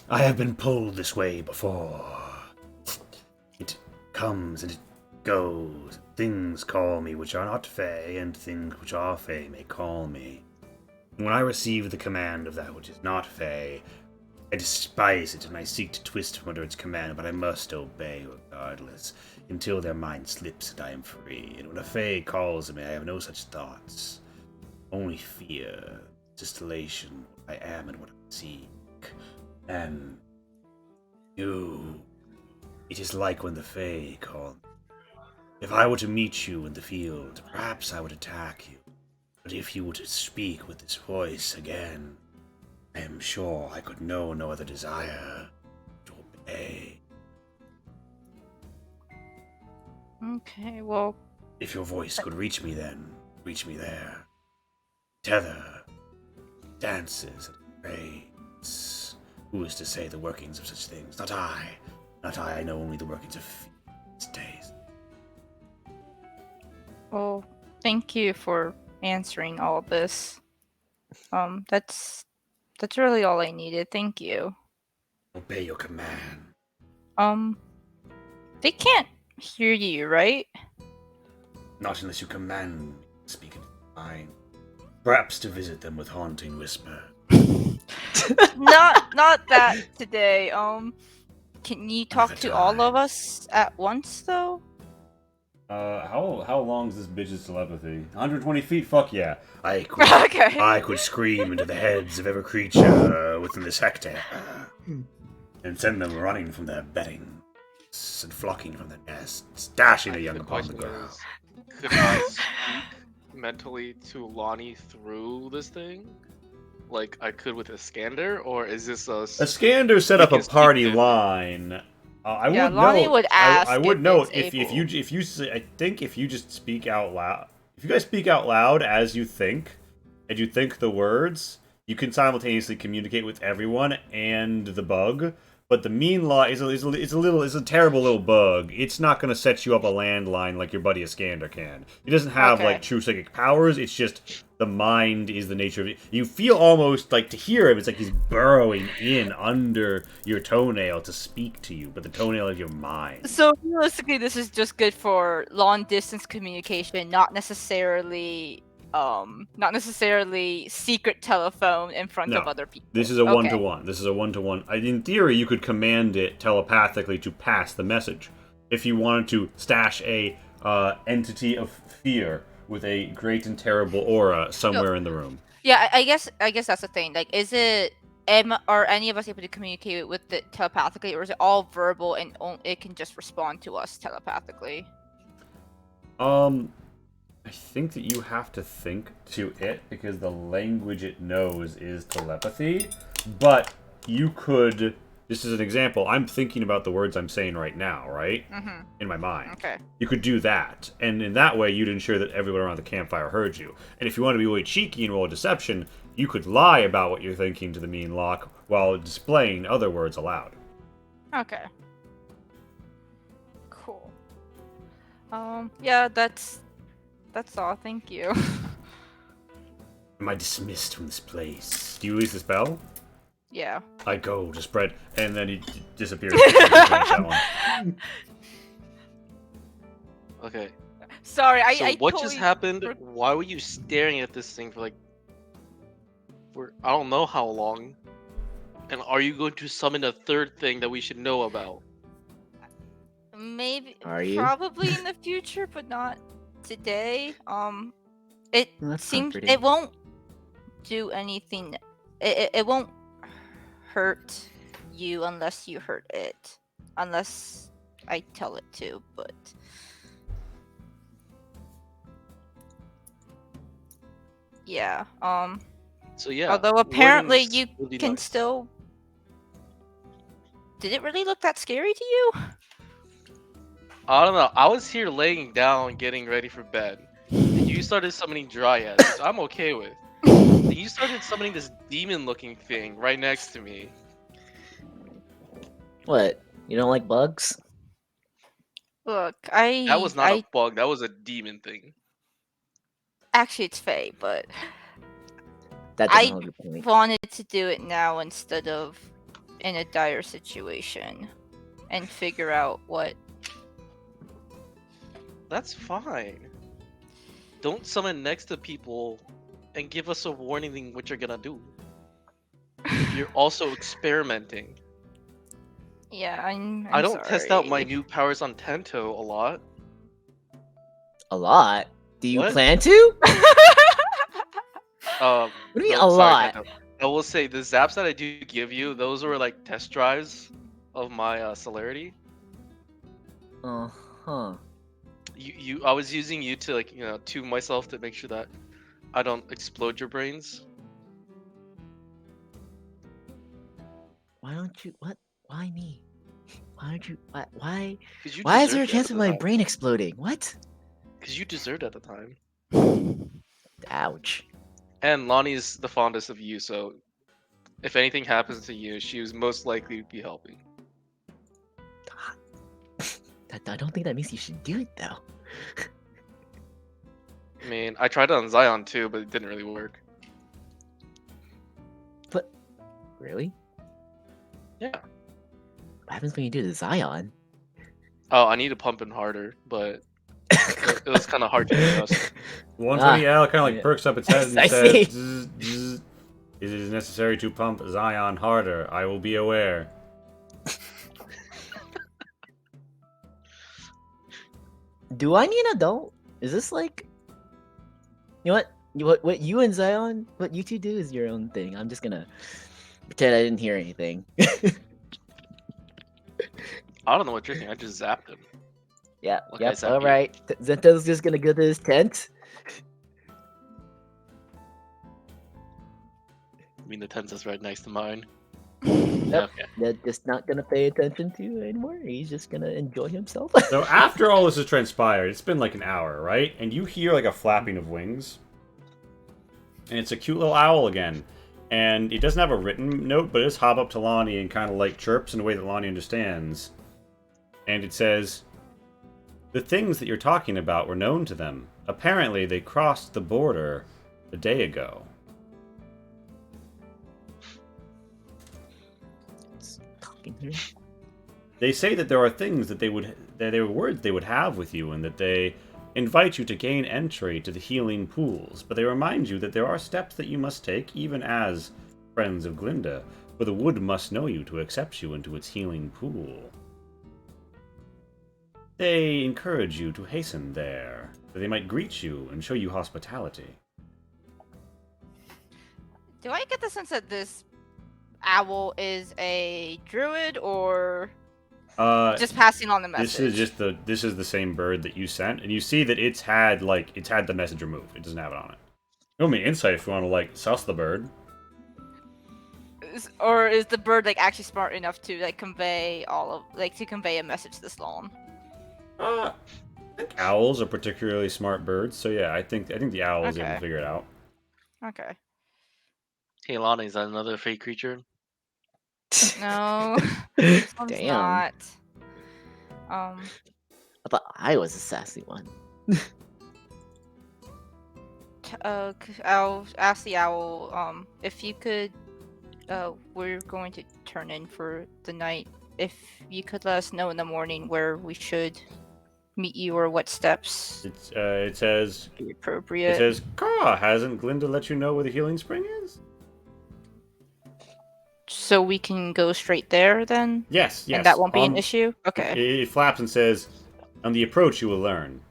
I have been pulled this way before. It comes and it goes. Things call me which are not fey, and things which are fey may call me. When I receive the command of that which is not Fey, I despise it and I seek to twist from under its command, but I must obey regardless, until their mind slips and I am free. And when a Fey calls me, I have no such thoughts. Only fear, distillation, what I am and what I seek. And you... It is like when the Fey call me. If I were to meet you in the field, perhaps I would attack you. But if you were to speak with this voice again, I am sure I could know no other desire to obey. Okay, well, If your voice could reach me then, reach me there. Tether, dances, and prays. Who is to say the workings of such things? Not I. Not I know only the workings of these days. well, thank you for answering all this. That's really all I needed. Thank you. Obey your command. They can't hear you, right? Not unless you command me to speak in mine. Perhaps to visit them with haunting whisper. Not that today. Can you talk Another to all of time. us at once, though? How long is this bitch's telepathy? 120 feet? Fuck yeah. I could, Okay. I could scream into the heads of every creature within this hectare and send them running from their bedding and flocking from their nests, dashing a young The upon the question ground. is, could I speak mentally to Lonnie through this thing? Like I could with a scanner, or is this a... A scander set up a can speak party to- line. I Yeah, would Lonnie note. would I ask would if note it's able. if you I think if you just speak out loud, if you guys speak out loud as you think, and you think the words, you can simultaneously communicate with everyone and the bug. But the mean law is a terrible little bug. It's not gonna set you up a landline like your buddy Iskander can. He doesn't have Okay. like true psychic powers. It's just the mind is the nature of it. You feel almost like to hear him. It's like he's burrowing in under your toenail to speak to you, but the toenail of your mind. So realistically, this is just good for long distance communication, not necessarily secret telephone in front of No. other people. This is a Okay. one-to-one. This is a one-to-one. In theory, you could command it telepathically to pass the message. If you wanted to stash a entity of fear with a great and terrible aura somewhere in the room. Yeah, I guess that's the thing. Like, are any of us able to communicate with it telepathically, or is it all verbal and it can just respond to us telepathically? I think that you have to think to it because the language it knows is telepathy. But you could. This is an example. I'm thinking about the words I'm saying right now, right? Mm-hmm. In my mind. Okay. You could do that, and in that way, you'd ensure that everyone around the campfire heard you. And if you want to be really cheeky and roll a deception, you could lie about what you're thinking to the mean lock while displaying other words aloud. Okay. Cool. Yeah, that's all. Thank you. Am I dismissed from this place? Do you use the spell? Yeah. I go to spread, and then he disappears. That one. Okay. Sorry, So I what totally just happened? Why were you staring at this thing for I don't know how long? And are you going to summon a third thing that we should know about? Maybe, Are you? probably in the future, but not today. It That's seems comforting. it won't do anything. It won't hurt you unless you hurt it, unless I tell it to. But yeah. So yeah. Although apparently warnings you would be can nice. still. Did it really look that scary to you? I don't know. I was here laying down, getting ready for bed. And you started summoning dryads, which I'm okay with. And you started summoning this demon-looking thing right next to me. What? You don't like bugs? Look, That was not a bug. That was a demon thing. actually it's Faye, but That I doesn't hold your point. wanted to do it now instead of in a dire situation and figure out what. That's fine. Don't summon next to people and give us a warning what you're gonna do. You're also experimenting. Yeah, I'm I don't test out my sorry. new powers on Tento a lot. A lot. Do you What? plan to? What do you mean a sorry, lot? Tento. I will say the zaps that I do give you, those were like test drives of my celerity. Uh-huh. I was using you to like tune myself to make sure that I don't explode your brains. Why don't you what? Why me? Why don't you why Cause you why is there a deserved it chance at of the my time. brain exploding? What? Cause you deserved it at the time. Ouch. And Lonnie's the fondest of you, so if anything happens to you, she was most likely to be helping. I don't think that means you should do it though. I mean, I tried it on Zion too, but it didn't really work. Really? Yeah. What happens when you do the Zion? Oh, I need to pump in harder, but it was kind of hard to adjust. 120L kind of like yeah. perks up its head and I says, see. "Zzz, zzz. It is necessary to pump Zion harder. I will be aware." Do I need an adult? Is this like you know what? What you and Zion, what you two do is your own thing. I'm just gonna pretend I didn't hear anything. I don't know what you're thinking. I just zapped him. Yeah, Like I yep, zapped you. alright. Zento's just gonna go to his tent. I mean, the tent is right next to mine. Yep. Okay. They're just not gonna pay attention to you anymore. He's just gonna enjoy himself. So after all this has transpired, it's been like an hour, right? And you hear like a flapping of wings. And it's a cute little owl again. And it doesn't have a written note, but it does hop up to Lonnie and kind of like chirps in a way that Lonnie understands. And it says, "The things that you're talking about were known to them. Apparently, they crossed the border a day ago." Talking here. They say that there are things that there were words they would have with you, and that they invite you to gain entry to the healing pools. But they remind you that there are steps that you must take, even as friends of Glinda, for the wood must know you to accept you into its healing pool. They encourage you to hasten there, that they might greet you and show you hospitality. Do I get the sense that this owl is a druid or just passing on the message? This is the same bird that you sent, and you see that it's had the message removed. It doesn't have it on it. Give me insight if you want to like suss the bird. Or is the bird like actually smart enough to like convey a message this long? I think owls are particularly smart birds, so yeah, I think the owl is able to Okay. figure it out. Okay. Hey, Lonnie, is that another fake creature? No, this one's Damn. not. I thought I was the sassy one. I'll ask the owl. If you could, we're going to turn in for the night. If you could let us know in the morning where we should meet you or what steps It says be appropriate. it says, "Caw, hasn't Glinda let you know where the healing spring is?" So we can go straight there then? Yes, yes. And that won't be an issue? Okay. It flaps and says, "On the approach, you will learn."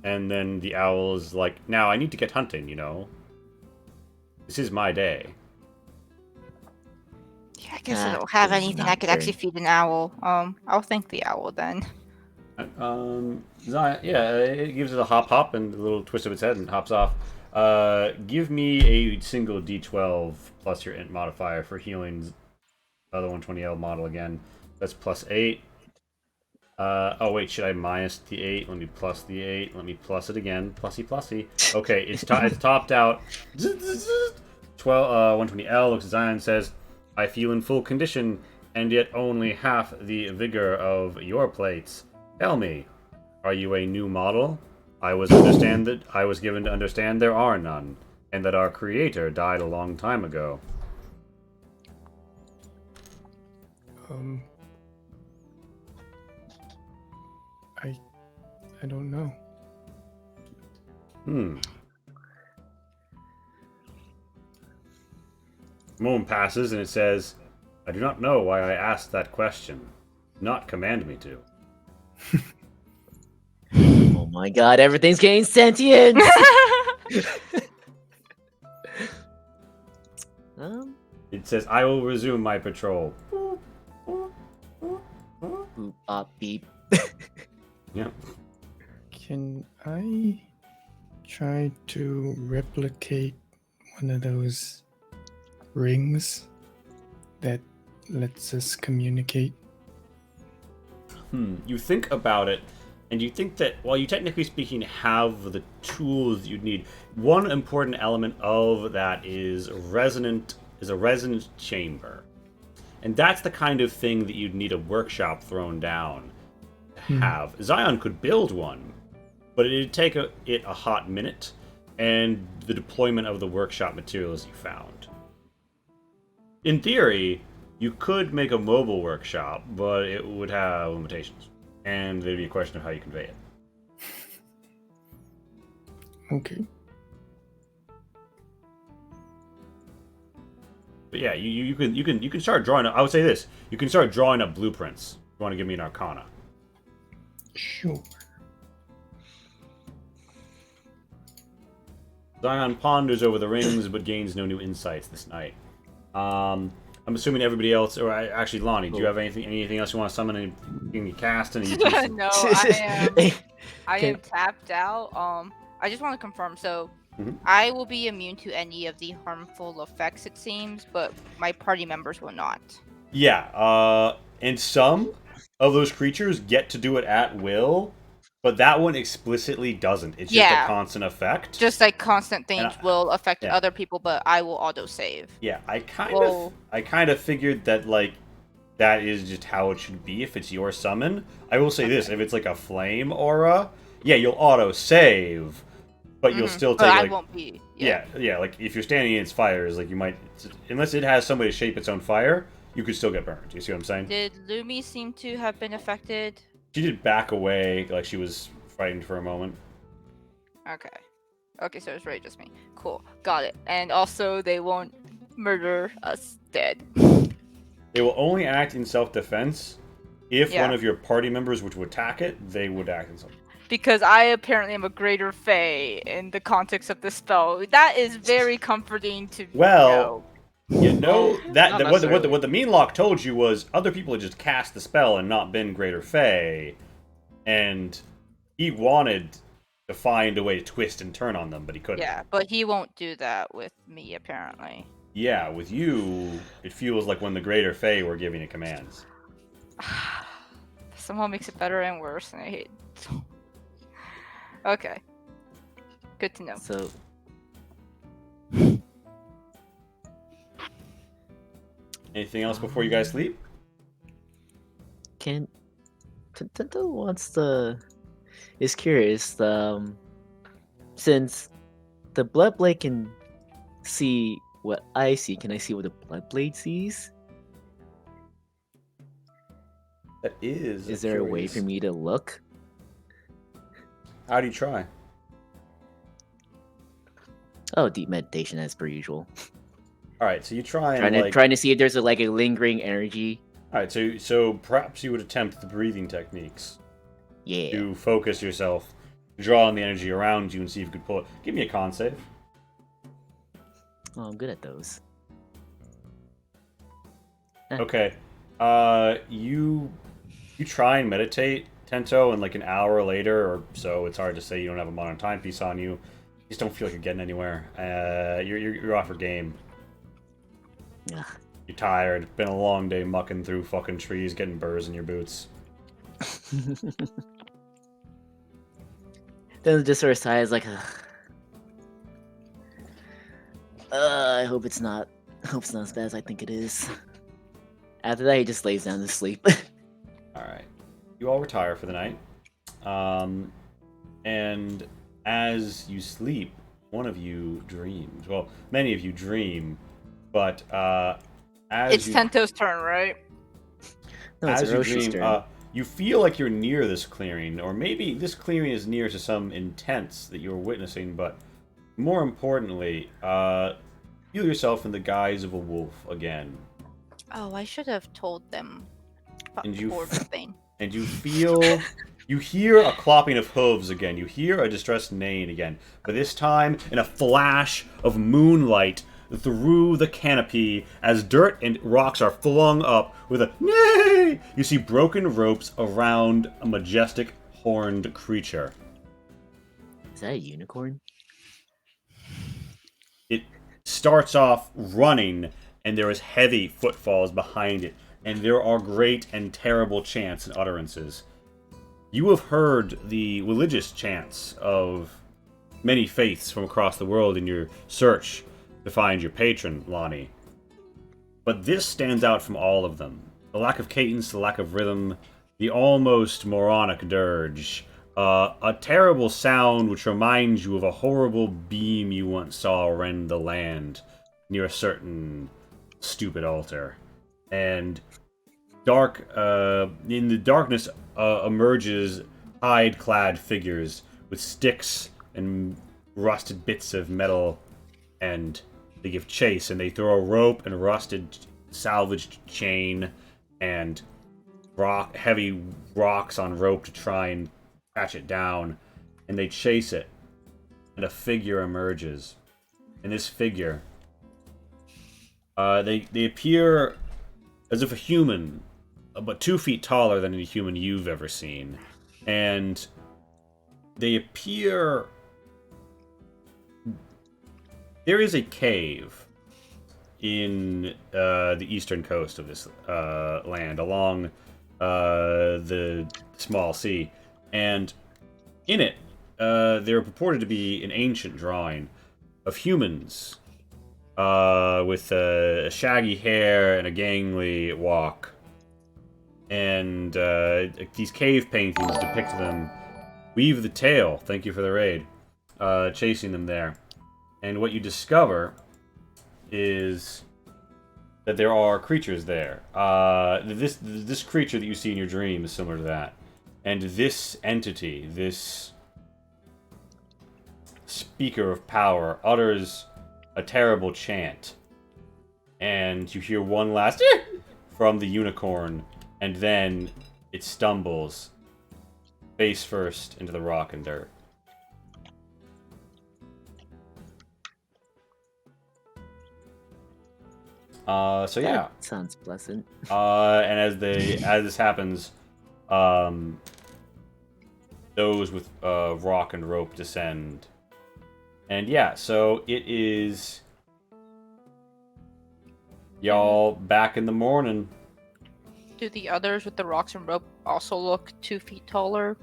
And then the owl is like, "Now I need to get hunting. This is my day." Yeah, I guess I don't have this is anything I not could very- actually feed an owl. I'll thank the owl then. It gives it a hop and a little twist of its head and hops off. Give me a single D12 plus your int modifier for healing the 120L model again. That's +8. Oh wait, should I minus the 8? Let me plus the 8. Let me plus it again. Plussy. Okay, it's topped out. 120L looks at Zion and says, "I feel in full condition, and yet only half the vigor of your plates. Tell me, are you a new model? I was given to understand there are none, and that our creator died a long time ago." I don't know. A moment passes, and it says, "I do not know why I asked that question. Do not command me to." Oh my god, everything's getting sentient! It says, "I will resume my patrol." Boop, bop, beep. Yeah. Can I try to replicate one of those rings that lets us communicate? You think about it, and you think that while you technically speaking have the tools you'd need, one important element of that is a resonant chamber. And that's the kind of thing that you'd need a workshop thrown down to have. Zion could build one, but it'd take it a hot minute, and the deployment of the workshop materials you found. In theory, you could make a mobile workshop, but it would have limitations. And there'd be a question of how you convey it. Okay. But yeah, you can start drawing up. I would say this: you can start drawing up blueprints. If you want to give me an Arcana? Sure. Zion ponders over the rings, but gains no new insights this night. I'm assuming everybody else, or actually, Lonnie, do you have anything else you want to summon? Anything you cast? Any? No, I am tapped out. I just want to confirm. So, I will be immune to any of the harmful effects, it seems, but my party members will not. Yeah. And some of those creatures get to do it at will, but that one explicitly doesn't. It's just a constant effect. Just like constant things will affect other people, but I will auto save. Yeah, I kind of figured that like that is just how it should be if it's your summon. I will say this: if it's like a flame aura, yeah, you'll auto save, but you'll still take. But like, I won't be. Yeah, like if you're standing in its fires, like you might, unless it has somebody to shape its own fire, you could still get burned. You see what I'm saying? Did Lumi seem to have been affected? She did back away, like she was frightened for a moment. Okay, so it's really just me. Cool, got it. And also, they won't murder us dead. They will only act in self-defense if one of your party members were to attack it. They would act in self-defense. Because I apparently am a greater fae in the context of the spell. That is very comforting to know. You know that Not what the mean lock told you was other people had just cast the spell and not been greater fae, and he wanted to find a way to twist and turn on them, but he couldn't. Yeah, but he won't do that with me apparently. Yeah, with you, it feels like when the greater fae were giving it commands. Somehow makes it better and worse, and I hate. Okay, good to know. So, anything else before you guys sleep? can Tento wants to is curious. Since the Bloodblade can see what I see, can I see what the Bloodblade sees? That is. Is there a way for me to look? How do you try? Oh, deep meditation as per usual. All right, so you try and Trying to see if there's a lingering energy. All right, so perhaps you would attempt the breathing techniques. Yeah. To focus yourself, draw on the energy around you, and see if you could pull it. Give me a con save. Oh, I'm good at those. Okay. You try and meditate, Tento, and like an hour later or so, it's hard to say. You don't have a modern timepiece on you. You just don't feel like you're getting anywhere. You're off your game. Yeah. You're tired. It's been a long day mucking through fucking trees, getting burrs in your boots. Then it just sort of sighs like, I hope it's not as bad as I think it is. After that, he just lays down to sleep. Alright. You all retire for the night. And as you sleep, one of you dreams. Well, many of you dream, but It's Tento's turn, right? No, it's as you Hiroshi's dream, turn. you feel like you're near this clearing, or maybe this clearing is near to some intents that you're witnessing, but more importantly, feel yourself in the guise of a wolf again. Oh, I should have told them about And the you border thing. and you feel, you hear a clopping of hooves again. You hear a distressed neighing again, but this time in a flash of moonlight through the canopy as dirt and rocks are flung up with a neigh. You see broken ropes around a majestic horned creature. Is that a unicorn? It starts off running, and there is heavy footfalls behind it, and there are great and terrible chants and utterances. You have heard the religious chants of many faiths from across the world in your search to find your patron, Lonnie. But this stands out from all of them. The lack of cadence, the lack of rhythm, the almost moronic dirge. A terrible sound which reminds you of a horrible beam you once saw rend the land near a certain stupid altar. And in the darkness emerges hide-clad figures with sticks and rusted bits of metal, and they give chase, and they throw a rope and rusted salvaged chain and heavy rocks on rope to try and catch it down, and they chase it, and a figure emerges. And this figure, they appear as if a human, but 2 feet taller than any human you've ever seen. And they appear... There is a cave in the eastern coast of this land, along the small sea. And in it, there purported to be an ancient drawing of humans with shaggy hair and a gangly walk. And these cave paintings depict them. Weave the tale. Thank you for the raid. Chasing them there. And what you discover is that there are creatures there. This creature that you see in your dream is similar to that. And this entity, this speaker of power, utters a terrible chant. And you hear one last from the unicorn, and then it stumbles face first into the rock and dirt. So yeah. That sounds pleasant. And as this happens, those with rock and rope descend. And yeah, so it is y'all back in the morning. Do the others with the rocks and rope also look 2 feet taller?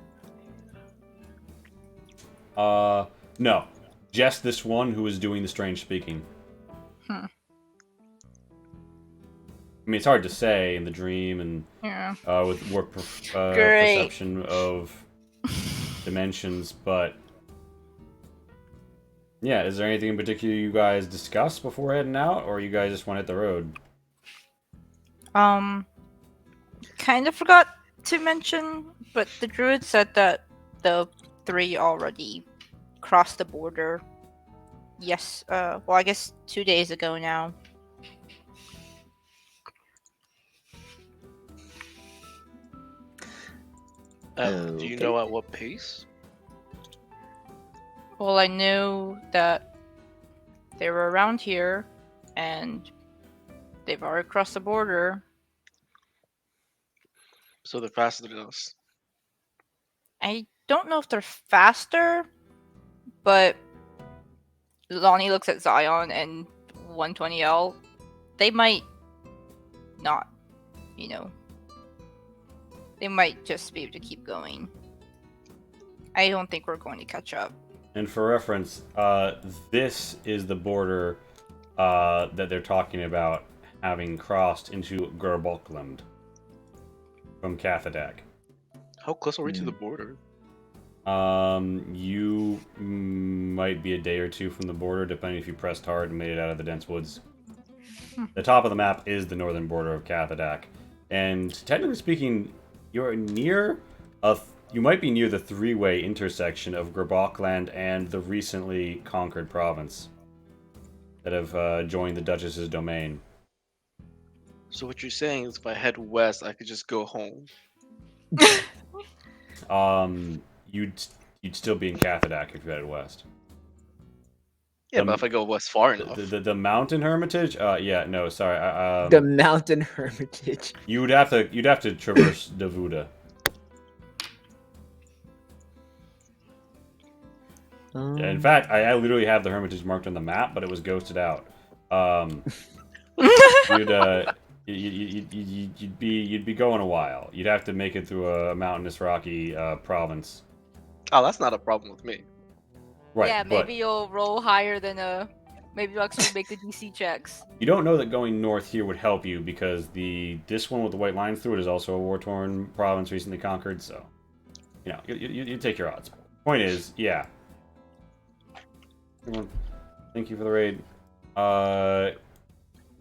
No. Just this one who is doing the strange speaking. I mean, it's hard to say in the dream and Yeah. with warp Great. perception of dimensions, but yeah, is there anything in particular you guys discuss before heading out, or you guys just want to hit the road? Kind of forgot to mention, but the druid said that the 3 already crossed the border. Yes, well, I guess 2 days ago now. Do you know at what pace? Well, I knew that they were around here, and they've already crossed the border. So they're faster than us. I don't know if they're faster, but Lonnie looks at Zion and 120L. They might not, you know. They might just be able to keep going. I don't think we're going to catch up. And for reference, this is the border that they're talking about having crossed into Oakenglade from Cathadak. How close are we to the border? You might be a day or two from the border, depending if you pressed hard and made it out of the dense woods. The top of the map is the northern border of Cathadak, and technically speaking, you're near you might be near the 3-way intersection of Oakenglade and the recently conquered province. that have joined the Duchess's domain. So what you're saying is if I head west, I could just go home. You'd still be in Cathadak if you headed west. Yeah, but if I go west far enough. The mountain hermitage? Yeah, no, sorry. The Mountain Hermitage. You'd have to traverse Davuda. Yeah, in fact, I literally have the hermitage marked on the map, but it was ghosted out. You'd be going a while. You'd have to make it through a mountainous, rocky province. Oh, that's not a problem with me. Right. Yeah, but maybe you'll roll higher than maybe you'll actually make the DC checks. you don't know that going north here would help you because this one with the white lines through it is also a war-torn province recently conquered. So, you take your odds. Point is, yeah. Everyone, thank you for the raid.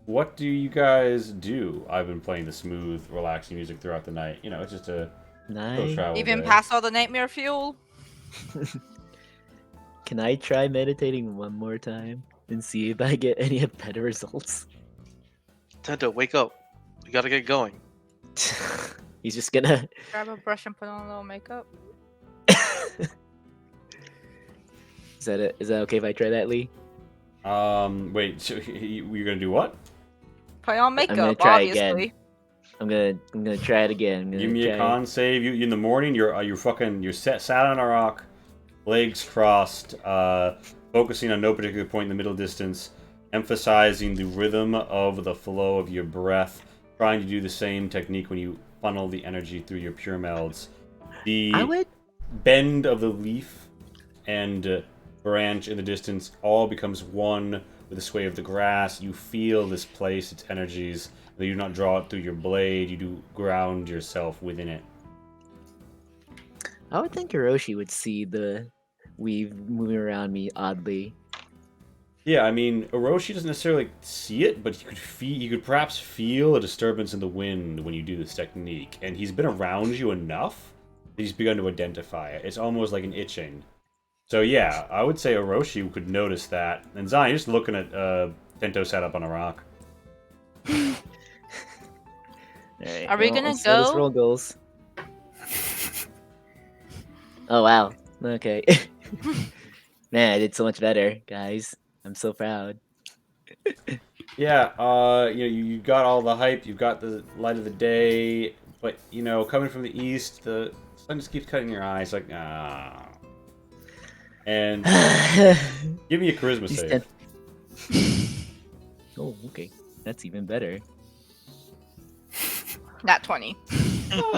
What do you guys do? I've been playing the smooth, relaxing music throughout the night. It's just a Nice. travel Even day. past all the nightmare fuel. Can I try meditating one more time and see if I get any better results? Tento, wake up. We gotta get going. He's just gonna. Grab a brush and put on a little makeup. Is that it? Is that okay if I try that, Lee? Wait. So you're gonna do what? Put on makeup, gonna try obviously. again. I'm gonna try it again. Give me a con save. You in the morning. You're sat on a rock, legs crossed, focusing on no particular point in the middle distance, emphasizing the rhythm of the flow of your breath, trying to do the same technique when you funnel the energy through your pure melds. The bend of the leaf and branch in the distance all becomes one with the sway of the grass. You feel this place, its energies. You do not draw it through your blade. You do ground yourself within it. I would think Hiroshi would see the weave moving around me oddly. Yeah, I mean, Orochi doesn't necessarily see it, but you could perhaps feel a disturbance in the wind when you do this technique. And he's been around you enough that he's begun to identify it. It's almost like an itching. So yeah, I would say Orochi could notice that. And Zion, you're just looking at Tento sat up on a rock. Right, Are we gonna let's roll go? goals. Oh wow. Okay. Man, I did so much better, guys. I'm so proud. Yeah, you got all the hype, you've got the light of the day, but coming from the east, the sun just keeps cutting your eyes like And give me a charisma save. Oh, okay. That's even better. Not 20.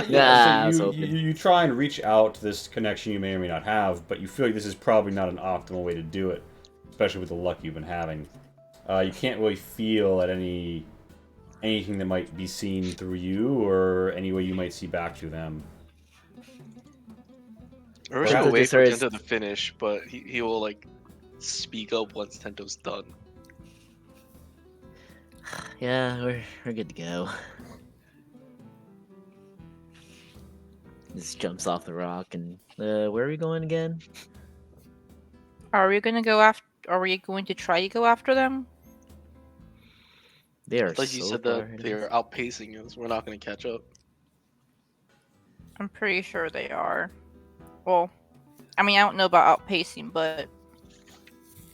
Yeah, I was so hoping. you try and reach out to this connection you may or may not have, but you feel like this is probably not an optimal way to do it, especially with the luck you've been having. You can't really feel at anything that might be seen through you or any way you might see back to them. Orochi Perhaps will it wait just for hurts. Tento to finish, but he will speak up once Tento's done. Yeah, we're good to go. Just jumps off the rock and where are we going again? Are we gonna go after? Are we going to try to go after them? They are I thought you so said far that ahead of they're us. outpacing us. We're not gonna catch up. I'm pretty sure they are. Well, I mean, I don't know about outpacing, but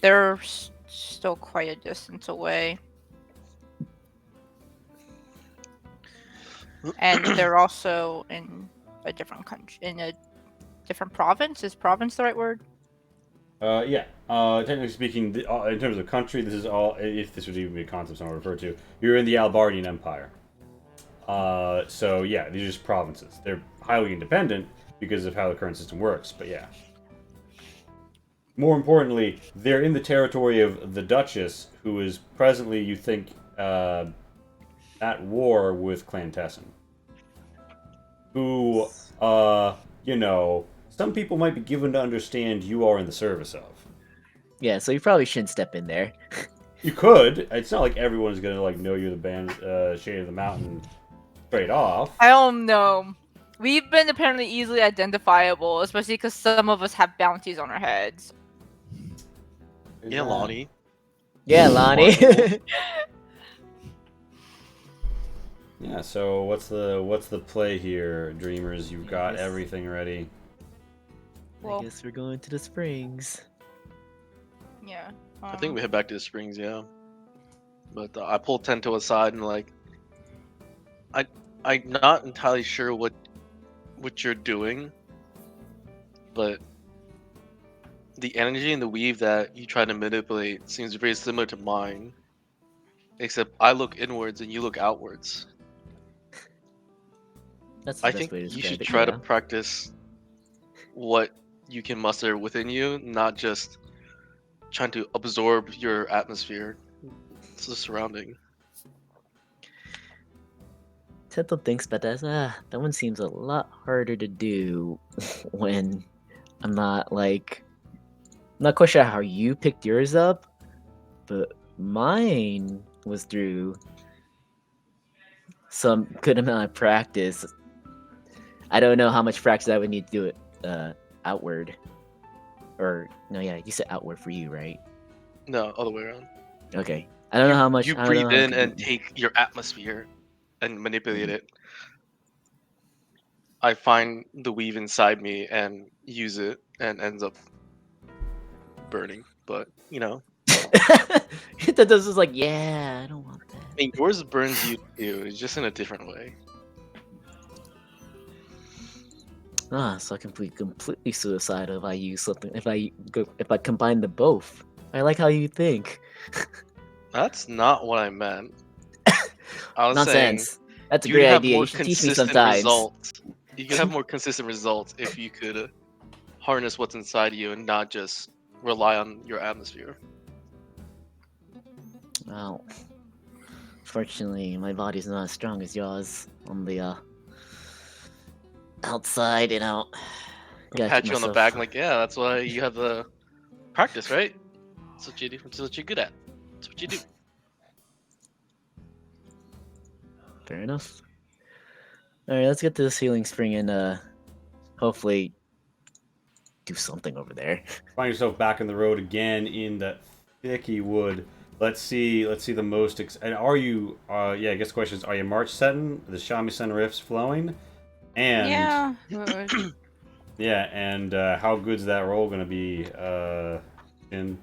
they're still quite a distance away. And they're also in a different country, in a different province. Is province the right word? Yeah. Technically speaking, in terms of country, this is all, if this would even be a concept someone referred to, you're in the Albardian Empire. So yeah, these are just provinces. They're highly independent because of how the current system works, but yeah. More importantly, they're in the territory of the Duchess, who is presently, you think, at war with Clan Tessin. Who, some people might be given to understand you are in the service of. Yeah, so you probably shouldn't step in there. You could. It's not like everyone's gonna know you're the band Shade of the Mountain straight off. I don't know. We've been apparently easily identifiable, especially because some of us have bounties on our heads. Is Yeah, that- Lonnie. Yeah, Lonnie. Marvel. Yeah. So what's the play here, dreamers? You've got Yes. everything ready. I Well, guess we're going to the springs. yeah. I think we head back to the springs, yeah. But I pull Tento aside and like, I'm not entirely sure what you're doing, but the energy and the weave that you try to manipulate seems very similar to mine, except I look inwards and you look outwards. That's the I best think way to you describe should it. try to Yeah. practice what you can muster within you, not just trying to absorb your atmosphere. It's the surrounding. Tento thinks about that. That one seems a lot harder to do when I'm not like. I'm not quite sure how you picked yours up, but mine was through some good amount of practice. I don't know how much practice I would need to do it outward. Or no, yeah, you said outward for you, right? No, other way around. Okay. I don't know how much. You I don't know breathe how in much- and take your atmosphere and manipulate it. I find the weave inside me and use it and ends up burning. But that does is like, yeah, I don't want I that. mean, yours burns you too. It's just in a different way. So I can be completely suicidal if I use something. If I combine the both. I like how you think. That's not what I meant. I was saying Nonsense. That's a you'd great have idea. more You should teach me consistent sometimes. results. You could have more consistent results if you could harness what's inside you and not just rely on your atmosphere. Well, fortunately, my body's not as strong as yours on the outside. Gotta Pat keep you on the myself. back, like, yeah, that's why you have the practice, right? That's what you do. That's what you're good at. That's what you do. Fair enough. All right, let's get to this healing spring and hopefully do something over there. Find yourself back in the road again in that thicky wood. Let's see the most. And are you? Yeah, I guess the question is: are you march setting? The shamisen riffs flowing? And Yeah. yeah, and how good's that roll gonna be? In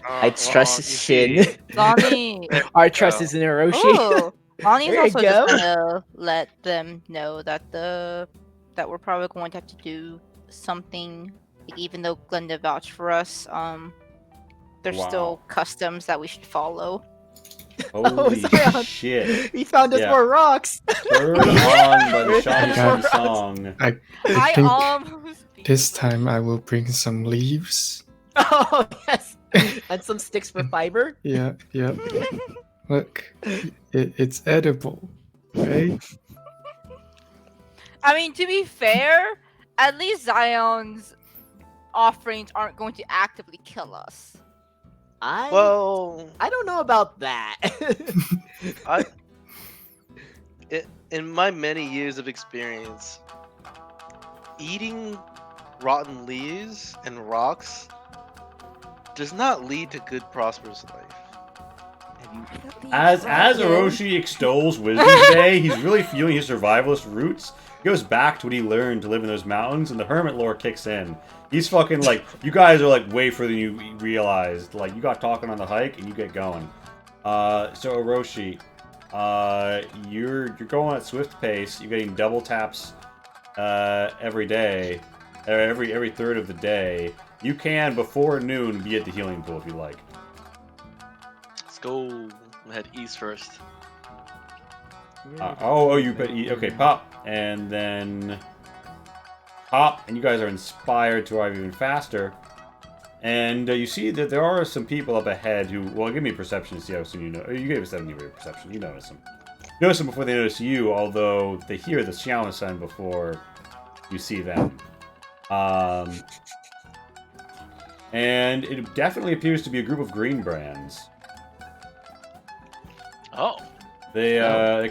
I trust you Shin. see, Lonnie. there Our we trust go. is in Hiroshi. Oh, Lonnie's There you also just go. gonna let them know that that we're probably going to have to do something. Like, even though Glenda vouched for us, there's Wow. still customs that we should follow. holy Zion. shit! We found us Yeah. more rocks. Spurred on by the We're shamisen done. song. I I think almost beat this you. time I will bring some leaves. Oh yes, and some sticks for fiber. Yeah, yeah. Look, it's edible, right? I mean, to be fair, at least Zion's offerings aren't going to actively kill us. Well, I don't know about that. in my many years of experience, eating rotten leaves and rocks does not lead to good, prosperous life. As Orochi extols wisdom today, he's really feeling his survivalist roots. He goes back to what he learned to live in those mountains, and the hermit lore kicks in. He's fucking like, you guys are like way further than you realized. Like, you got talking on the hike, and you get going. So Orochi, you're going at swift pace. You're getting double taps every day, every third of the day. You can before noon be at the healing pool if you like. Let's go. I'm gonna head east first. Okay, pop, and then pop, and you guys are inspired to arrive even faster. And you see that there are some people up ahead who, well, give me a perception to see how soon you know. You gave us 70 rate perception. You notice them. You notice them before they notice you, although they hear the Xiaomasan before you see them. And it definitely appears to be a group of green brands. Oh, They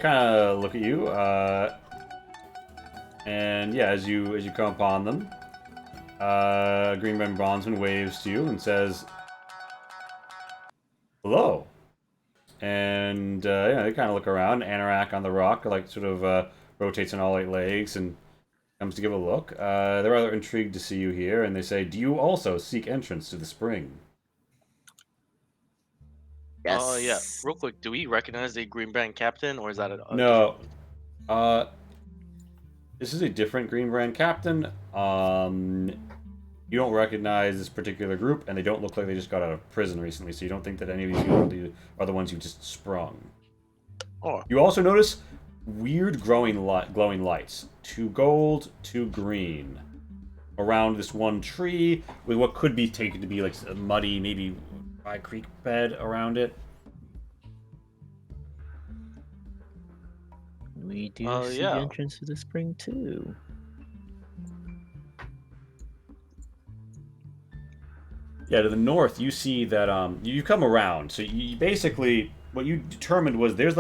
kind of look at you, and yeah, as you come upon them, Greenbrand Bondsman waves to you and says, Hello. And yeah, they kind of look around. Anorak on the rock, like sort of rotates on all 8 legs and comes to give a look. They're rather intrigued to see you here, and they say, "Do you also seek entrance to the spring?" Yeah. Yes. Real quick, do we recognize the Green Band captain, or is that a No. different one? This is a different Green Brand captain. You don't recognize this particular group, and they don't look like they just got out of prison recently, so you don't think that any of these people are the ones you just sprung. Oh, You also notice weird glowing lights. 2 gold, 2 green. Around this one tree, with what could be taken to be like a muddy, maybe dry creek bed around it. We do see the yeah. entrance to the spring too. Yeah, to the north, you see that you come around. So you basically what you determined was the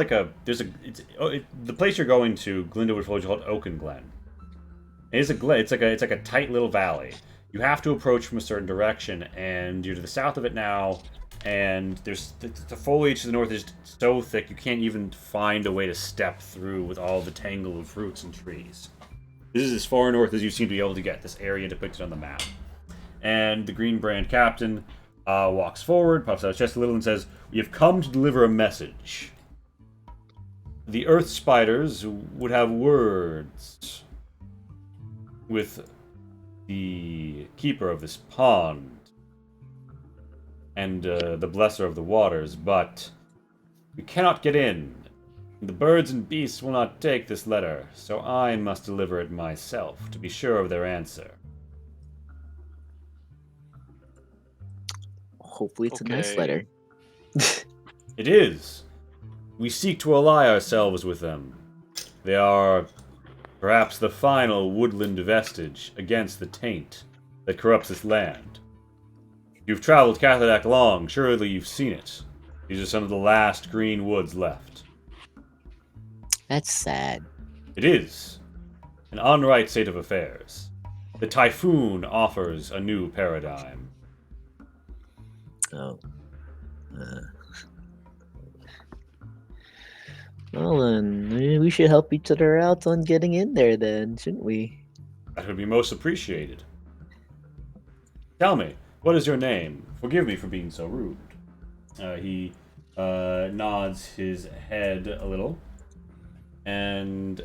place you're going to Glindawood Village called Oakenglade. It's like a tight little valley. You have to approach from a certain direction, and you're to the south of it now. And there's the foliage to the north is so thick you can't even find a way to step through with all the tangle of fruits and trees. This is as far north as you seem to be able to get. This area depicted on the map. And the Green Brand captain walks forward, puffs out his chest a little, and says, "We have come to deliver a message. The Earth Spiders would have words with the keeper of this pond and the blesser of the waters, but we cannot get in. The birds and beasts will not take this letter, so I must deliver it myself to be sure of their answer." Hopefully, it's a nice Okay. letter. It is. We seek to ally ourselves with them. They are perhaps the final woodland vestige against the taint that corrupts this land. You've traveled Cathadak long, surely you've seen it. These are some of the last green woods left. That's sad. It is an unright state of affairs. The typhoon offers a new paradigm. Oh. Uh. Well, then maybe we should help each other out on getting in there, then, shouldn't we? That would be most appreciated. Tell me, what is your name? Forgive me for being so rude. He nods his head a little and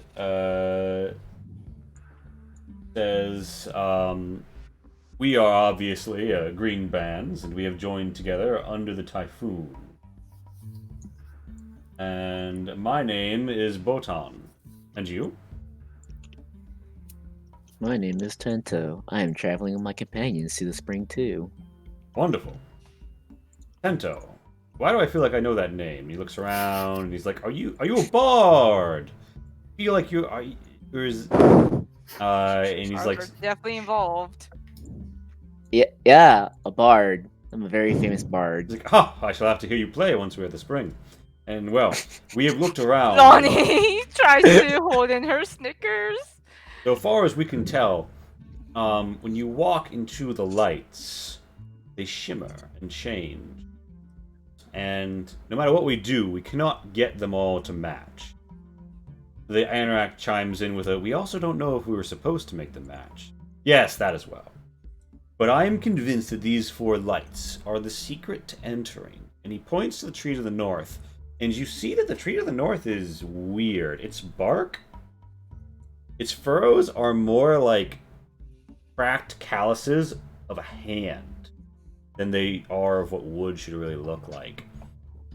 says, "We are obviously green bands, and we have joined together under the typhoon. And my name is Botan. And you?" My name is Tento. I am traveling with my companions to the spring too. Wonderful. Tento. Why do I feel like I know that name? He looks around and he's like, Are you a bard? I feel like and he's like, Arthur's definitely involved. Yeah, a bard. I'm a very famous bard. he's like, "Ha! I shall have to hear you play once we're at the spring." And well, we have looked around. Lonnie tries to hold in her Snickers. So far as we can tell, when you walk into the lights, they shimmer and change. And no matter what we do, we cannot get them all to match. The Anorak chimes in with we also don't know if we were supposed to make them match. Yes, that as well. But I am convinced that these 4 lights are the secret to entering. And he points to the tree to the north. And you see that the tree to the north is weird. Its bark, its furrows are more like cracked calluses of a hand than they are of what wood should really look like.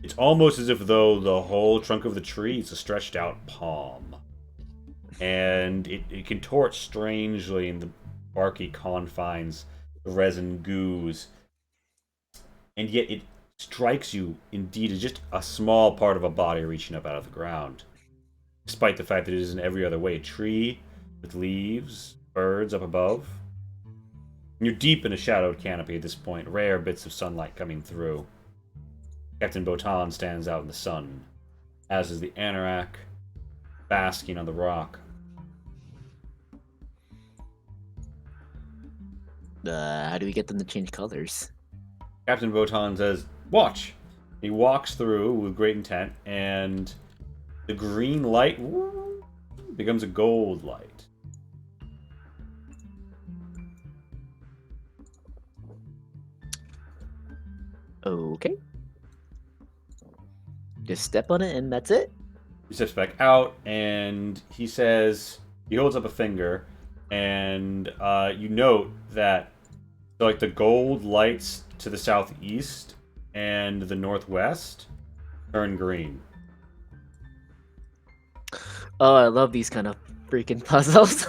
It's almost as if though the whole trunk of the tree is a stretched out palm. And it contorts strangely in the barky confines, the resin goos. And yet it strikes you, indeed, as just a small part of a body reaching up out of the ground. Despite the fact that it is in every other way. A tree with leaves, birds up above. And you're deep in a shadowed canopy at this point, rare bits of sunlight coming through. Captain Botan stands out in the sun, as is the Anorak, basking on the rock. How do we get them to change colors? Captain Botan says, "Watch! He walks through with great intent, and the green light becomes a gold light. Okay. Just step on it and that's it. He steps back out, and he says, he holds up a finger, and you note that like the gold lights to the southeast and the northwest turn green. Oh, I love these kind of freaking puzzles.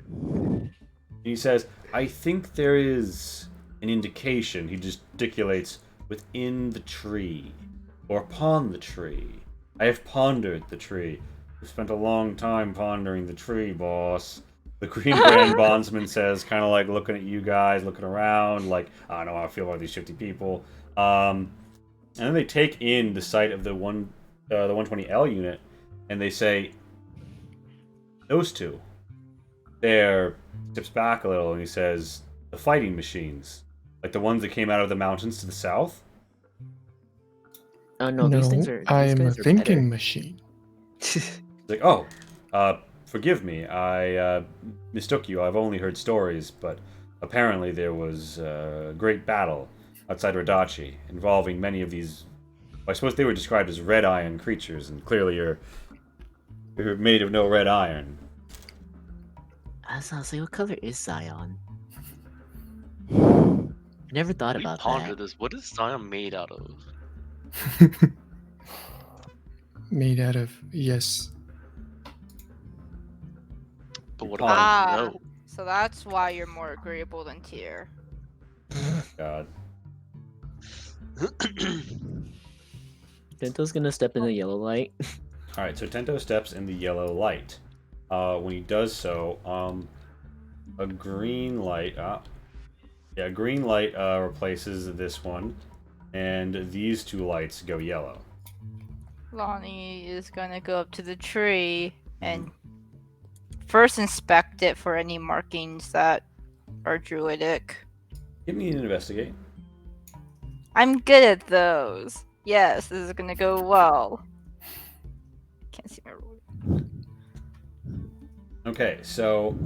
And he says, I think there is an indication, he gesticulates, within the tree, or upon the tree. I have pondered the tree. We've spent a long time pondering the tree, boss. The Green Brand bondsman says, kind of like looking at you guys, looking around, like, I don't know how I feel about these 50 people. And then they take in the site of the 120L unit, and they say, those two. There, steps back a little, and he says, the fighting machines. Like the ones that came out of the mountains to the south? Oh no, these things are. I these am a guys are thinking machine. He's like, oh, forgive me, I mistook you. I've only heard stories, but apparently there was a great battle outside Radachi involving many of these. I suppose they were described as red iron creatures, and clearly you're made of no red iron. I was honestly, what color is Zion? Never thought We about ponder that. this. What is Zion made out of? Made out of yes. But what about no? So that's why you're more agreeable than Tyr. God. Dento's gonna step in the yellow light. Alright, so Tento steps in the yellow light. When he does so, a green light, a green light replaces this one, and these two lights go yellow. Lonnie is gonna go up to the tree and first inspect it for any markings that are druidic. Give me an investigate. I'm good at those. Yes, this is gonna go well. Can't see my roll. Okay, so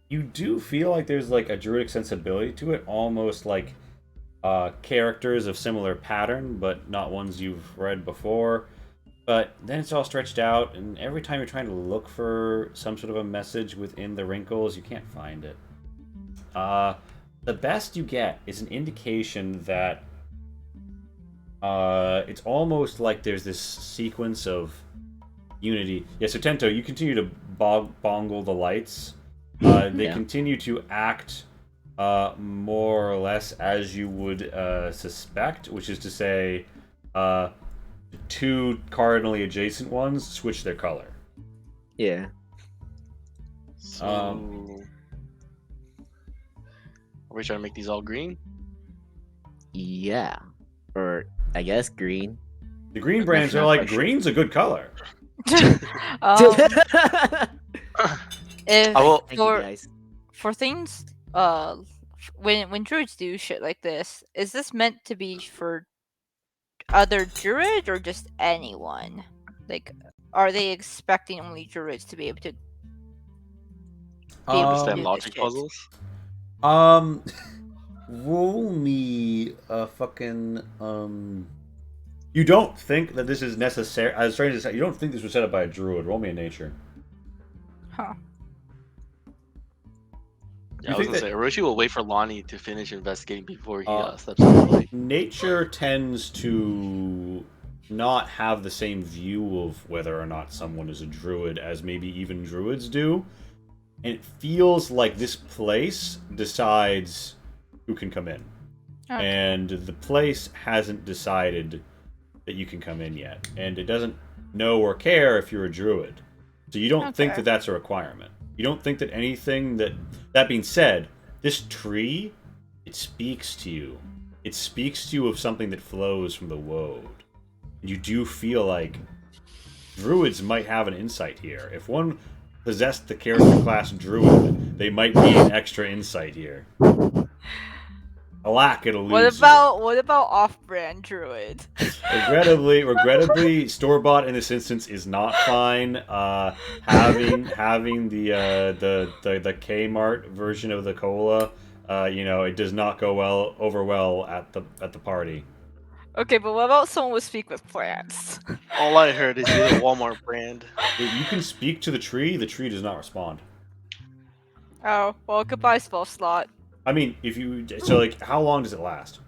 you do feel like there's like a druidic sensibility to it, almost like characters of similar pattern, but not ones you've read before. But then it's all stretched out, and every time you're trying to look for some sort of a message within the wrinkles, you can't find it. The best you get is an indication that it's almost like there's this sequence of unity. Yeah, so Tento, you continue to bongle the lights. They Yeah. continue to act more or less as you would suspect, which is to say, the two cardinally adjacent ones switch their color. Yeah. So, are we trying to make these all green? Yeah. Or I guess green. The green I'm brands not are like, quite sure. green's a good color. Um, if I will. Thank you guys. for things, when druids do shit like this, is this meant to be for other druids or just anyone? Like, are they expecting only druids to be able to Understand do logic this shit? puzzles? Roll me a fucking You don't think that this is necessary? I was trying to say, you don't think this was set up by a druid? Roll me a nature. Huh. Yeah, You I was think gonna that- say, Orochi will wait for Lonnie to finish investigating before he steps Uh, in the light. Nature tends to not have the same view of whether or not someone is a druid as maybe even druids do. And it feels like this place decides who can come in. Okay. And the place hasn't decided that you can come in yet. And it doesn't know or care if you're a druid. So you don't think Okay. that that's a requirement. You don't think that anything that... That being said, this tree, it speaks to you. It speaks to you of something that flows from the woad. You do feel like druids might have an insight here. If one possessed the character class druid, they might gain extra insight here. Alack, it eludes you. What about off-brand druid? Regrettably, store bought in this instance is not fine. Having the Kmart version of the cola, it does not go over well at the party. Okay, but what about someone with speak with plants? All I heard is you're the Walmart brand. You can speak to the tree does not respond. Oh, well, goodbye spell slot. I mean, like, how long does it last?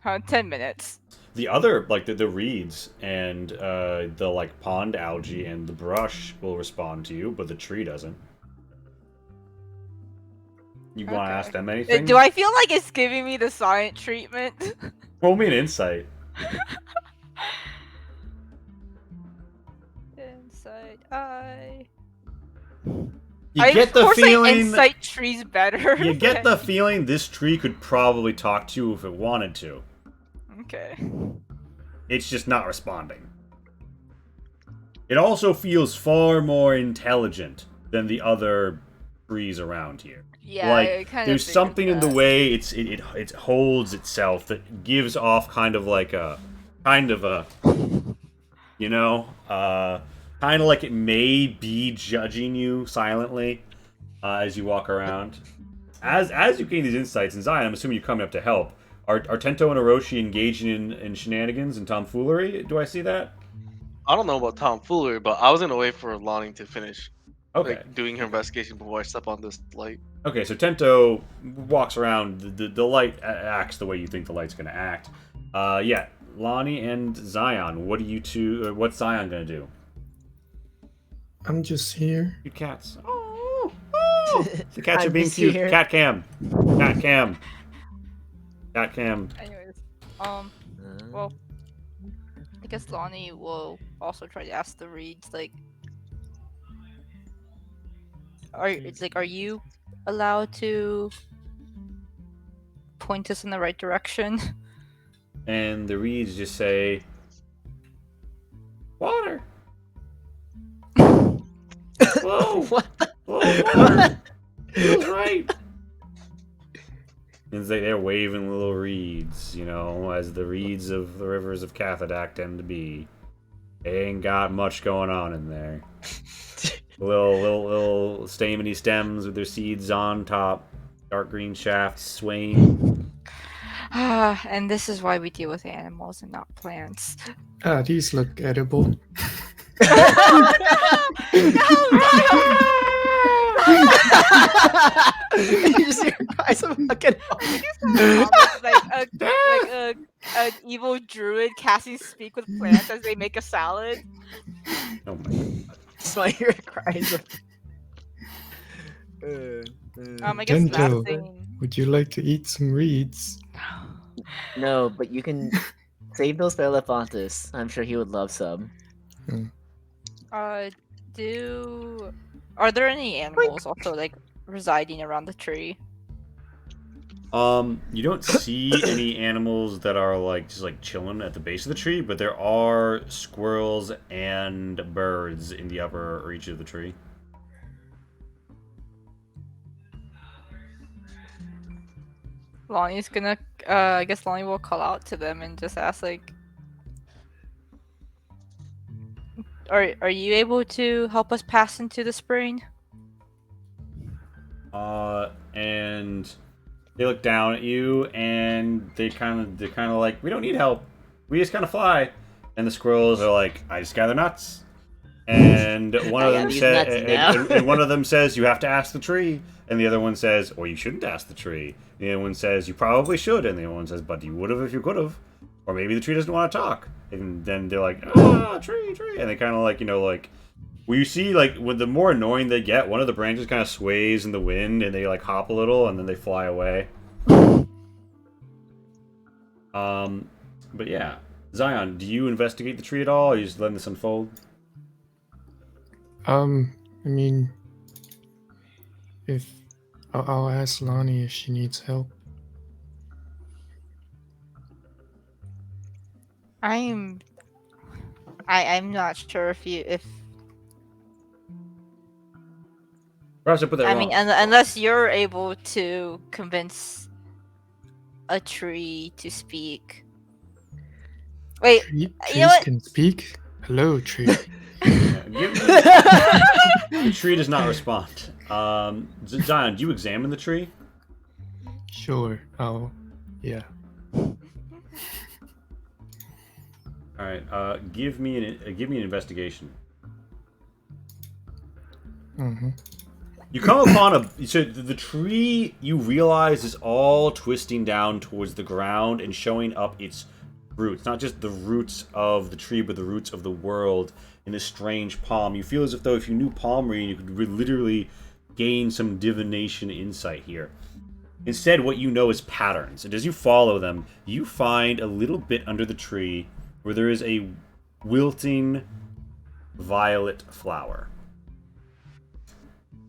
10 minutes. The other, like the reeds and the like pond algae and the brush will respond to you, but the tree doesn't. You want to Okay. ask them anything? Do I feel like it's giving me the silent treatment? Roll me an insight. Insight, You get the feeling. insight tree's better. You get the feeling this tree could probably talk to you if it wanted to. Okay. It's just not responding. It also feels far more intelligent than the other trees around here. Yeah, Like, I kind there's of something in the way it holds itself that gives off kind of like a kind of like it may be judging you silently as you walk around. As you gain these insights, and Zion, I'm assuming you're coming up to help. Are Tento and Orochi engaging in shenanigans and tomfoolery? Do I see that? I don't know about tomfoolery, but I was gonna wait for Lonnie to finish Okay. doing her investigation before I step on this light. Okay, so Tento walks around. The light acts the way you think the light's going to act. Yeah, Lonnie and Zion. What are you two? What's Zion going to do? I'm just here. Cute cats. Oh, the cats are I'm being just cute. here. Cat cam. Cat cam. Cat cam. Anyways, well, I guess Lonnie will also try to ask the reeds, like, are you allowed to point us in the right direction? And the reeds just say, water. Whoa. What the? Whoa, water. Feels right. And they're waving little reeds, as the reeds of the rivers of Cathodak tend to be. They ain't got much going on in there. Little stameny stems with their seeds on top. Dark green shafts swaying. And this is why we deal with animals and not plants. Ah, these look edible. You just hear cries of fucking. An evil druid casting speak with plants as they make a salad. Oh my god. So I hear cries of. I guess Gento. last thing. Would you like to eat some reeds? No, but you can save those for Elefantus. I'm sure he would love some. Are there any animals also like residing around the tree? You don't see any animals that are just chilling at the base of the tree, but there are squirrels and birds in the upper reach of the tree. Lonnie's gonna, I guess Lonnie will call out to them and just ask like, are you able to help us pass into the spring? And they look down at you, and they're kind of like, we don't need help. We just kind of fly. And the squirrels are like, I just gather nuts. And one of them says, and one of them says, you have to ask the tree. And the other one says, or you shouldn't ask the tree. And the other one says, you probably should. And the other one says, but you would have if you could have. Or maybe the tree doesn't want to talk. And then they're like, tree. And they kind of well, you see, when the more annoying they get, one of the branches kind of sways in the wind, and they hop a little, and then they fly away. But yeah, Zion, do you investigate the tree at all? Or are you just letting this unfold? I mean, if I'll ask Lonnie if she needs help. I'm not sure if Perhaps I put that wrong. I mean, unless you're able to convince a tree to speak. Wait, Tree, you know trees what? can speak. Hello, tree. The tree does not respond. Zion, do you examine the tree? Sure. Oh, yeah. All right. Give me an investigation. Mm-hmm. You come upon so the tree you realize is all twisting down towards the ground and showing up its roots, not just the roots of the tree, but the roots of the world in this strange palm. You feel as if though if you knew palm reading, you could literally gain some divination insight here. Instead, what you know is patterns, and as you follow them, you find a little bit under the tree where there is a wilting violet flower.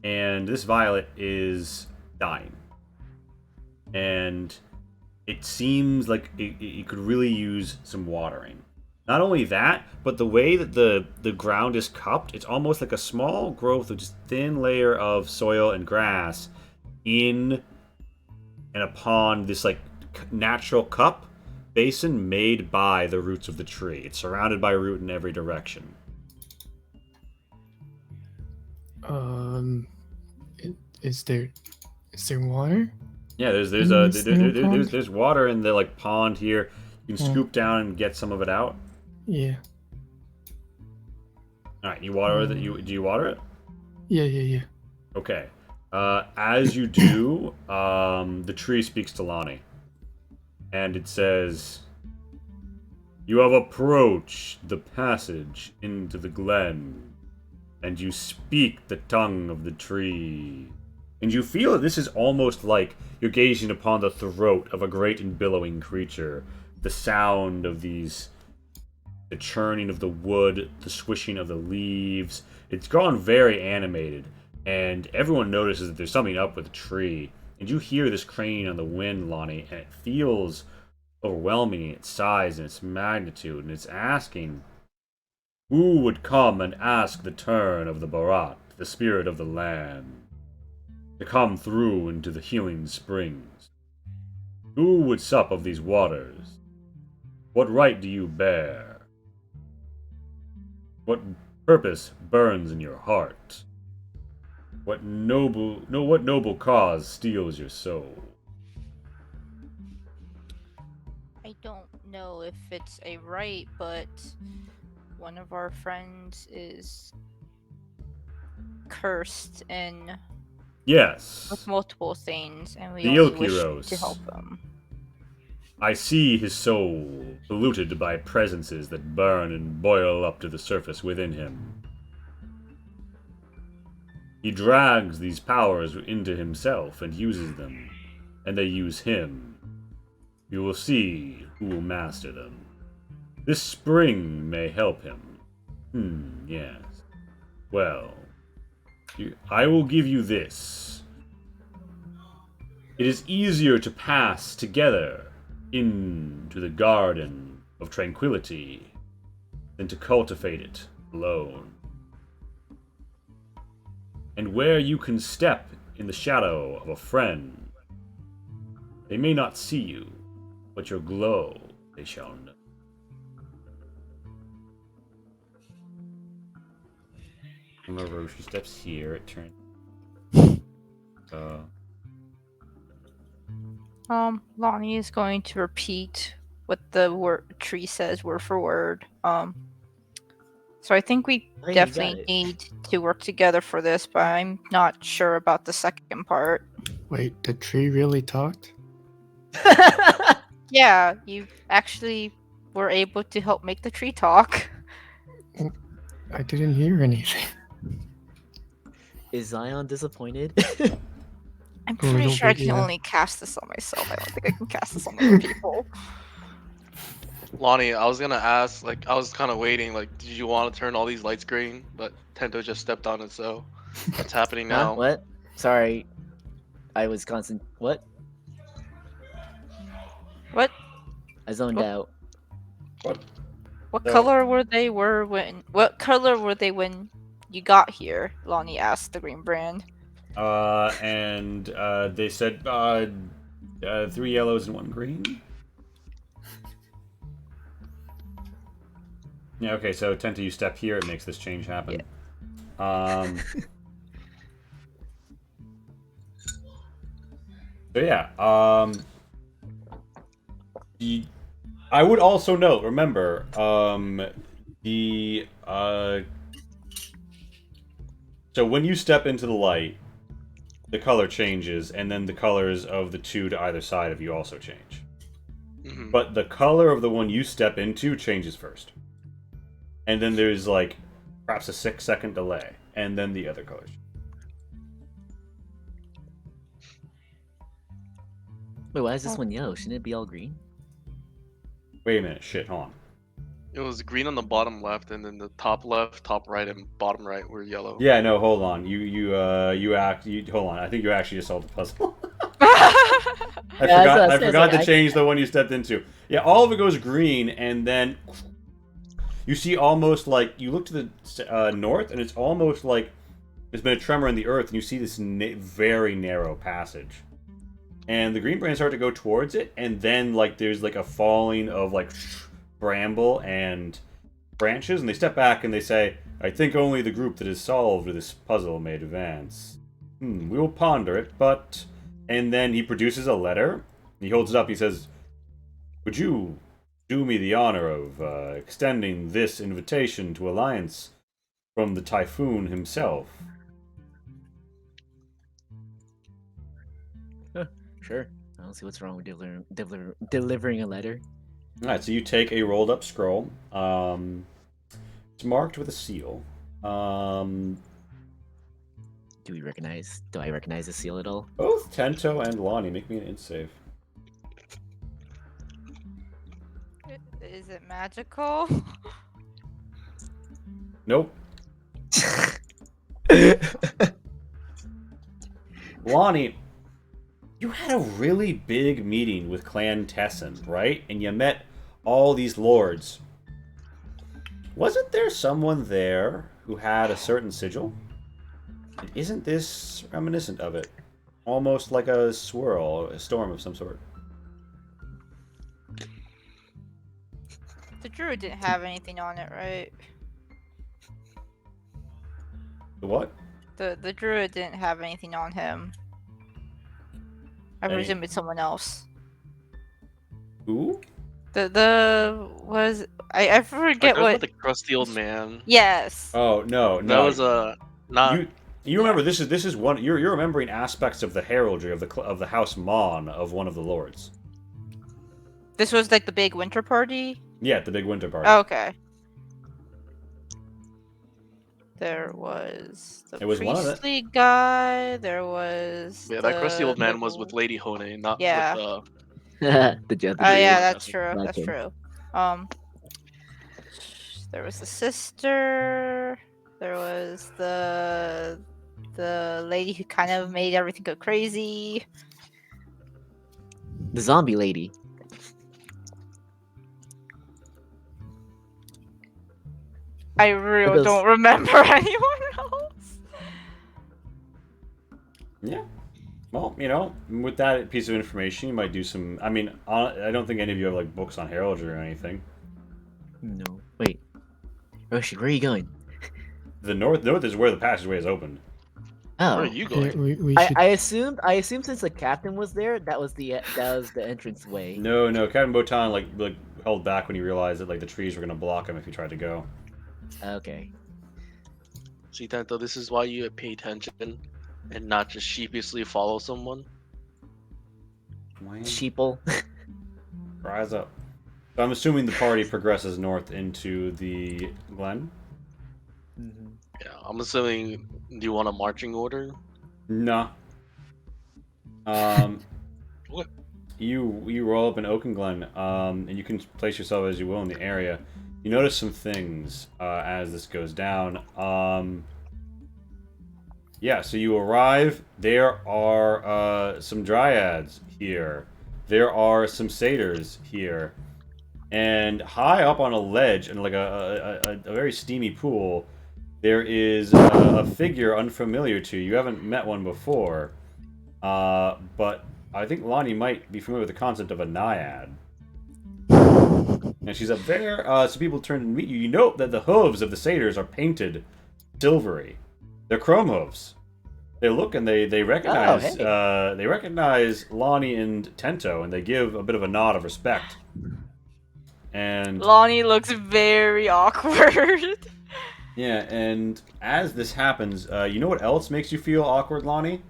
And this violet is dying. And it seems like it could really use some watering. Not only that, but the way that the ground is cupped, it's almost like a small growth of just thin layer of soil and grass in and upon this like natural cup basin made by the roots of the tree. It's surrounded by root in every direction. Is there water? Yeah, there's In this little pond? there's water in the like pond here. You can scoop down and get some of it out. Yeah. All right, you water it. Do you water it? Yeah. Okay. As you do, the tree speaks to Lonnie, and it says, "You have approached the passage into the glen, and you speak the tongue of the tree." And you feel that this is almost like you're gazing upon the throat of a great and billowing creature. The sound of the churning of the wood, the swishing of the leaves. It's gone very animated, and everyone notices that there's something up with the tree. And you hear this craning on the wind, Lonnie, and it feels overwhelming in its size and its magnitude, and it's asking, who would come and ask the turn of the Barat, the spirit of the land, to come through into the healing springs? Who would sup of these waters? What right do you bear? What purpose burns in your heart? What noble cause steals your soul? I don't know if it's a right, but one of our friends is cursed and Yes, with multiple things, and we The only wish Ilkiros. to help him. I see his soul polluted by presences that burn and boil up to the surface within him. He drags these powers into himself and uses them, and they use him. You will see who will master them. This spring may help him. Yes. Well, I will give you this. It is easier to pass together into the garden of tranquility than to cultivate it alone. And where you can step in the shadow of a friend, they may not see you, but your glow they shall know. Remember, she steps here, it turns. Lonnie is going to repeat what the tree says word for word. So I think we Oh, you got definitely it. need to work together for this, but I'm not sure about the second part. Wait, the tree really talked? Yeah, you actually were able to help make the tree talk. I didn't hear anything. Is Zion disappointed? I'm A pretty little sure I bit, can yeah. only cast this on myself. I don't think I can cast this on other people. Lonnie, I was gonna ask, like, I was kind of waiting, like, did you want to turn all these lights green? But Tento just stepped on it, so that's happening Huh? now. What? Sorry. I was constant. What? What? I zoned What? out. What No. color were they when? What color were they when you got here? Lonnie asked the green brand. And they said, 3 yellows and 1 green. Yeah, okay, so Tenta, you step here, it makes this change happen. So yeah, I would also note, remember, so when you step into the light, the color changes, and then the colors of the two to either side of you also change. Mhm. But the color of the one you step into changes first. And then there's, like, perhaps a 6-second delay, and then the other colors. Wait, why is this one yellow? Shouldn't it be all green? Wait a minute, shit, hold on. It was green on the bottom left, and then the top left, top right, and bottom right were yellow. Yeah, no, hold on. Hold on. I think you actually just solved the puzzle. I forgot to change the one you stepped into. Yeah, all of it goes green, and then you see almost like you look to the north, and it's almost like there's been a tremor in the earth, and you see this very narrow passage. And the green brands start to go towards it, and then like there's like a falling of like bramble and branches, and they step back and they say, "I think only the group that has solved this puzzle may advance. We will ponder it, but..." And then he produces a letter. He holds it up. He says, "Would you do me the honor of extending this invitation to alliance from the Typhoon himself?" Sure. I don't see what's wrong with delivering a letter. Alright, so you take a rolled up scroll. It's marked with a seal. Do I recognize the seal at all? Both Tento and Lonnie, make me an int save. Is it magical? Nope. Lonnie, you had a really big meeting with Clan Tessin, right? And you met all these lords. Wasn't there someone there who had a certain sigil? And isn't this reminiscent of it? Almost like a swirl, a storm of some sort. The druid didn't have anything on it, right? The what? The druid didn't have anything on him. I Any- presume it's someone else. Who? I forget Like, what. the crusty old man. Yes. Oh no, That no. was not. You remember this is one you're remembering aspects of the heraldry of the House Mon of one of the lords. This was like the big winter party. Yeah, the big winter party. Oh, okay. There was the It was one of the- priestly guy. There was. Yeah, that crusty old man was noble- with Lady Hone, not Yeah. with the Oh judge. yeah, one. that's true. Like That's him. true. There was the sister. There was the lady who kind of made everything go crazy. The zombie lady. I really those- don't remember anyone else. Yeah. Well, you know, with that piece of information, you might do some. I mean, I don't think any of you have like books on heraldry or anything. No. Wait. Roshi, where are you going? The north is where the passageway is opened. Oh. Where are you Yeah, going? we should. I assumed since the captain was there, that was the entrance way. No, Captain Botan like held back when he realized that like the trees were gonna block him if he tried to go. Okay. See, Tento, this is why you pay attention and not just sheepishly follow someone. Sheeple. Rise up. So I'm assuming the party progresses north into the glen. Yeah, I'm assuming. Do you want a marching order? Nah. What? You roll up in Oakenglade, and you can place yourself as you will in the area. You notice some things as this goes down. Yeah, so you arrive. There are some dryads here. There are some satyrs here. And high up on a ledge, in like a very steamy pool, there is a figure unfamiliar to you. You haven't met one before. But I think Lonnie might be familiar with the concept of a naiad. And she's up there, so people turn and meet you. You note that the hooves of the satyrs are painted silvery. They're chrome hooves. They look and they recognize they recognize Lonnie and Tento, and they give a bit of a nod of respect. And Lonnie looks very awkward. yeah, and as this happens, you know what else makes you feel awkward, Lonnie?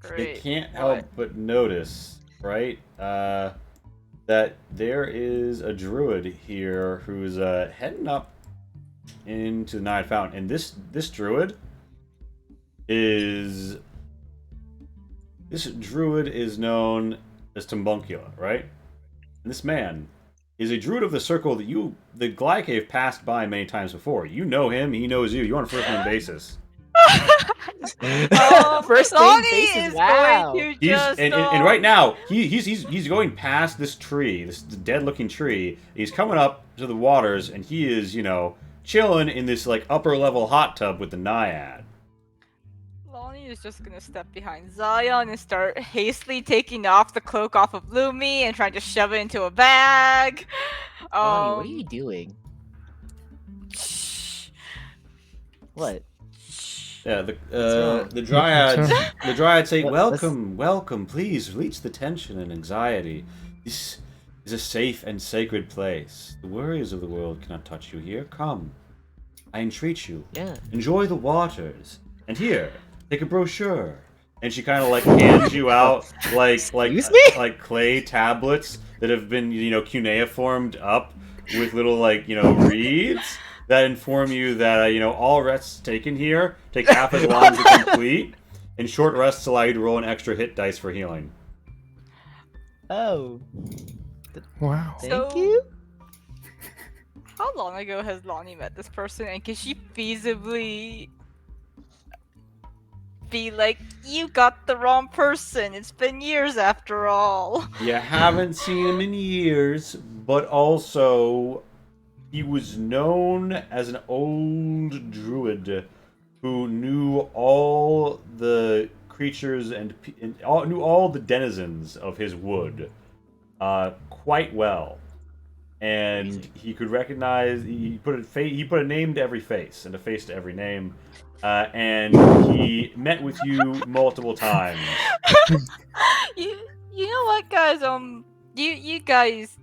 Great. You can't help but notice, right? That there is a druid here who's heading up into the Naiad Fountain, and this druid is known as Tumbuncula, right? And this man is a druid of the circle that the Glycave passed by many times before. You know him, he knows you. You're on a first name basis. First name Lonnie basis. is Wow. going to He's just and right now he's going past this tree, this dead-looking tree. He's coming up to the waters, and he is chilling in this like upper-level hot tub with the naiad. Lonnie is just gonna step behind Zion and start hastily taking off the cloak off of Lumi and trying to shove it into a bag. Lonnie, what are you doing? What? Yeah, wrong? the dryads wrong? the dryads say, What- welcome, please release the tension and anxiety. This is a safe and sacred place. The worries of the world cannot touch you here. Come, I entreat you. Yeah. Enjoy the waters. And here, take a brochure. And she kind of like hands you out Excuse me? like clay tablets that have been cuneiformed up with little reeds that inform you that all rests taken here take half as long to complete, and short rests allow you to roll an extra hit dice for healing. Oh. Wow. Thank So- you. How long ago has Lonnie met this person, and can she feasibly be like, you got the wrong person, it's been years after all? You haven't seen him in years, but also he was known as an old druid who knew all the creatures and knew all the denizens of his wood quite well, and he could recognize. He put a name to every face and a face to every name, and he met with you multiple times. you know what, guys? You guys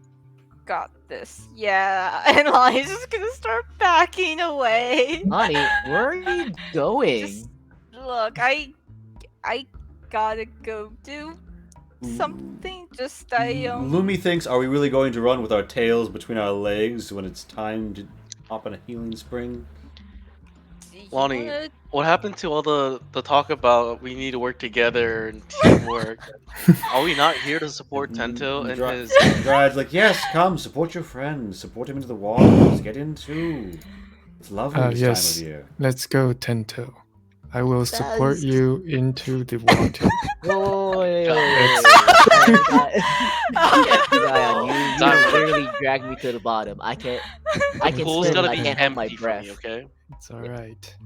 got this. Yeah, and Lonnie's just gonna start backing away. Lonnie, where are you going? Just- Look, I gotta go do something. Just Lumi thinks, are we really going to run with our tails between our legs when it's time to hop in a healing spring? you Lonnie, wanna- what happened to all the talk about we need to work together and teamwork? Are we not here to support Tento and his? Dryad's like, yes, come, support your friend, support him into the waters, get in too. It's lovely this Yes. time of year. Let's go, Tento. I will support Does- you into the water. Whoa, wait, Zion, you Zion. literally dragged me to the bottom. I can Pool's swim, gotta but I be can't hold my empty for breath. me, okay? It's alright.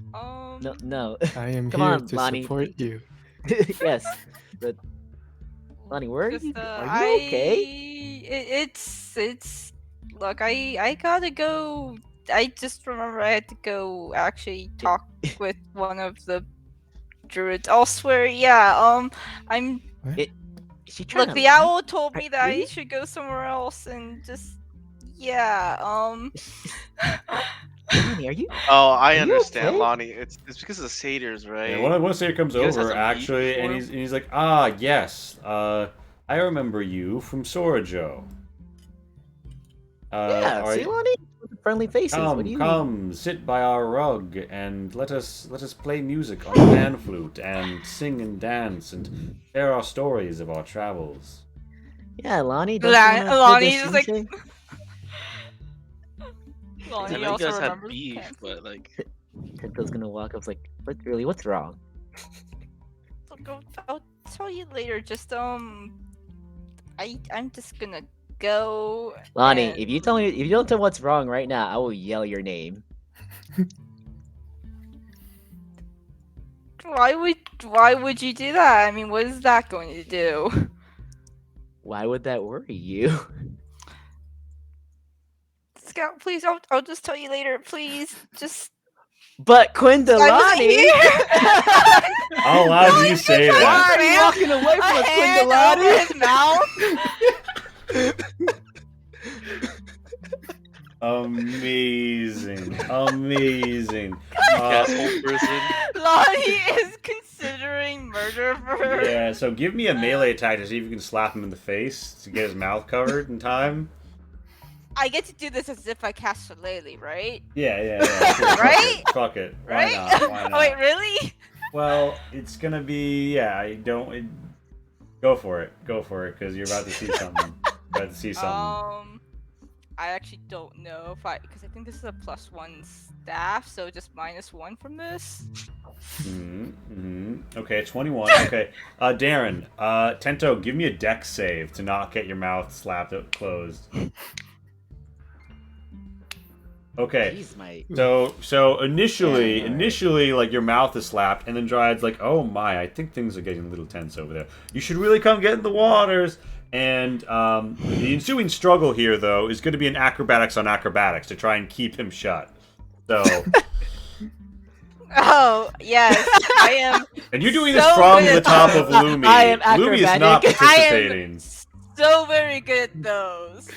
No. I am Come here on, to Lonnie. support you. Yes, but Lonnie, where are just, you? Are you okay? It's. Look, I gotta go. I just remember I had to go actually talk with one of the druids elsewhere. Yeah, I'm. Is she trying Look, to the lie? owl told me that I Really? should go somewhere else and just. Yeah, Lonnie, are you? Oh, I Are you understand, okay? Lonnie. It's because of the satyrs, right? Yeah, one satyr comes You guys had over some beef actually, and before? he's like, ah, yes, I remember you from Sorajo. Yeah, are see, you- Lonnie? With the friendly faces. What do you mean? Come, sit by our rug and let us play music on the pan flute and sing and dance and share our stories of our travels. Yeah, Lonnie. Don't La- you wanna build Lonnie's this just like- thing? I Lonnie know you also guys had remembers beef, Pam. but like, Tento's gonna walk up like, what's wrong? I'll tell you later. Just I'm just gonna go. Lonnie, and- if you don't tell what's wrong right now, I will yell your name. Why would you do that? I mean, what is that going to do? Why would that worry you? Scout, please, I'll just tell you later. Please, just. But I wasn't Quindalani! here. How loud do you say Why that? are you walking away A from us, hand over Quindalani? his mouth. Amazing, amazing. Asshole person. Lonnie is considering murder for her. Yeah, so give me a melee attack to see if you can slap him in the face to get his mouth covered in time. I get to do this as if I cast Shillelagh, right? Yeah. Sure, Right? Fuck it. Why Right? not? Why not? Oh wait, really? Well, it's gonna be go for it, because you're about to see something. You're about to see something. I actually don't know if because I think this is a +1 staff, so just -1 from this. Okay, 21. Okay, Darren, Tento, give me a dex save to not get your mouth slapped closed. Okay. Jeez, mate. So initially, like your mouth is slapped, and then Dryad's like, "Oh my, I think things are getting a little tense over there. You should really come get in the waters." And the ensuing struggle here, though, is going to be an acrobatics on acrobatics to try and keep him shut. So. Oh yes, I am. And you're doing this So from good the at top of that. Lumi. I am Lumi is not acrobatic. participating. So very good at those.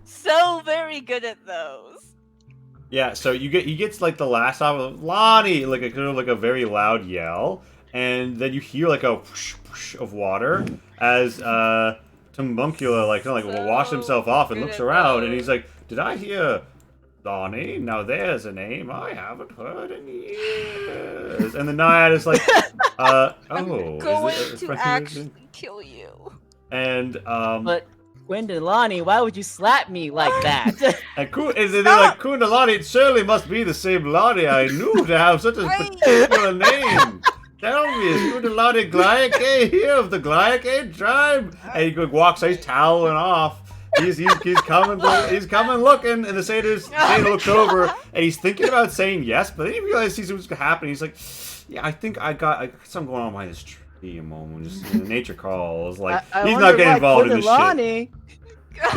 So very good at those. Yeah, so he gets like the last half of Lonnie, like a kind of like a very loud yell, and then you hear like a whoosh, whoosh of water as Tumuncula like kind of like will wash himself off and good looks at around, those. and he's like, "Did I hear Lonnie? Now there's a name I haven't heard in years." And the Naiad is like, I'm "Oh, going is to it actually kill you. And But Quindalani, why would you slap me like that? And they're like, Kundalani, it surely must be the same Lani I knew to have such a particular name. Tell me, is Kundalani Glyacade here of the Glyacade tribe? And he walks, he's toweling off. He's coming looking, and the Seder looks over, and he's thinking about saying yes, but then he realizes what's happening. He's like, yeah, I think I got something going on behind this tree a moment. Just nature calls. Like, I he's wonder not getting why involved in this shit. Quindalani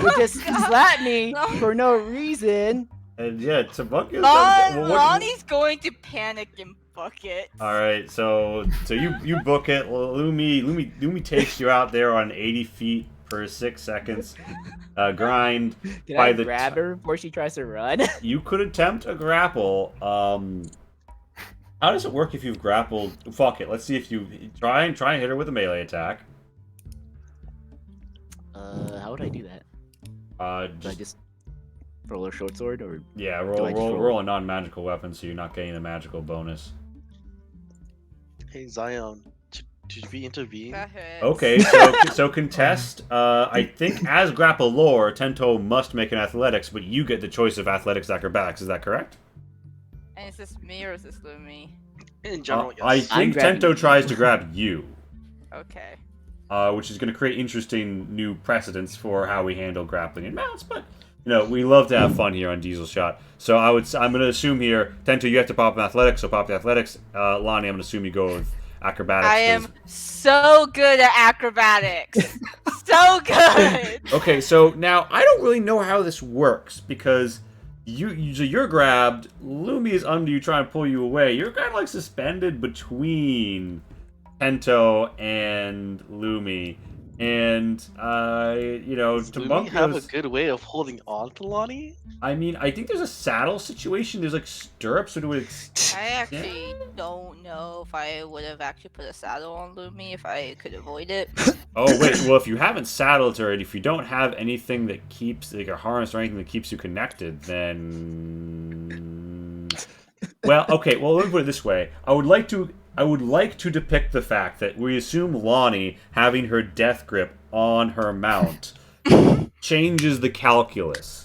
would just slap me for no reason. And yeah, Tabucky. Lonnie's going to panic and book it. All right, so you book it. Lumi takes you out there on 80 feet per 6 seconds. Grind. Did by I the grab her before she tries to run? You could attempt a grapple. How does it work if you've grappled? Fuck it. Let's see if you try and hit her with a melee attack. How would I do that? Do I just roll a short sword, or yeah, do I just roll a non-magical weapon, so you're not getting a magical bonus. Hey Zion, should we intervene? That hurts. Okay, so contest. I think as grapple lore, Tento must make an athletics, but you get the choice of athletics acrobatics. Is that correct? And is this me or is this Lumi? In general, I yes. think grabbing Tento you. tries to grab you. Okay. Which is going to create interesting new precedents for how we handle grappling and mounts. But we love to have fun here on Diesel Shot. So I'm going to assume here, Tento, you have to pop an athletics. So pop the athletics. Lonnie, I'm going to assume you go with acrobatics. I am so good at acrobatics. So good. Okay, so now I don't really know how this works because you're grabbed. Lumi is under you, trying to pull you away. You're kind of like suspended between Tento and Lumi, and Does Lumi have a good way of holding on to Lonnie? I mean, I think there's a saddle situation. There's like stirrups, or do it? I actually don't know if I would have actually put a saddle on Lumi if I could avoid it. Oh wait, well if you haven't saddled her, and if you don't have anything that keeps like a harness or anything that keeps you connected, then well, okay. Well, let me put it this way: I would like to depict the fact that we assume Lonnie having her death grip on her mount changes the calculus.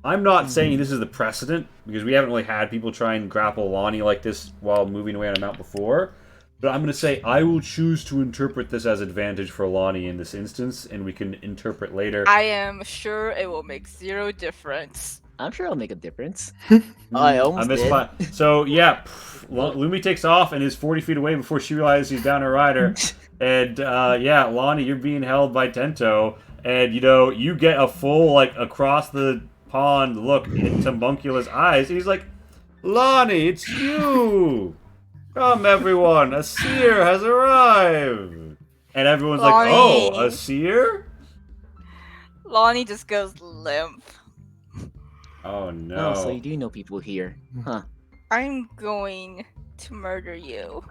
I'm not saying this is the precedent, because we haven't really had people try and grapple Lonnie like this while moving away on a mount before. But I'm going to say I will choose to interpret this as advantage for Lonnie in this instance, and we can interpret later. I am sure it will make zero difference. I'm sure it'll make a difference. I almost missed did. five. So yeah, Lumi takes off and is 40 feet away before she realizes he's down her rider. And yeah, Lonnie, you're being held by Tento, and you get a full like across the pond look into Buncula's eyes. He's like, Lonnie, it's you! Come everyone, a seer has arrived! And everyone's like, oh, a Lonnie. seer? Lonnie just goes limp. Oh no. Oh, so you do know people here, huh? I'm going to murder you.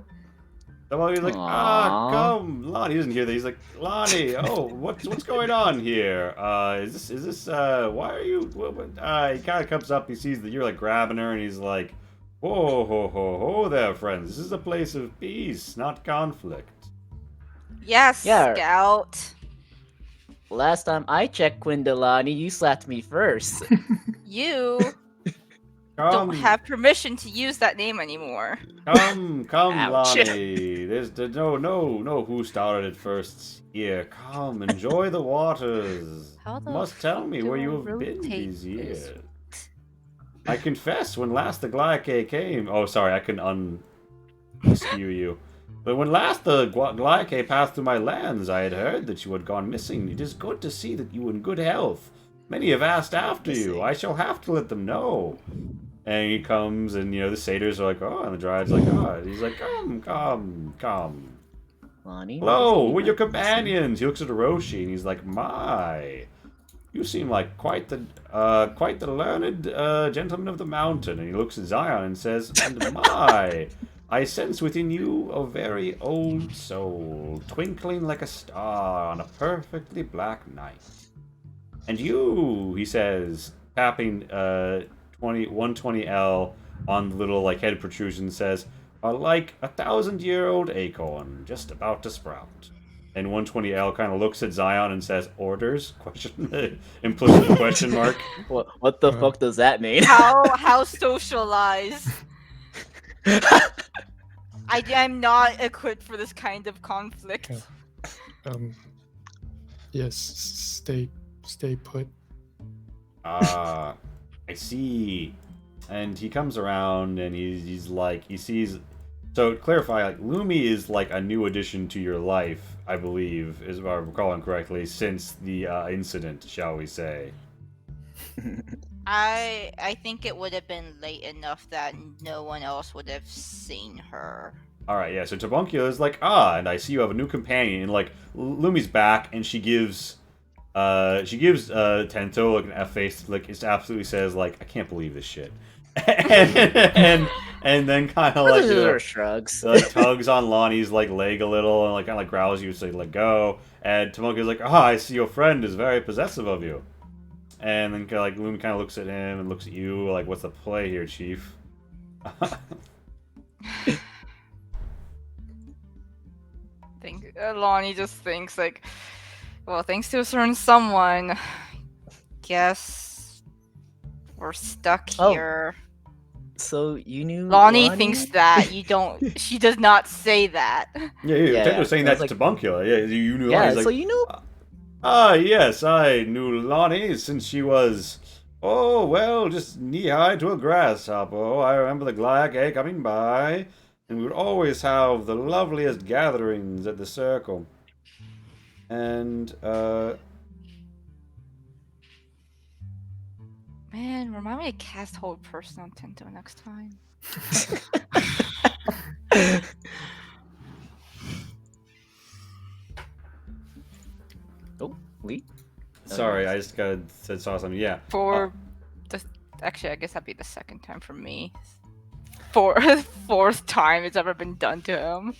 So he's like, Aww. come, Lonnie doesn't hear that. He's like, Lonnie, oh, what's going on here? Is this why are you? He kind of comes up, he sees that you're like grabbing her, and he's like, whoa, ho, ho, ho, there, friends. This is a place of peace, not conflict. Yes, Yeah. Scout. Last time I checked, Quindalani, you slapped me first. You Come, don't have permission to use that name anymore. come, Ouch. Lonnie. There's no who started it first here. Come, enjoy the waters. How the Must tell fuck me do where I you have been rotate these this? years. I confess, when last the Glyke came... Oh, sorry, I can un-skew you. But when last the Glyke passed through my lands, I had heard that you had gone missing. It is good to see that you are in good health. Many have asked after you. I shall have to let them know. And he comes, and, the satyrs are like, oh, and the dryad's like, oh. And he's like, come. Lonnie, Hello, we're your companions. He looks at Hiroshi, and he's like, my... You seem like quite the learned gentleman of the mountain. And he looks at Zion and says, and my, I sense within you a very old soul, twinkling like a star on a perfectly black night. And you, he says, tapping 120L on the little like head protrusion, says, are like a 1,000-year-old acorn just about to sprout. And 120L kind of looks at Zion and says, "Orders?" Implicit question mark. What the fuck does that mean? How socialized? I'm not equipped for this kind of conflict. Yes, stay put. I see. And he comes around and he's like, he sees. So to clarify, like Lumi is like a new addition to your life, I believe, is if I'm recalling correctly, since the incident, shall we say? I think it would have been late enough that no one else would have seen her. All right, yeah. So Tabunkyo is like, and I see you have a new companion. And like Lumi's back, and she gives Tento like an F face, like it absolutely says like, I can't believe this shit. and then kind of like shrugs. like tugs on Lonnie's like leg a little and like kind of like growls you, so you let go. And Tabunkyo's like, I see your friend is very possessive of you. And then like Lumi kind of looks at him and looks at you like, what's the play here, Chief? Lonnie just thinks like, well, thanks to a certain someone, guess we're stuck here. So you knew Lonnie thinks that you don't. She does not say that. Yeah. Tento's saying that like, to Tabunkyo. Yeah, you knew. Yeah, Lonnie's like, so you knew. Yes, I knew Lonnie since she was, just knee-high to a grasshopper. Oh, I remember the Glyke coming by, and we would always have the loveliest gatherings at the circle. And, Man, remind me to cast Hold Person on Tento next time. Oh, Lee? Sorry, I just saw something. Yeah. Actually, I guess that'd be the second time for me. Fourth time it's ever been done to him.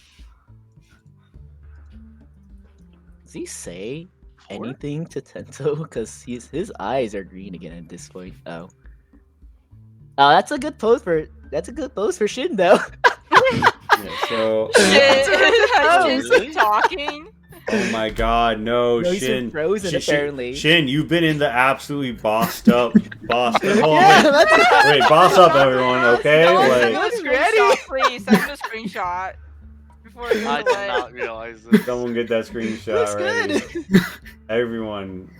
Does he say anything to Tento? Because his eyes are green again at this point. Oh, that's a good pose for Shin though. Yeah, so. Shin's talking. Oh my God, no, No, he's Shin. been frozen, apparently. Shin, you've been in the absolutely bossed up. Hold on, Yeah, wait, boss up, everyone, okay? Someone Like, send me a screenshot, please. Send me a screenshot. Before it's I did delayed. not realize this. someone get that screenshot Looks ready. good. Everyone,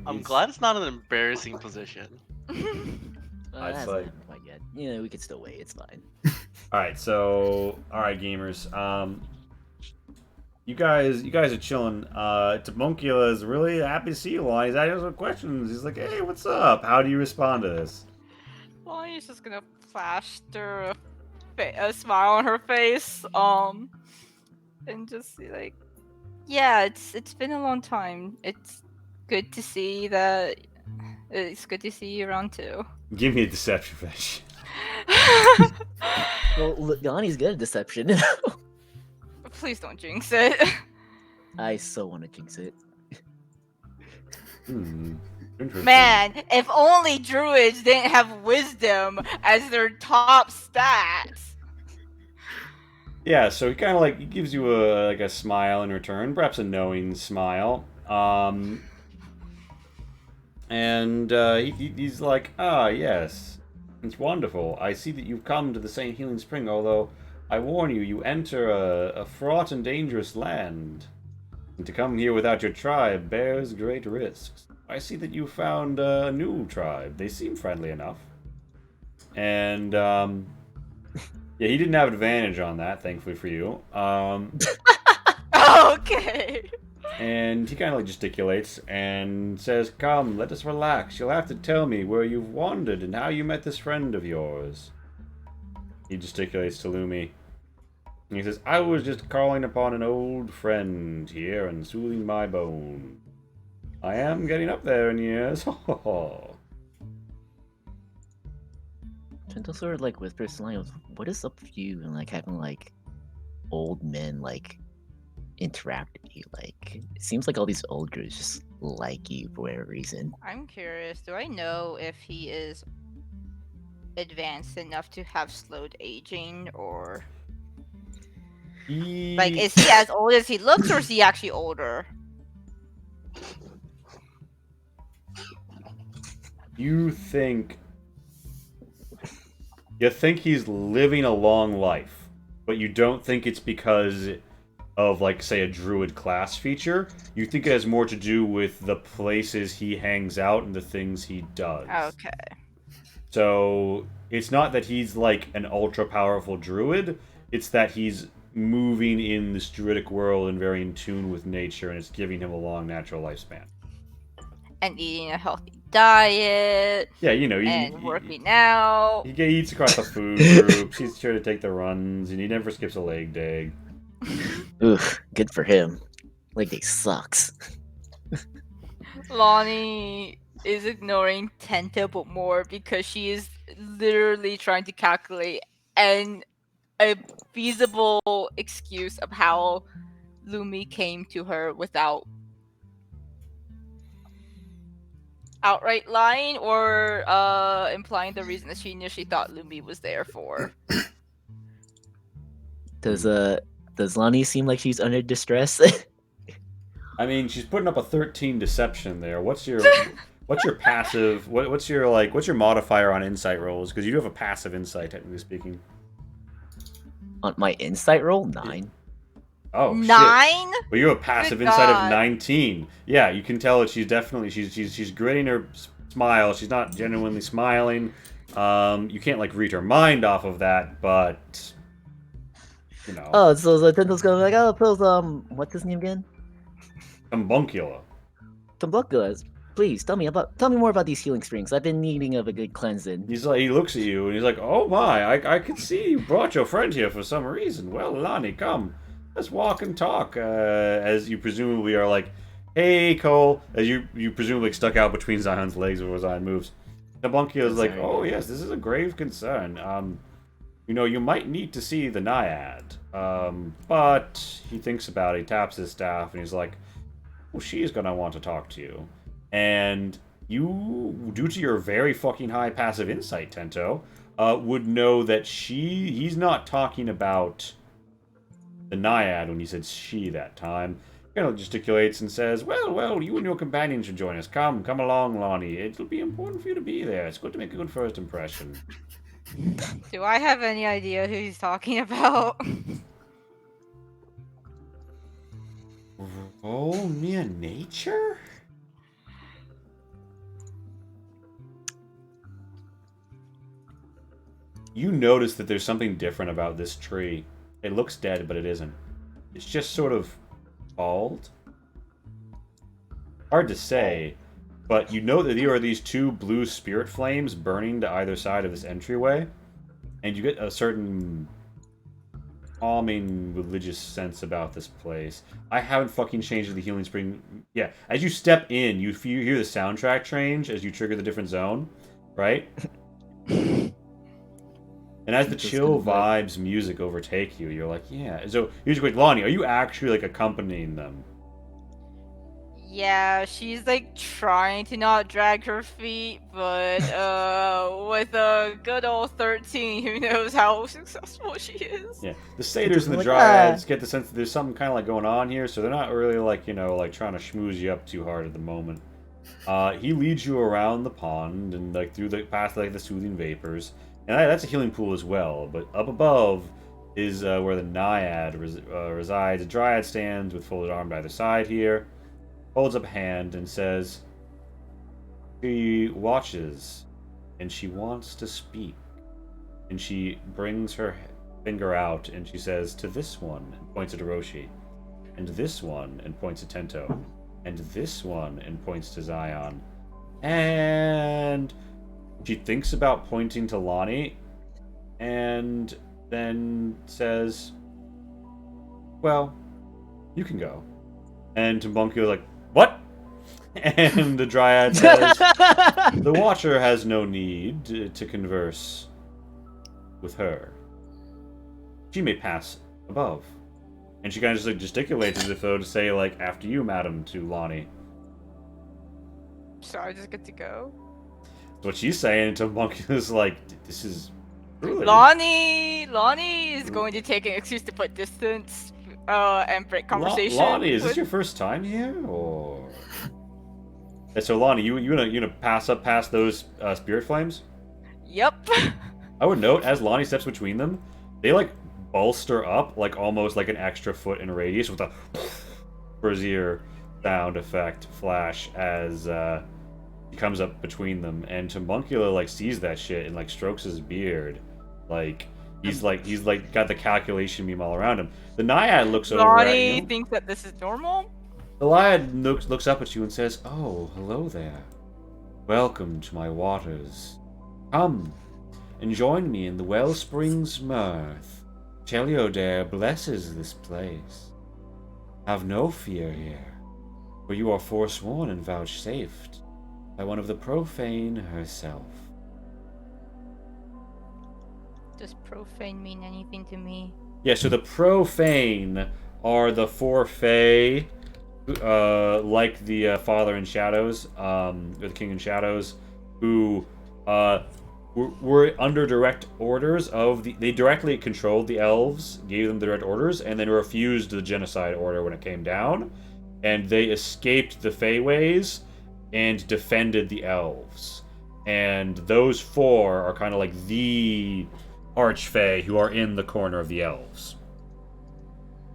I'm glad it's not an embarrassing position. That It's hasn't like- happened quite yet. Yeah, we can still wait. It's fine. All right, so gamers. You guys are chilling. Tabunkula is really happy to see you, Lon. He's asking some questions. He's like, "Hey, what's up? How do you respond to this?" Lonnie's just gonna plaster a smile on her face, and just be like, "Yeah, it's been a long time. It's good to see that. It's good to see you around too." Give me a deception fetch. Well, Yanni's good at deception. Please don't jinx it. I so want to jinx it. Interesting. Man, if only druids didn't have wisdom as their top stats. Yeah, so he kind of like he gives you a smile in return, perhaps a knowing smile. And he's like, "Ah, yes, it's wonderful. I see that you've come to the Saint Healing Spring. Although I warn you, you enter a fraught and dangerous land, and to come here without your tribe bears great risks. I see that you found a new tribe. They seem friendly enough, and yeah, he didn't have advantage on that, thankfully for you. Okay. And he kind of like gesticulates and says, "Come, let us relax. You'll have to tell me where you've wandered and how you met this friend of yours." He gesticulates to Lumi. And he says, "I was just calling upon an old friend here and soothing my bone. I am getting up there in years." Tento sort of like whispers to Lion, "What is up with you and like having like old men like interact with you? Like it seems like all these old dudes just like you for whatever reason." I'm curious, do I know if he is advanced enough to have slowed aging, or like is he as old as he looks, or is he actually older? You think he's living a long life, but you don't think it's because of, like, say, a druid class feature. You think it has more to do with the places he hangs out and the things he does. Okay. So it's not that he's like an ultra powerful druid, it's that he's moving in this druidic world and very in tune with nature, and it's giving him a long natural lifespan. And eating a healthy diet. Yeah, you know, And working out. He eats across the food groups. He's sure to take the runs, and he never skips a leg day. Oof, good for him. Like they sucks. Lonnie is ignoring Tenta, but more because she is literally trying to calculate a feasible excuse of how Lumi came to her without outright lying or implying the reason that she initially thought Lumi was there for. Does Lonnie seem like she's under distress? I mean, she's putting up a 13 deception there. What's your passive? What's your modifier on insight rolls? Because you do have a passive insight, technically speaking. On my insight roll, 9. Oh, 9? shit. Well, you have a passive Good insight God. of 19. Yeah, you can tell that she's definitely she's gritting her smile. She's not genuinely smiling. You can't like read her mind off of that, but you know. Oh, so Tento's going like, "Oh, those what's his name again? Tambuncula. Tumbuckulas. Please tell me more about these healing springs. I've been needing of a good cleansing." He looks at you and he's like, "Oh my, I can see you brought your friend here for some reason. Well, Lonnie, come, let's walk and talk." As you presumably are like, "Hey, Cole," as you presumably stuck out between Zion's legs before Zion moves. Tabuncula is like, Sorry. "Oh yes, this is a grave concern. You know, you might need to see the Naiad." But he thinks about it, he taps his staff, and he's like, "Well, she's gonna want to talk to you." And you, due to your very fucking high passive insight, Tento, would know that he's not talking about the Naiad when he said she that time. He kind of gesticulates and says, well, you and your companion should join us. Come along, Lonnie. It'll be important for you to be there. It's good to make a good first impression. Do I have any idea who he's talking about? Roll me a nature? you notice that there's something different about this tree. It looks dead, but it isn't. It's just sort of bald. Hard to say, but you know that there are these two blue spirit flames burning to either side of this entryway, and you get a certain calming religious sense about this place. I haven't fucking changed the healing spring. Yeah, as you step in, you hear the soundtrack change as you trigger the different zone, right? And as the Just chill kind of like- vibes music overtake you, you're like, yeah. So here's a quick, Lonnie, are you actually like accompanying them? Yeah, she's like trying to not drag her feet, but with a good old 13, who knows how successful she is. Yeah, the satyrs and the Like, dryads get the sense that there's something kind of like going on here, so they're not really like, you know, like trying to schmooze you up too hard at the moment. He leads you around the pond and like through the past like the soothing vapors, and that's a healing pool as well. But up above is where the naiad resides. A dryad stands with folded arm to either side here, holds up a hand and says, she watches, and she wants to speak, and she brings her finger out and she says, to this one, and points at Hiroshi, and this one, and points at Tento, and this one, and points to Zion, and she thinks about pointing to Lonnie, and then says, well, you can go. And Tombunkyu's like, what? And the dryad says, the Watcher has no need to converse with her. She may pass above. And she kind of just like gesticulates as if though to say like, after you, madam, to Lonnie. So I just get to go. That's what she's saying, and Tombunkyu's like, this is really... Lonnie is going to take an excuse to put distance and break conversation. Lonnie, is this with- your first time here, or? Yeah, so Lonnie, you gonna pass up past those spirit flames? Yep. I would note as Lonnie steps between them, they like bolster up like almost like an extra foot in radius with a brazier sound effect flash as he comes up between them, and Tombuncula like sees that shit and like strokes his beard, like he's got the calculation meme all around him. The naiad looks over at Lonnie you. thinks that this is normal. The naiad looks up at you and says, "Oh, hello there. Welcome to my waters. Come and join me in the wellspring's mirth. Cheliodare blesses this place. Have no fear here, for you are forsworn and vouchsafed by one of the profane herself." Does profane mean anything to me? Yeah, so the profane are the four fae, like the Father in Shadows, or the King in Shadows, who were under direct orders of the... They directly controlled the elves, gave them direct orders, and then refused the genocide order when it came down. And they escaped the Feyways and defended the elves. And those four are kind of like the archfey who are in the corner of the elves.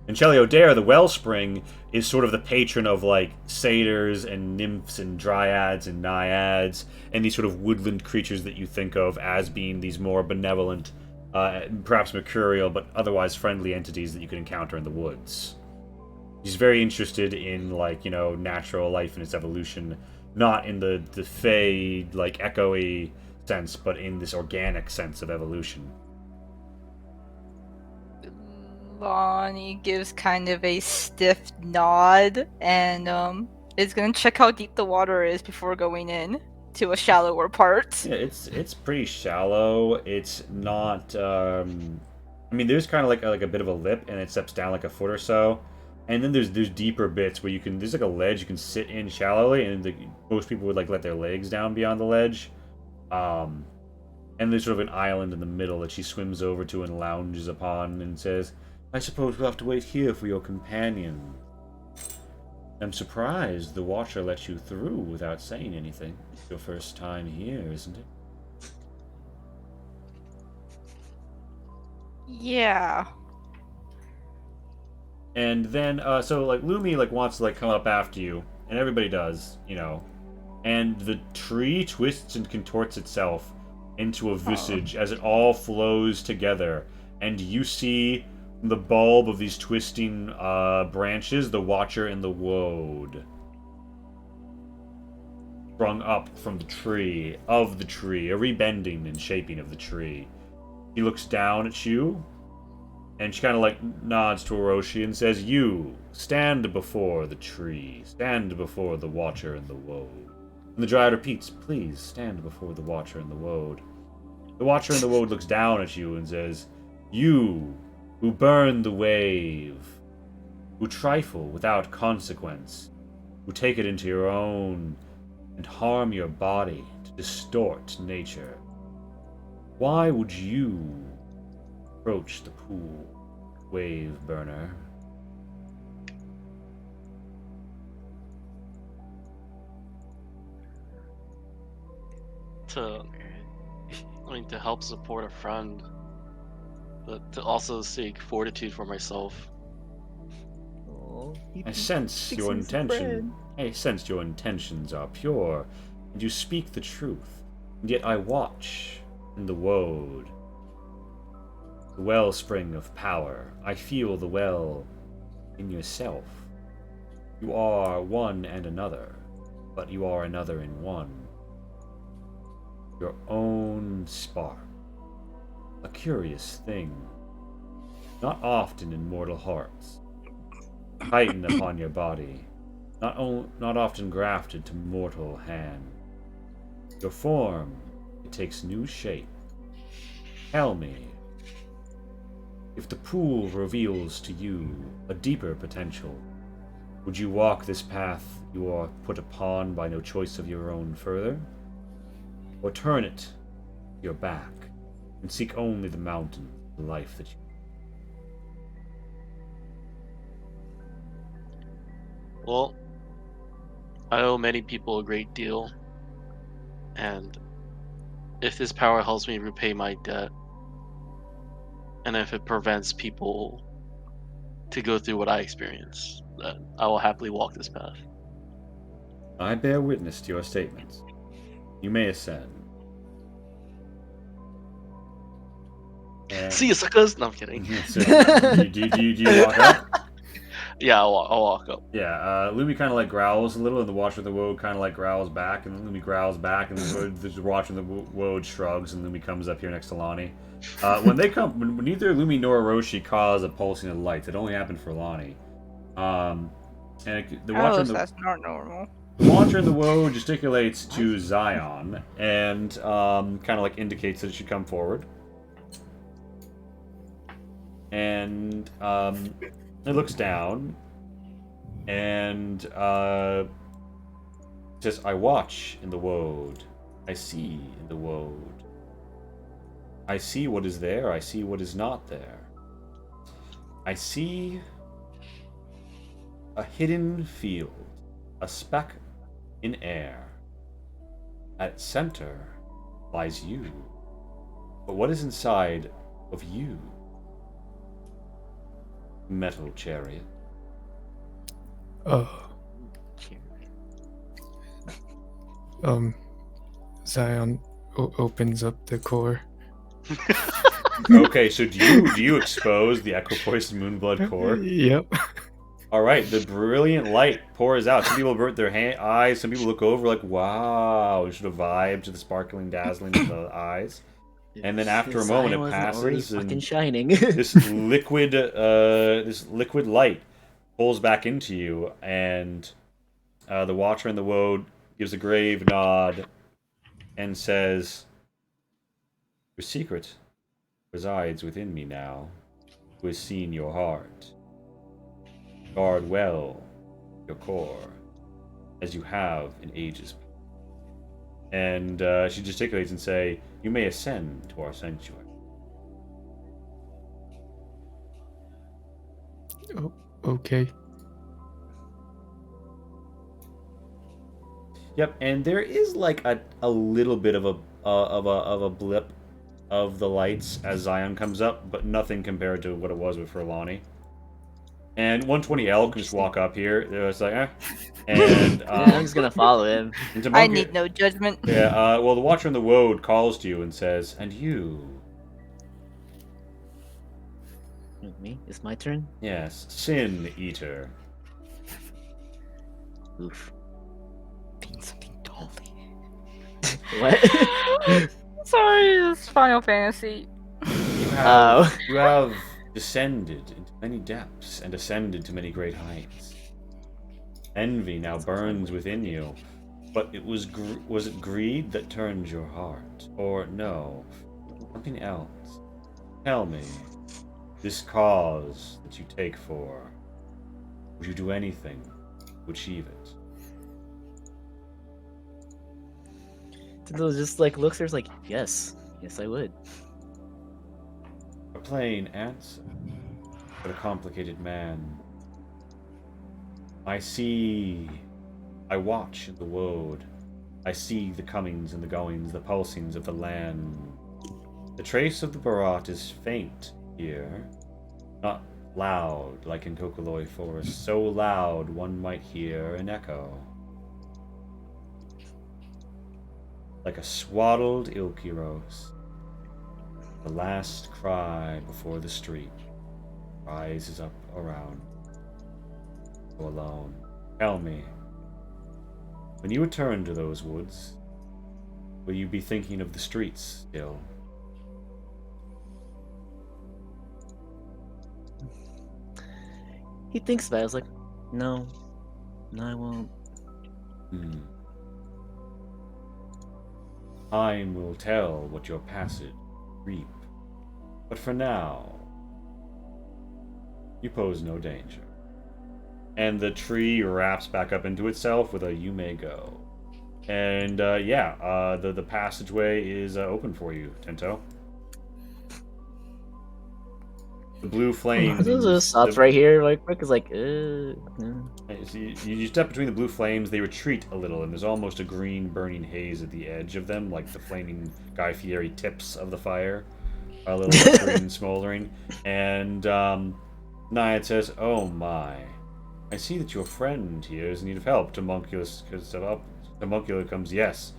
And Cheliodare, the wellspring, is sort of the patron of like satyrs and nymphs and dryads and naiads and these sort of woodland creatures that you think of as being these more benevolent, perhaps mercurial, but otherwise friendly entities that you can encounter in the woods. He's very interested in like, you know, natural life and its evolution, not in the fey, like echoey sense, but in this organic sense of evolution. Lonnie gives kind of a stiff nod and is gonna check how deep the water is before going in to a shallower part. Yeah, it's pretty shallow. It's not. I mean, there's kind of like a bit of a lip, and it steps down like a foot or so, and then there's deeper bits where you can. There's like a ledge you can sit in shallowly, and most people would like let their legs down beyond the ledge. And there's sort of an island in the middle that she swims over to and lounges upon, and says, "I suppose we'll have to wait here for your companion. I'm surprised the Watcher let you through without saying anything. It's your first time here, isn't it?" Yeah. And then, so like Lumi like wants to like come up after you, and everybody does, you know. And the tree twists and contorts itself into a visage as it all flows together, and you see the bulb of these twisting branches, the Watcher in the Woad, sprung up from the tree, a rebending and shaping of the tree. He looks down at you, and she kind of like nods to Orochi and says, "You, stand before the tree. Stand before the Watcher in the Woad." And the Dryad repeats, "Please, stand before the Watcher in the Woad." The Watcher in the Woad looks down at you and says, "You, who burn the wave, who trifle without consequence, who take it into your own and harm your body to distort nature. Why would you approach the pool, wave burner?" To help support a friend, but to also seek fortitude for myself. Oh, I sense your intention. I sense your intentions are pure, and you speak the truth. And yet I watch in the woad, the wellspring of power. I feel the well in yourself. You are one and another, but you are another in one. Your own spark. A curious thing. Not often in mortal hearts. Tighten upon your body. Not often grafted to mortal hand. Your form, it takes new shape. Tell me, if the pool reveals to you a deeper potential, would you walk this path you are put upon by no choice of your own further? Or turn it your back and seek only the mountain, the life that you... Well, I owe many people a great deal, and if this power helps me repay my debt, and if it prevents people to go through what I experience, then I will happily walk this path. I bear witness to your statements. You may ascend. And... See you, suckers! No, I'm kidding. So, do you walk up? Yeah, I'll walk up. Yeah, Lumi kind of like growls a little, and the Watcher of the Woad kind of like growls back, and then Lumi growls back, and the Watcher of the Woad shrugs, and Lumi comes up here next to Lonnie. When neither Lumi nor Orochi cause a pulsing of light, it only happened for Lonnie. The Watcher that's not normal. The Watcher in the Woad gesticulates to Zion and kind of like indicates that it should come forward. And it looks down and says, "I watch in the woad. I see in the woad. I see what is there. I see what is not there. I see a hidden field, a speck in air. At its center lies you. But what is inside of you? Metal chariot." Zion opens up the core. Okay, so do you expose the Equipoise Moonblood core? Yep. All right, the brilliant light pours out. Some people avert their eyes. Some people look over like, "Wow!" You should have vibe to the sparkling, dazzling of the eyes. And then after a moment, it passes, fucking and shining. this liquid light pulls back into you, and the Watcher in the Woad gives a grave nod and says, "Your secret resides within me now, who has seen your heart. Guard well your core, as you have in ages." And she gesticulates and say, "You may ascend to our sanctuary." Oh, okay. Yep, and there is like a little bit of a blip of the lights as Zion comes up, but nothing compared to what it was with Lonnie. And 120L can just walk up here. They're just like, eh. And Yeah, I'm just gonna follow him. and I Tamoki- need no judgment. Yeah. Well, the Watcher on the Woad calls to you and says, "And you, Me? It's my turn? yes, Sin Eater." Oof. Being something totally. What? Sorry, it's Final Fantasy. You have descended into many depths and ascended to many great heights. Envy now burns within you, but it was it greed that turned your heart, or no, something else? Tell me, this cause that you take for, would you do anything to achieve it? Tyndall just like looks there's like, yes, I would. A plain answer, but a complicated man. I watch in the woad. I see the comings and the goings, the pulsings of the land. The trace of the Barat is faint here, not loud like in Kokoloi Forest, so loud one might hear an echo. Like a swaddled Ilkiros, the last cry before the street rises up around. So alone. Tell me, when you return to those woods, will you be thinking of the streets still? He thinks about it. I was like, no, I won't. Time will tell what your passage reap. But for now, you pose no danger. And the tree wraps back up into itself with a "you may go." And the passageway is open for you, Tento. The blue flames. This just stops right here. Like Rick is like, no. So you step between the blue flames, they retreat a little, and there's almost a green burning haze at the edge of them, like the flaming Guy Fieri tips of the fire, a little green smoldering. And Naiad says, "Oh my, I see that your friend here is in need of help." Homunculus comes, "Yes,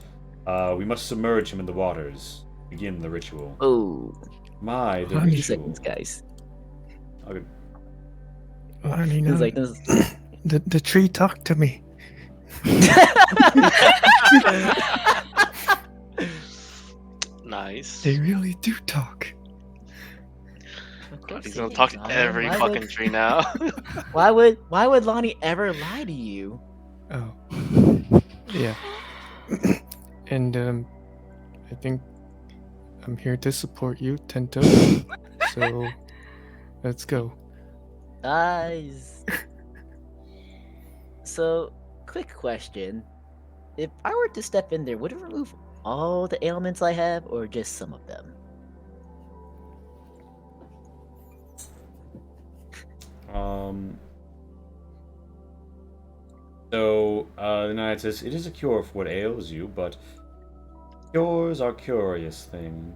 we must submerge him in the waters. Begin the ritual." Oh, The 20 ritual. seconds, guys. Okay. Lonnie, He's no. like, this. The tree talked to me. Nice. They really do talk. Of course He's he gonna did, talk to Zion. every Why fucking would- tree now. Why would Lonnie ever lie to you? Oh. Yeah. And I think I'm here to support you, Tento. So let's go. Guys. So, quick question. If I were to step in there, would it remove all the ailments I have or just some of them? The knight says, "It is a cure for what ails you, but cures are curious things.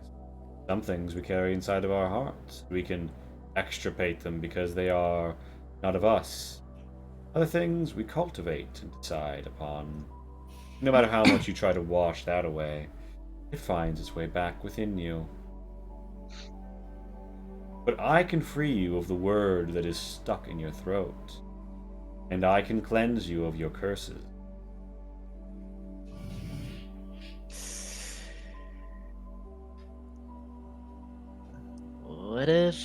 Some things we carry inside of our hearts. We can extirpate them because they are not of us. Other things we cultivate and decide upon. No matter how much you try to wash that away, it finds its way back within you. But I can free you of the word that is stuck in your throat, and I can cleanse you of your curses. What if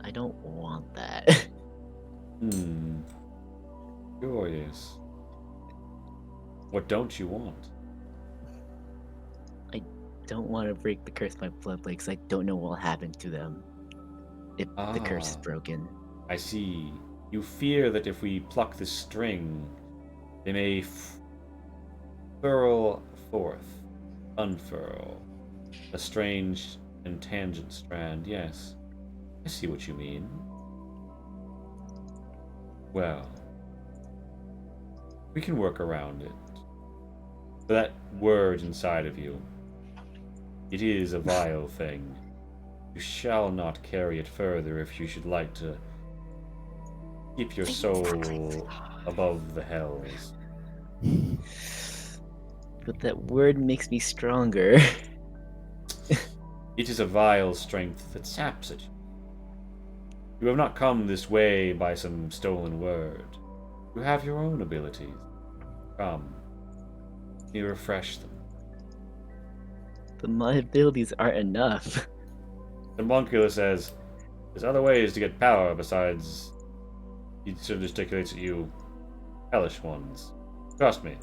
I don't want that? Curious. What don't you want? I don't want to break the curse by blood because I don't know what will happen to them if the curse is Ah. broken. I see. You fear that if we pluck the string, they may unfurl, a strange and tangent strand. Yes, I see what you mean. Well, we can work around it. For that word inside of you, it is a vile thing. You shall not carry it further if you should like to Keep your soul above the hells. But that word makes me stronger. It is a vile strength that saps at you. You have not come this way by some stolen word. You have your own abilities. Come. You refresh them. But my abilities aren't enough. The Moncula says, there's other ways to get power besides... He sort of gesticulates at you. Hellish ones. Trust me.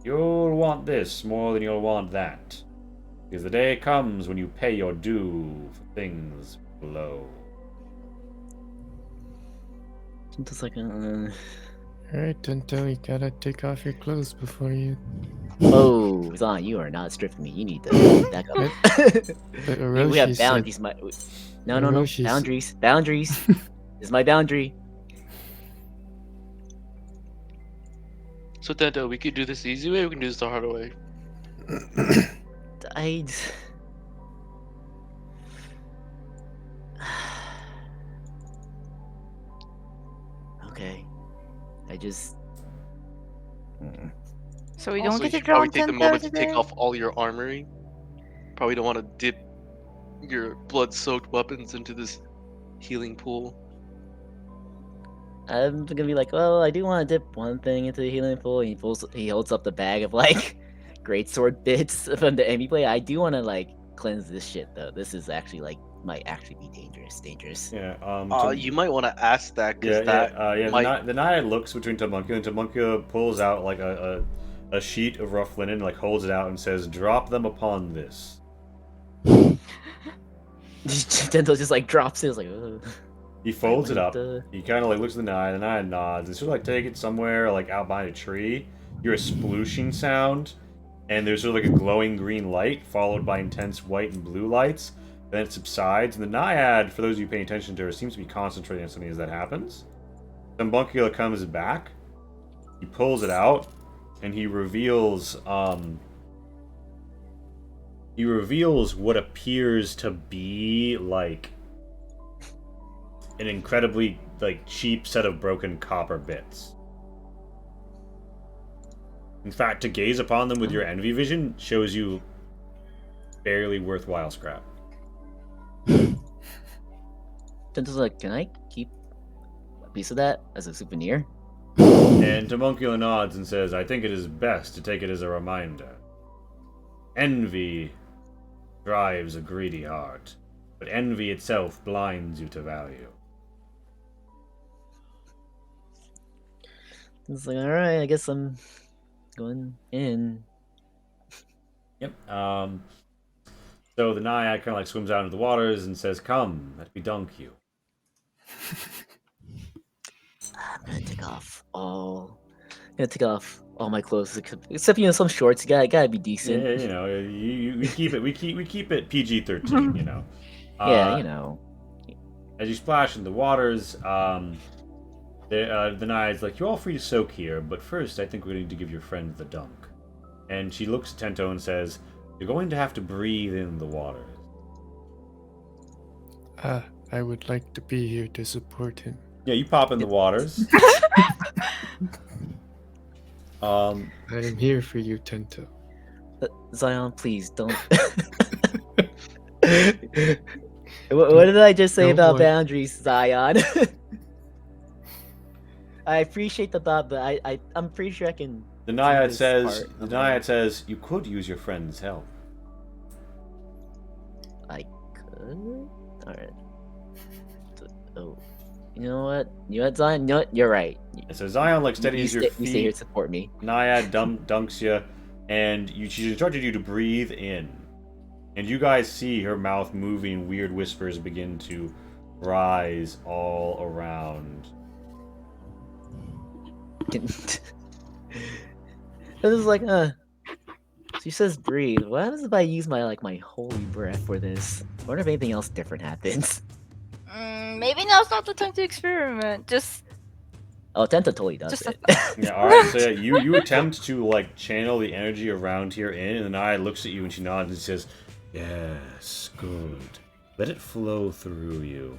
You'll want this more than you'll want that. Because the day comes when you pay your due for things below. Just like, Alright, Tento, you gotta take off your clothes before you. oh, Zon, you are not stripping me. You need to back up. But We have Orochi said, boundaries. No. Orochi said- Boundaries. Boundaries. This is my boundary. So Tento, we could do this the easy way, or we can do this the harder way. I. Okay. I just. So we Also, don't get you to should draw probably take the Tento moment to today? take off all your armory. Probably don't want to dip your blood-soaked weapons into this healing pool. I'm gonna be like, well, I do want to dip one thing into the healing pool. He holds up the bag of like great sword bits from the enemy play. I do want to like cleanse this shit though. This is actually like might actually be dangerous. Yeah, You might want to ask that, because yeah. might... The Naiad looks between Tamunkula, and Tamunkula pulls out like a sheet of rough linen, like holds it out and says, "Drop them upon this." Tento just like drops it. It's like, ugh. He folds it Like, up. He kind of like looks at the Naiad nods, and sort of like take it somewhere like out behind a tree. You hear a splooshing sound, and there's sort of like a glowing green light followed by intense white and blue lights. Then it subsides, and the Naiad, for those of you paying attention to her, seems to be concentrating on something as that happens. Then Bunkula comes back. He pulls it out, and he reveals what appears to be like an incredibly like cheap set of broken copper bits. In fact, to gaze upon them with your envy vision shows you barely worthwhile scrap. Tento's like, can I keep a piece of that as a souvenir? And Tamunkula nods and says, I think it is best to take it as a reminder. Envy drives a greedy heart, but envy itself blinds you to value. It's like, alright, I guess I'm going in. Yep. So the Naiad kind of like swims out into the waters and says, come, let me dunk you. I'm gonna take off all my clothes except some shorts. Gotta be decent. Yeah, you know, we keep it PG-13, you know. Yeah, you know. As you splash in the waters, the Naiad's like, you're all free to soak here, but first I think we're going to give your friend the dunk. And she looks at Tento and says, you're going to have to breathe in the waters. I would like to be here to support him. Yeah, you pop in the waters. I am here for you, Tento. Zion, please don't. What did I just say Don't about worry. boundaries, Zion? I appreciate the thought, but I'm pretty sure I can. The Naiad this says, part you could use your friend's help. I could. All right. Oh, you know what? Zion? You know what? You're right. And so Zion like steadies your You stay here feet. to support me. Naiad dunks you, and she instructed you to breathe in. And you guys see her mouth moving, weird whispers begin to rise all around. It was like, she says breathe. What happens if I use my holy breath for this? I wonder if anything else different happens. Maybe now's not the time to experiment. Just Oh, Tenta totally does Just it. Yeah, alright, so yeah, you attempt to like channel the energy around here in, and the Naiad looks at you and she nods and says, yes, good. Let it flow through you.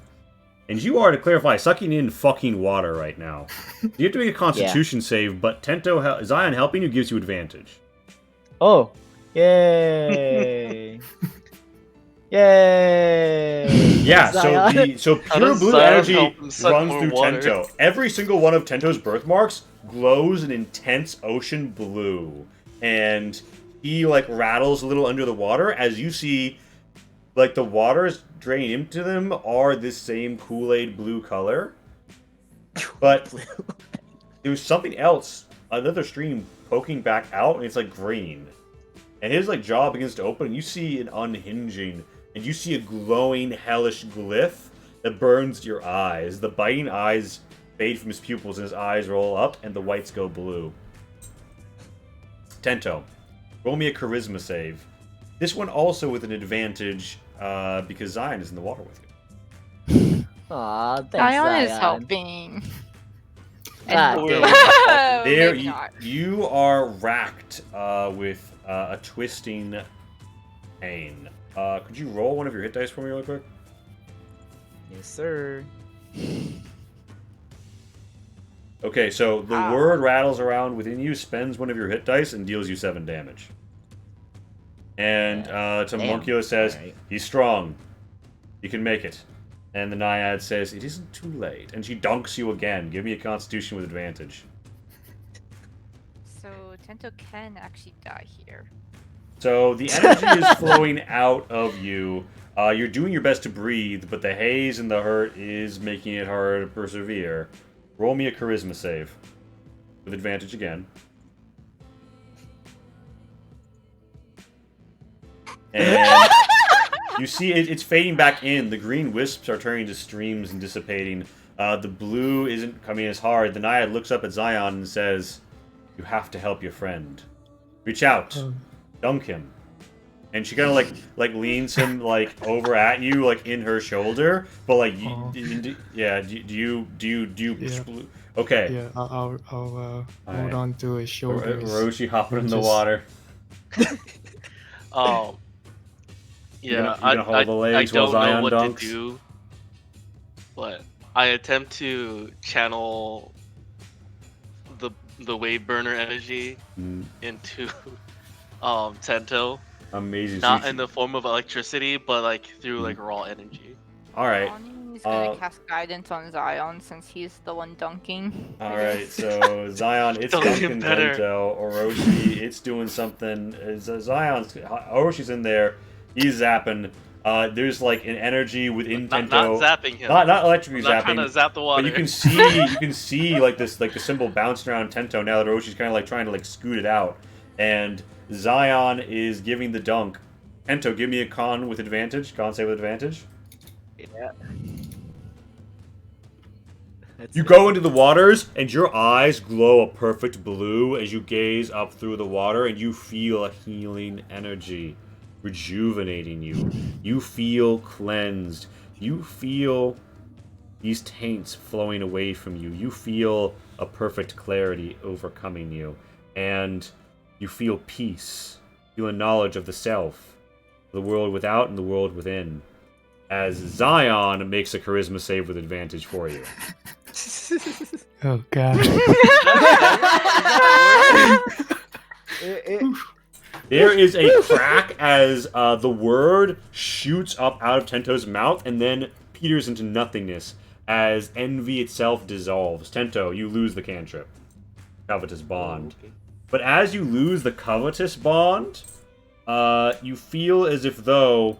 And you are, to clarify, sucking in fucking water right now. You have to make a Constitution save, but Zion helping you gives you advantage. Oh, yay! Yay! Yeah, Zion. so How pure does blue Zion energy help him suck runs more through water? Tento. Every single one of Tento's birthmarks glows an intense ocean blue, and he like rattles a little under the water as you see, like the waters drain into them are this same Kool-Aid blue color, but there's something else, another stream poking back out, and it's like green, and his like jaw begins to open, and you see an unhinging. And you see a glowing, hellish glyph that burns your eyes. The biting eyes fade from his pupils, and his eyes roll up, and the whites go blue. Tento, roll me a charisma save. This one also with an advantage, because Zion is in the water with you. Aw, thanks, Zion is Zion. helping. Ah, And- damn. Oh, There, maybe not. you are racked with a twisting pain. Could you roll one of your hit dice for me really quick? Yes, sir. Okay, so the Ow. word rattles around within you, spends one of your hit dice, and deals you 7 damage. And Damn. Homunculus says, Alright. he's strong. You can make it. And the Naiad says, it isn't too late. And she dunks you again. Give me a Constitution with advantage. So Tento can actually die here. So the energy is flowing out of you. You're doing your best to breathe, but the haze and the hurt is making it harder to persevere. Roll me a charisma save. With advantage again. And you see it's fading back in. The green wisps are turning to streams and dissipating. The blue isn't coming as hard. The Naiad looks up at Zion and says, you have to help your friend. Reach out. Dunk him. And she kind of like leans him like over at you, like in her shoulder. But like, yeah. Do you? Yeah. Okay. Yeah, I'll hold Alright. on to his shoulders. Roshi hopping in the Just- water. Oh. You Yeah, gonna hold the legs while I don't know Zion what dunks? to do, but I attempt to channel the wave burner energy Mm, into Tento, amazing. not So in the form of electricity, but like through like raw energy. all right. He's gonna Uh, cast guidance on Zion since he's the one dunking. All right, so Zion, it's Don't get dunking better. Tento. Orochi, it's doing something. Oroshi's in there. He's zapping. There's like an energy within Not Tento. zapping him. Not electrically I'm not trying to zapping. zap the water. But you can see like this, like the symbol bouncing around Tento now that Oroshi's kind of like trying to like scoot it out, and Zion is giving the dunk. Tento, give me a con with advantage. Con save with advantage. Yeah. That's You it. go into the waters, and your eyes glow a perfect blue as you gaze up through the water, and you feel a healing energy rejuvenating you. You feel cleansed. You feel these taints flowing away from you. You feel a perfect clarity overcoming you. And you feel peace. You feel a knowledge of the self, the world without and the world within. As Zion makes a charisma save with advantage for you. Oh god. There is a crack as the word shoots up out of Tento's mouth and then peters into nothingness as envy itself dissolves. Tento, you lose the cantrip. Covetous bond. Okay. But as you lose the covetous bond, you feel as if though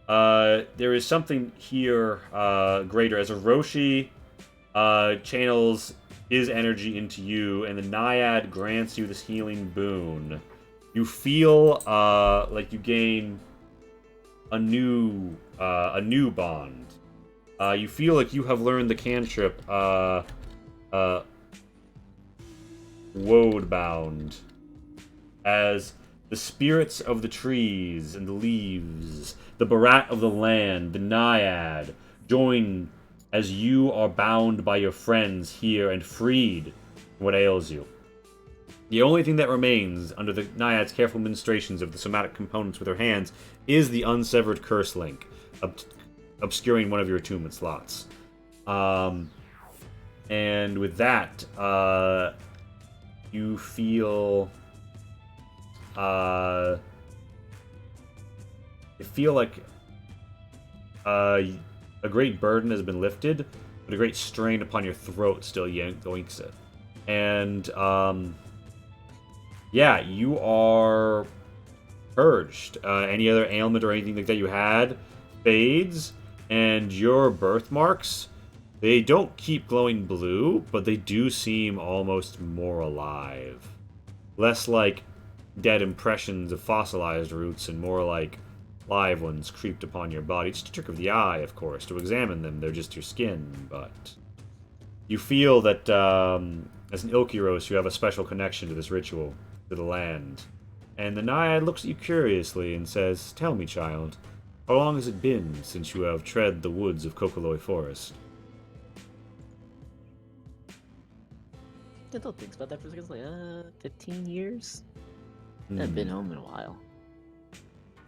there is something here greater. As Orochi channels his energy into you, and the Naiad grants you this healing boon. You feel like you gain a new bond. You feel like you have learned the cantrip Woad Bound, as the spirits of the trees and the leaves, the Barat of the land, the Naiad, join as you are bound by your friends here and freed from what ails you. The only thing that remains under the Naiad's careful administrations of the somatic components with her hands is the unsevered curse link, obscuring one of your attunement slots. And with that, you feel like a great burden has been lifted, but a great strain upon your throat still yoinks it. And yeah, you are purged. Any other ailment or anything like that you had fades, and your birthmarks, they don't keep glowing blue, but they do seem almost more alive. Less like dead impressions of fossilized roots and more like live ones creeped upon your body. It's a trick of the eye, of course, to examine them. They're just your skin, but you feel that as an Ilkiros, you have a special connection to this ritual, to the land. And the Naiad looks at you curiously and says, "Tell me, child, how long has it been since you have tread the woods of Kokoloi Forest?" I don't think about that for a second. It's like, 15 years? I haven't been home in a while.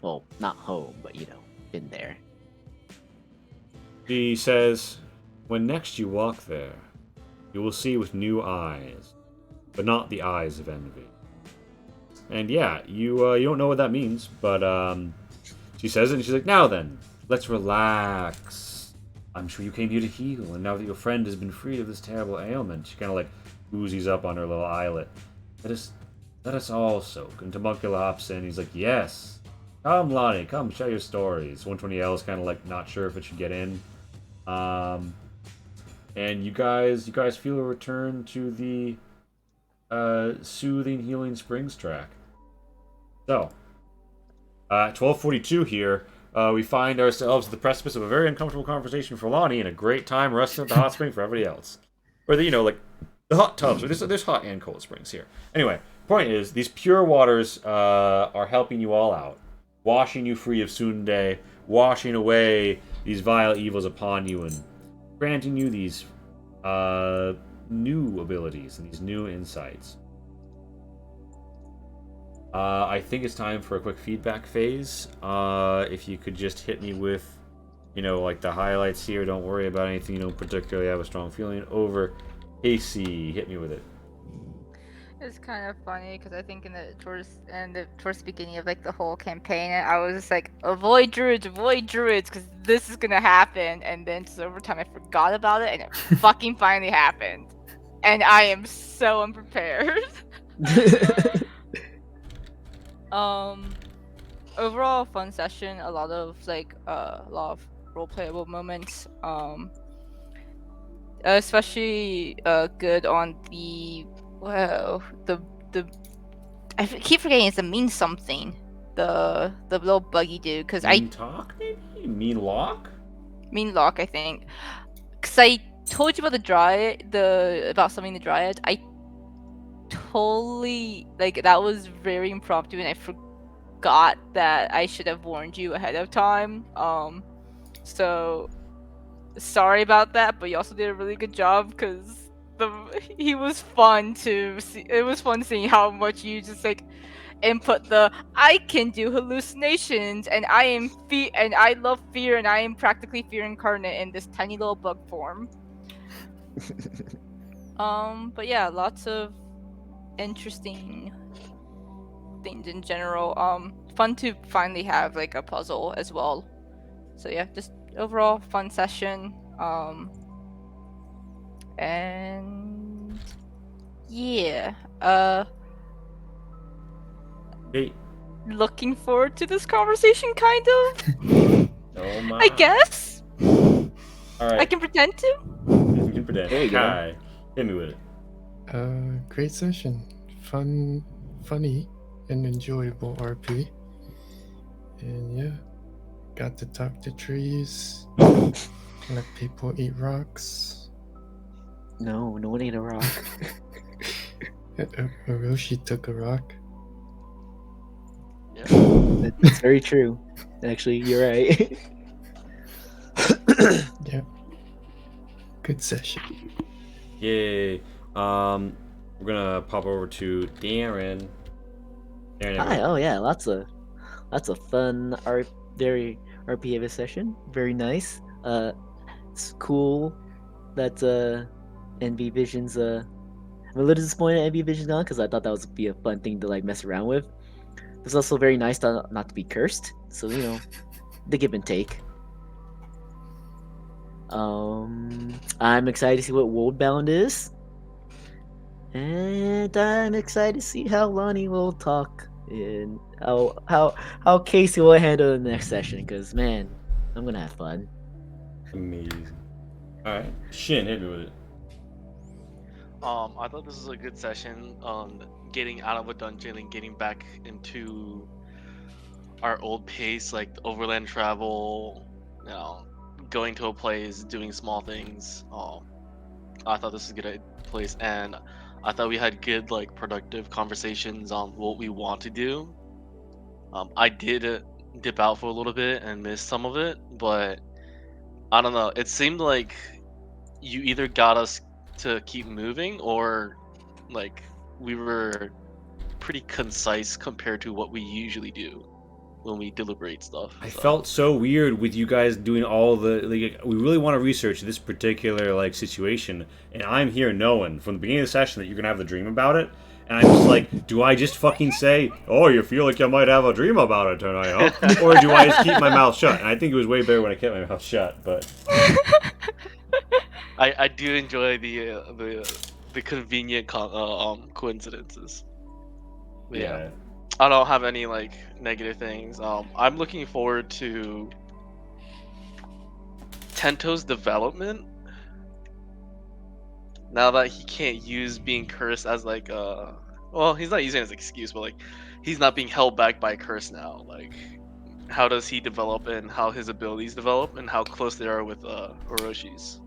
Well, not home, but been there. She says, "When next you walk there, you will see with new eyes, but not the eyes of envy." And yeah, you don't know what that means, but she says it, and she's like, "Now then, let's relax. I'm sure you came here to heal, and now that your friend has been freed of this terrible ailment," she kind of like oozies up on her little eyelet. Let us all soak." And Tamuncula hops in. He's like, "Yes. Come, Lonnie, come, share your stories." 120L is kind of like not sure if it should get in. And you guys feel a return to the soothing, healing springs track. So, 12:42 here, we find ourselves at the precipice of a very uncomfortable conversation for Lonnie and a great time resting at the hot spring for everybody else. Or like the hot tubs. There's hot and cold springs here. Anyway, point is, these pure waters are helping you all out, washing you free of Sunday, washing away these vile evils upon you, and granting you these new abilities and these new insights. I think it's time for a quick feedback phase. If you could just hit me with, like the highlights here. Don't worry about anything you don't particularly have a strong feeling over. Casey, hit me with it. It's kind of funny because I think towards the beginning of like the whole campaign, I was just like, avoid druids, because this is gonna happen. And then just over time, I forgot about it, and it fucking finally happened. And I am so unprepared. Overall fun session. A lot of role playable moments. Especially good on the I keep forgetting it's a mean something. The little buggy dude, because Mean talk, maybe? Mean lock? Mean lock, I think. Because I told you about the dryad, about summoning the dryad. I totally that was very impromptu, and I forgot that I should have warned you ahead of time. So sorry about that, but you also did a really good job because he was fun to see. It was fun seeing how much you just input I can do hallucinations, and I am and I love fear, and I am practically fear incarnate in this tiny little bug form. But yeah, lots of interesting things in general. Fun to finally have a puzzle as well. So yeah, just overall fun session. And yeah, Hey. Looking forward to this conversation, kind of. Oh my. I guess. All right. I can pretend to. You can pretend. There you go. Kai, hit me with it. Great session. Funny, and enjoyable RP. And yeah, got to talk to trees. Let people eat rocks. No one ate a rock. Orochi took a rock. Yeah. That's very true. Actually, you're right. Yeah. Good session. Yay. We're gonna pop over to Darren. Darren, Hi. Oh yeah, lots of fun very RP of a session. Very nice. It's cool that NB Vision's I'm a little disappointed NB Vision's gone because I thought that would be a fun thing to like mess around with. It's also very nice not to be cursed, so you know, the give and take. I'm excited to see what Worldbound is, and I'm excited to see how Lonnie will talk and how Casey will handle the next session. Cause man, I'm gonna have fun. Amazing. All right, Shin, hit me with it. I thought this was a good session on getting out of a dungeon and getting back into our old pace, like overland travel, you know, going to a place, doing small things. I thought this was a good place, and I thought we had good, like, productive conversations on what we want to do. I did dip out for a little bit and miss some of it, but I don't know. It seemed like you either got us to keep moving or like we were pretty concise compared to what we usually do when we deliberate stuff. I So felt so weird with you guys doing all the like. We really want to research this particular like situation, and I'm here knowing from the beginning of the session that you're gonna have the dream about it, and I'm just like, do I just fucking say, "Oh, you feel like you might have a dream about it tonight, huh?" Or do I just keep my mouth shut? And I think it was way better when I kept my mouth shut, but I do enjoy the convenient coincidences. But yeah. I don't have any like negative things. I'm looking forward to Tento's development now that he can't use being cursed as like well, he's not using it as an excuse, but like he's not being held back by a curse now. Like how does he develop and how his abilities develop and how close they are with Oroshi's.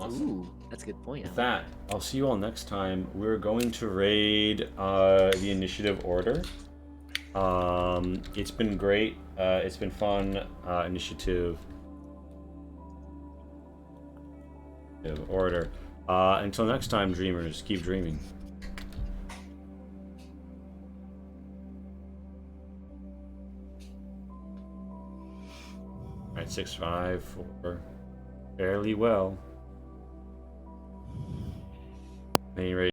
Awesome. Ooh, that's a good point. With that, I'll see you all next time. We're going to raid the initiative order. It's been great. It's been fun. Initiative order. Until next time, dreamers, keep dreaming. All right, 6-5 for fairly well. Main raid.